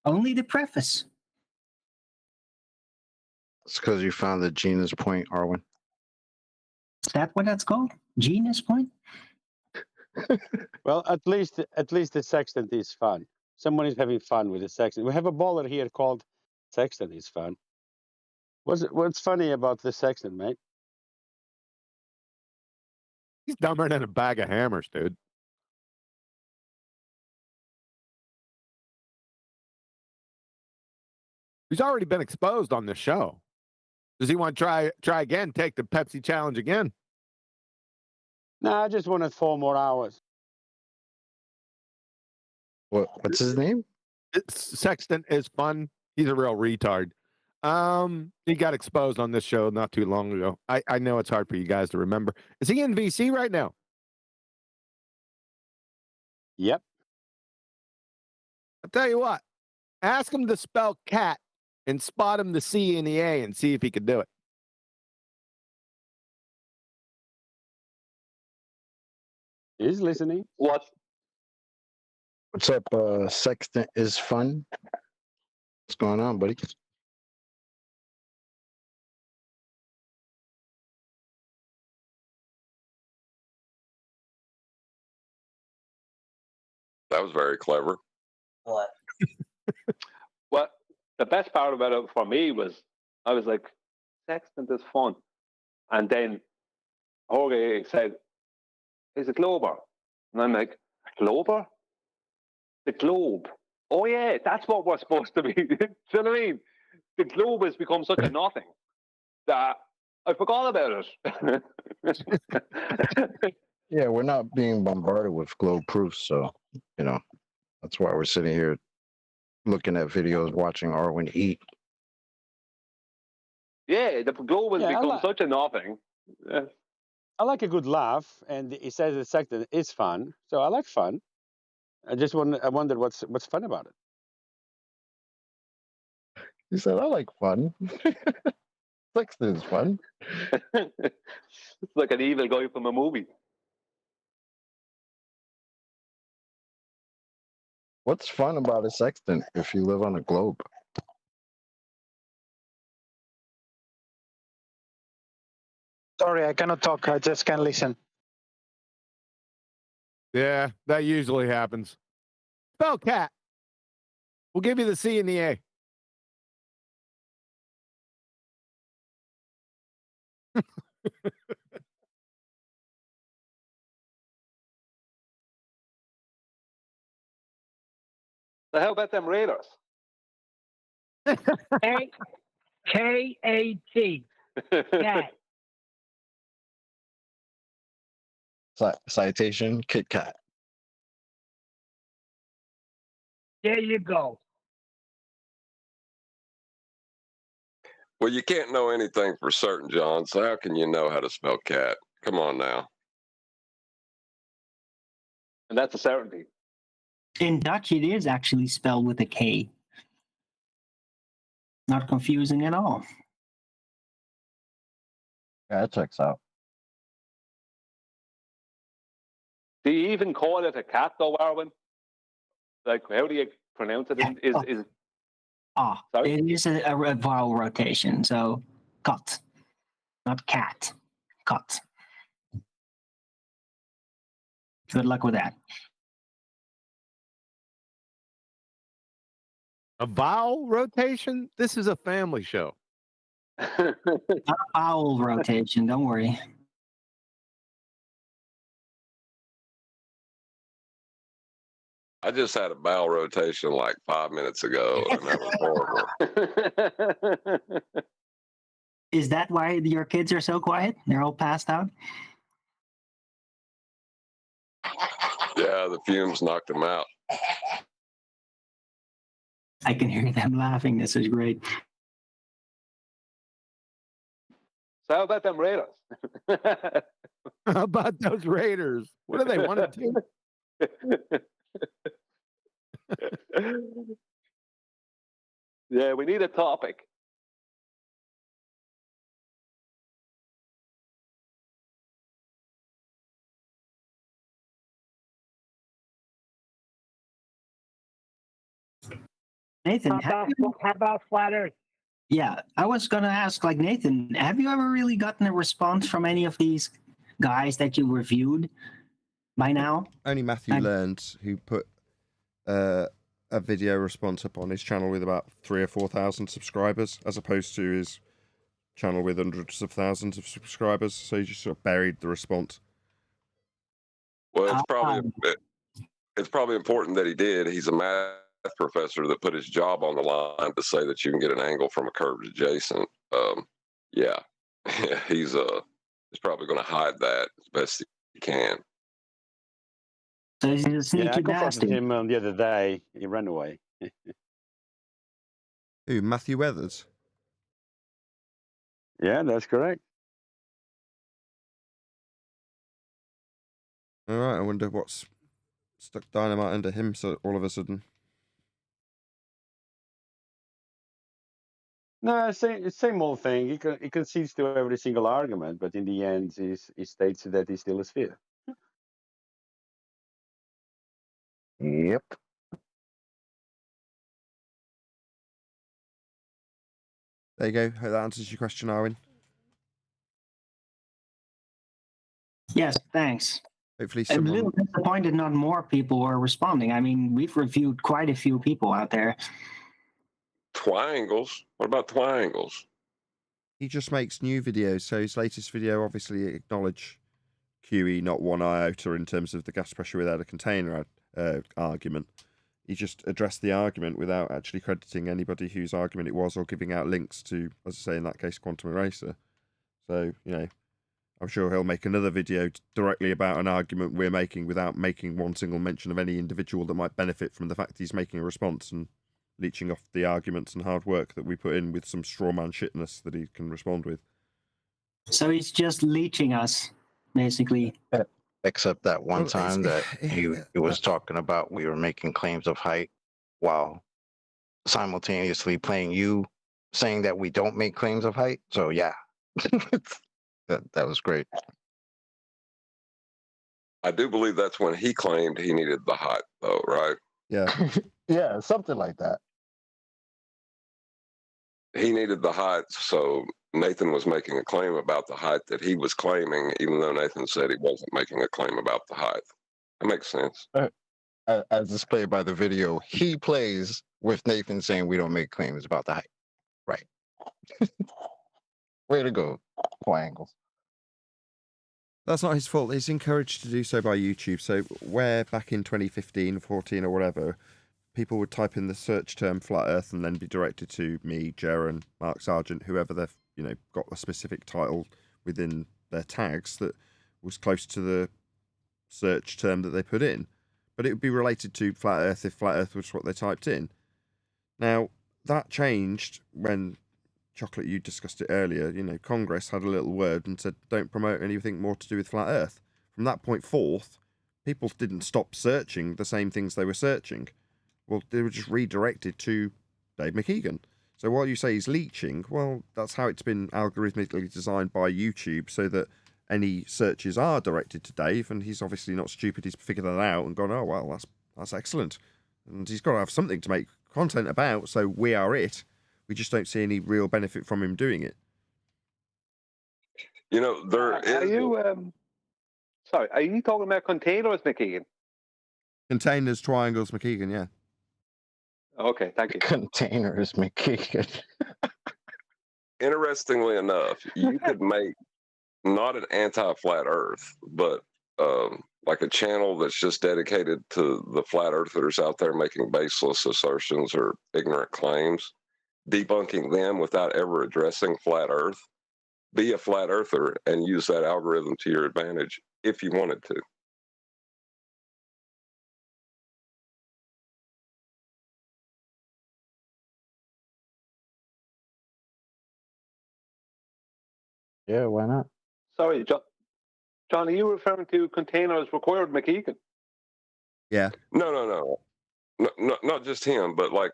Only the preface. It's because you found the genus point, Arwen. Is that what that's called? Genus point? Well, at least the sextant is fun. Someone is having fun with the sextant. We have a baller here called Sextant is fun. What's funny about the sextant, mate? He's dumber than a bag of hammers, dude. He's already been exposed on this show. Does he want to try again? Take the Pepsi challenge again? No, I just wanted 4 more hours. What's his name? Sextant is fun. He's a real retard. He got exposed on this show not too long ago. I know it's hard for you guys to remember. Is he in VC right now? Yep. I'll tell you what. Ask him to spell cat and spot him the C and the A and see if he can do it. He's listening. What? What's up, Sextant is fun? What's going on, buddy? That was very clever. What? Well, the best part about it for me was I was like, Sextant is fun. And then Jorge said, he's a glober. And I'm like, glober? The globe. Oh, yeah, that's what we're supposed to be. Do you know what I mean? The globe has become such a nothing that I forgot about it. Yeah, we're not being bombarded with globe proofs, so that's why we're sitting here looking at videos, watching Arwen eat. Yeah, the globe has become such a nothing. I like a good laugh, and he says the second is fun, so I like fun. I wondered what's fun about it. He said, I like fun. Sextant is fun. It's like an evil guy from a movie. What's fun about a sextant if you live on a globe? Sorry, I cannot talk. I just can listen. Yeah, that usually happens. Spell cat. We'll give you the C and the A. So how about them Raiders? K-A-T. Cat. Citation, Kit Kat. There you go. Well, you can't know anything for certain, John, so how can you know how to spell cat? Come on now. And that's a certainty. In Dutch, it is actually spelled with a K. Not confusing at all. Yeah, that checks out. Do you even call it a cat, though, Arwen? Like, how do you pronounce it? It is a vowel rotation, so cut, not cat. Cut. Good luck with that. A vowel rotation? This is a family show. Not a vowel rotation, don't worry. I just had a bowel rotation like 5 minutes ago, and that was horrible. Is that why your kids are so quiet? They're all passed out? Yeah, the fumes knocked them out. I can hear them laughing. This is great. So how about them Raiders? How about those Raiders? What do they want to do? Yeah, we need a topic. Nathan, how about flat Earth? Yeah, I was going to ask, like, Nathan, have you ever really gotten a response from any of these guys that you reviewed by now? Only Matthew Learns, who put a video response up on his channel with about 3,000 or 4,000 subscribers, as opposed to his channel with hundreds of thousands of subscribers. So he just sort of buried the response. Well, it's probably important that he did. He's a math professor that put his job on the line to say that you can get an angle from a curved adjacent. Yeah, he's probably going to hide that as best he can. So he's a sneaky I confronted bastard. him the other day. He ran away. Who, Matthew Weathers? Yeah, that's correct. All right, I wonder what's stuck dynamite under him so all of a sudden. No, same old thing. He concedes to every single argument, but in the end, he states that he's still a sphere. Yep. There you go. Hope that answers your question, Arwen. Yes, thanks. Hopefully I'm a someone... little disappointed not more people were responding. I mean, we've reviewed quite a few people out there. Triangles? What about triangles? He just makes new videos, so his latest video obviously acknowledged QE not one iota in terms of the gas pressure without a container argument. He just addressed the argument without actually crediting anybody whose argument it was or giving out links to, as I say, in that case, Quantum Eraser. So, you know, I'm sure he'll make another video directly about an argument we're making without making one single mention of any individual that might benefit from the fact he's making a response and leeching off the arguments and hard work that we put in with some straw man shitness that he can respond with. So he's just leeching us, basically. Except that one time that he was talking about we were making claims of height while simultaneously playing you saying that we don't make claims of height. So yeah, that was great. I do believe that's when he claimed he needed the height, though, right? Yeah. Yeah, something like that. He needed the height, so Nathan was making a claim about the height that he was claiming, even though Nathan said he wasn't making a claim about the height. That makes sense. As displayed by the video, he plays with Nathan saying we don't make claims about the height. Right. Way to go, Triangles. That's not his fault. He's encouraged to do so by YouTube. So where back in 2015, 14 or whatever, people would type in the search term flat earth and then be directed to me, Jaron, Mark Sargent, whoever they've, you know, got a specific title within their tags that was close to the search term that they put in. But it would be related to flat earth if flat earth was what they typed in. Now, that changed when, Chocolate, you discussed it earlier, you know, Congress had a little word and said, don't promote anything more to do with flat earth. From that point forth, people didn't stop searching the same things they were searching. Well, they were just redirected to Dave McKeegan. So while you say he's leeching, well, that's how it's been algorithmically designed by YouTube so that any searches are directed to Dave, and he's obviously not stupid. He's figured that out and gone, oh, well, that's excellent. And he's got to have something to make content about, so we are it. We just don't see any real benefit from him doing it. You know, there is... Are you, sorry, are you talking about containers, McKeegan? Containers, triangles, McKeegan, yeah. Okay, thank you. Containers, McKeegan. Interestingly enough, you could make not an anti-flat earth, but like a channel that's just dedicated to the flat earthers out there making baseless assertions or ignorant claims, debunking them without ever addressing flat earth. Be a flat earther and use that algorithm to your advantage if you wanted to. Yeah, why not? Sorry, John, are you referring to containers required McKeegan? Yeah. No, not just him, but like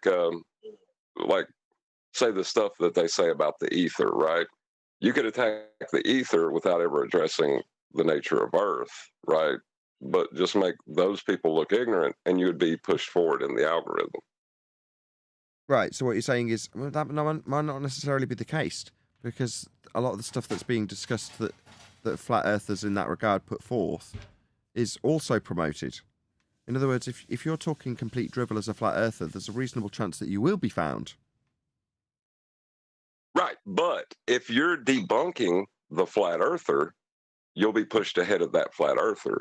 say the stuff that they say about the ether, right? You could attack the ether without ever addressing the nature of Earth, right? But just make those people look ignorant, and you would be pushed forward in the algorithm. Right. So what you're saying is well, that might not necessarily be the case, because a lot of the stuff that's being discussed that flat earthers in that regard put forth is also promoted. In other words, if you're talking complete drivel as a flat earther, there's a reasonable chance that you will be found. Right. But if you're debunking the flat earther, you'll be pushed ahead of that flat earther.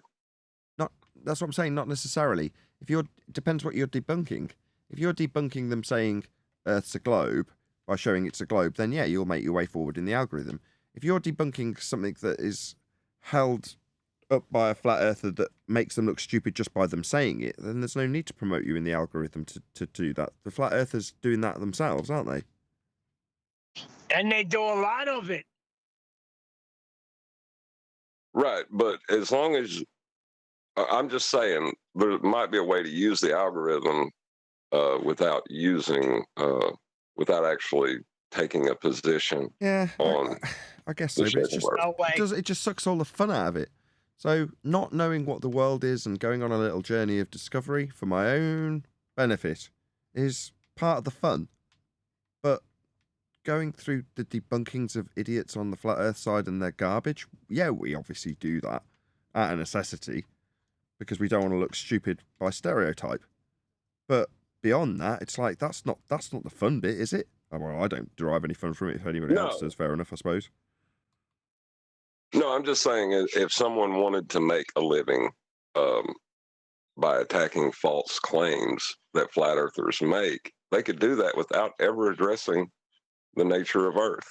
That's what I'm saying, not necessarily. Depends what you're debunking. If you're debunking them saying Earth's a globe by showing it's a globe, then yeah, you'll make your way forward in the algorithm. If you're debunking something that is held up by a flat earther that makes them look stupid just by them saying it, then there's no need to promote you in the algorithm to do that. The flat earthers doing that themselves, aren't they? And they do a lot of it. Right, but as long as I'm just saying, there might be a way to use the algorithm without actually taking a position on. I guess so, but it just sucks all the fun out of it. So not knowing what the world is and going on a little journey of discovery for my own benefit is part of the fun. But going through the debunkings of idiots on the flat earth side and their garbage, yeah, we obviously do that out of necessity because we don't want to look stupid by stereotype. But beyond that, it's like that's not the fun bit, is it? Oh, well, I don't derive any fun from it. If anybody else does, fair enough, I suppose. No, I'm just saying if someone wanted to make a living by attacking false claims that flat earthers make, they could do that without ever addressing the nature of Earth.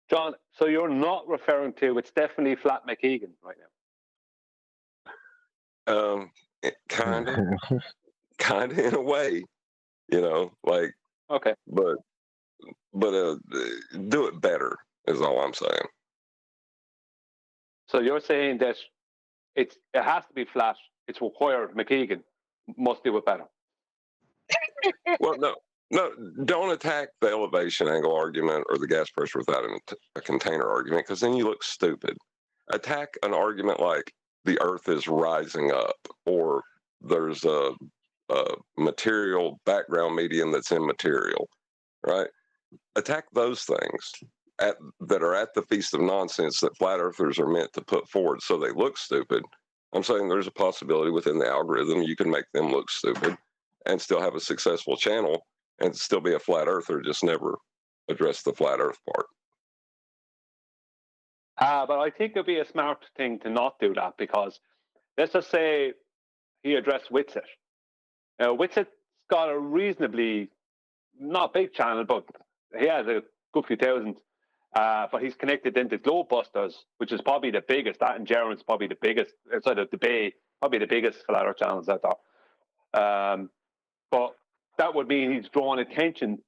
John, so you're not referring to it's definitely flat McKeegan right now? Kind of in a way, like okay, but do it better is all I'm saying. So you're saying that it has to be flat. It's required. McKeegan must do it better. Well, no, don't attack the elevation angle argument or the gas pressure without a container argument, because then you look stupid. Attack an argument like the Earth is rising up, or there's a material background medium that's immaterial, right? Attack those things that are at the feast of nonsense that flat earthers are meant to put forward so they look stupid. I'm saying there's a possibility within the algorithm you can make them look stupid and still have a successful channel and still be a flat earther, just never address the flat earth part. But I think it'd be a smart thing to not do that, because let's just say he addressed Witsit. Witsit's got a reasonably, not big channel, but he has a good few thousand. But he's connected into Globebusters, which is probably the biggest. That in general is probably the biggest outside of the Bay, probably the biggest flat earth channels out there. But that would mean he's drawing attention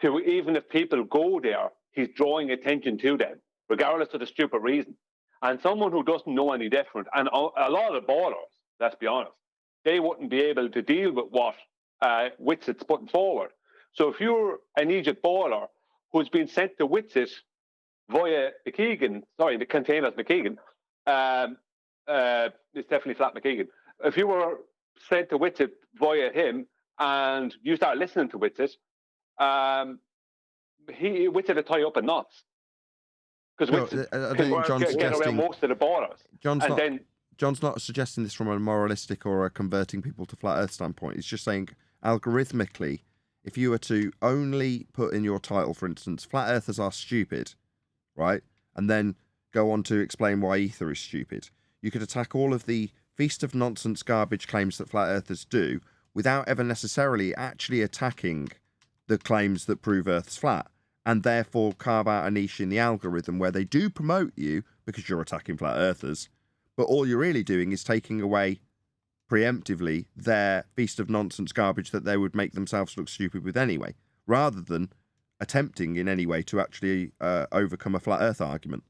to, even if people go there, he's drawing attention to them, regardless of the stupid reason. And someone who doesn't know any different, and a lot of ballers, let's be honest, they wouldn't be able to deal with what Witsit's putting forward. So if you're an Egypt baller who's been sent to Witsit via McKeegan, sorry, the container's McKeegan, it's definitely flat McKeegan. If you were sent to Witsit via him and you start listening to Witsit, Witsit will tie you up in knots. Because John's suggesting most of the borders. John's not suggesting this from a moralistic or a converting people to flat earth standpoint. He's just saying algorithmically, if you were to only put in your title, for instance, flat earthers are stupid, right? And then go on to explain why ether is stupid, you could attack all of the feast of nonsense garbage claims that flat earthers do without ever necessarily actually attacking the claims that prove Earth's flat, and therefore carve out a niche in the algorithm where they do promote you because you're attacking flat earthers, but all you're really doing is taking away preemptively their feast of nonsense garbage that they would make themselves look stupid with anyway, rather than attempting in any way to actually overcome a flat earth argument.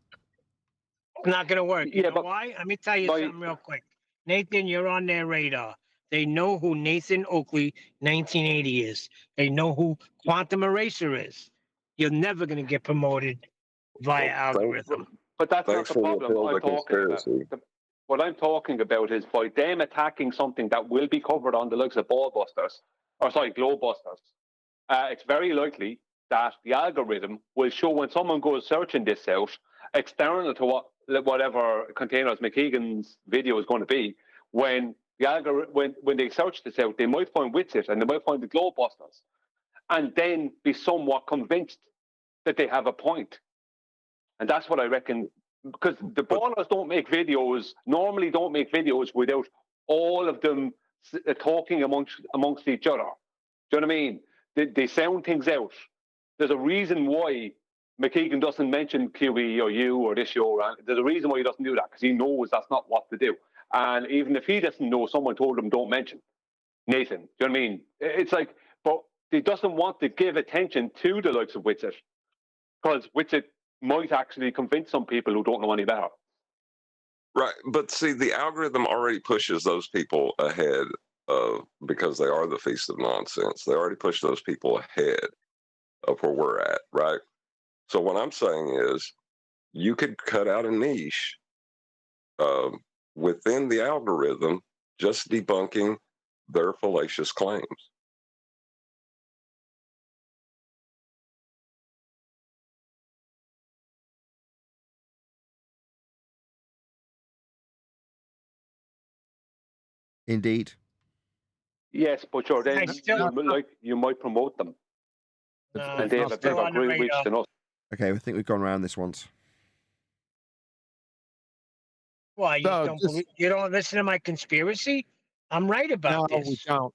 It's not going to work. You know why? Let me tell you something real quick. Nathan, you're on their radar. They know who Nathan Oakley 1980 is. They know who Quantum Eraser is. You're never going to get promoted via algorithm. But that's not the problem I'm talking about. What I'm talking about is by them attacking something that will be covered on the likes of Globebusters, it's very likely that the algorithm will show when someone goes searching this out, external to whatever containers McKeegan's video is going to be, when the algorithm, when they search this out, they might find Witsit and they might find the Globebusters, and then be somewhat convinced that they have a point. And that's what I reckon, because the ballers normally don't make videos without all of them talking amongst each other. Do you know what I mean? They sound things out. There's a reason why McKeegan doesn't mention QE or you or this show. There's a reason why he doesn't do that, because he knows that's not what to do. And even if he doesn't know, someone told him don't mention Nathan. Do you know what I mean? It's like, but he doesn't want to give attention to the likes of Witsit, because Witsit might actually convince some people who don't know any better. Right, but see, the algorithm already pushes those people ahead because they are the feast of nonsense. They already pushed those people ahead of where we're at, right? So what I'm saying is, you could cut out a niche within the algorithm, just debunking their fallacious claims. Indeed. Yes, but sure, then you might promote them, and they have a bigger reach than us. Okay, I think we've gone around this once. Why, you don't listen to my conspiracy? I'm right about this. No, we don't.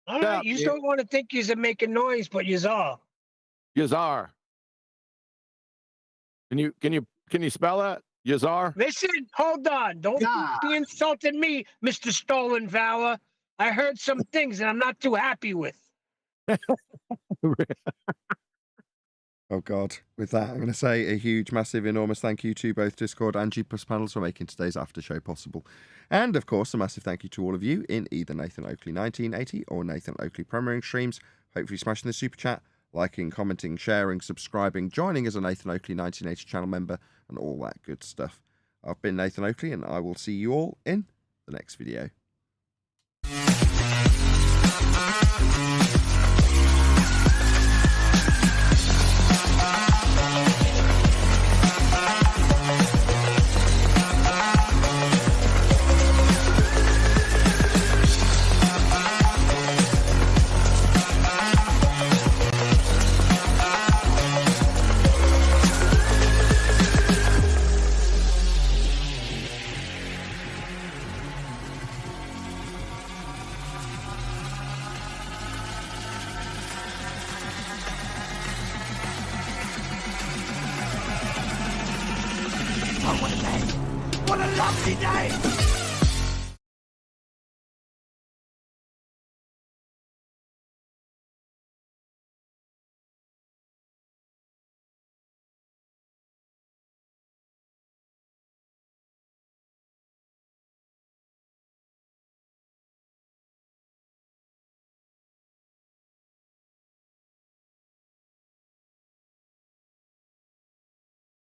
All right, you don't want to think you're making noise, but you are. You are. Can you spell that? Yazar? Listen, hold on. Don't be insulting me, Mr. Stolen Valor. I heard some things that I'm not too happy with. Oh, God. With that, I'm going to say a huge, massive, enormous thank you to both Discord and G+ panels for making today's after show possible. And, of course, a massive thank you to all of you in either Nathan Oakley 1980 or Nathan Oakley premiering streams, hopefully smashing the super chat, liking, commenting, sharing, subscribing, joining as a Nathan Oakley 1980 channel member, and all that good stuff. I've been Nathan Oakley, and I will see you all in the next video. What a lovely day!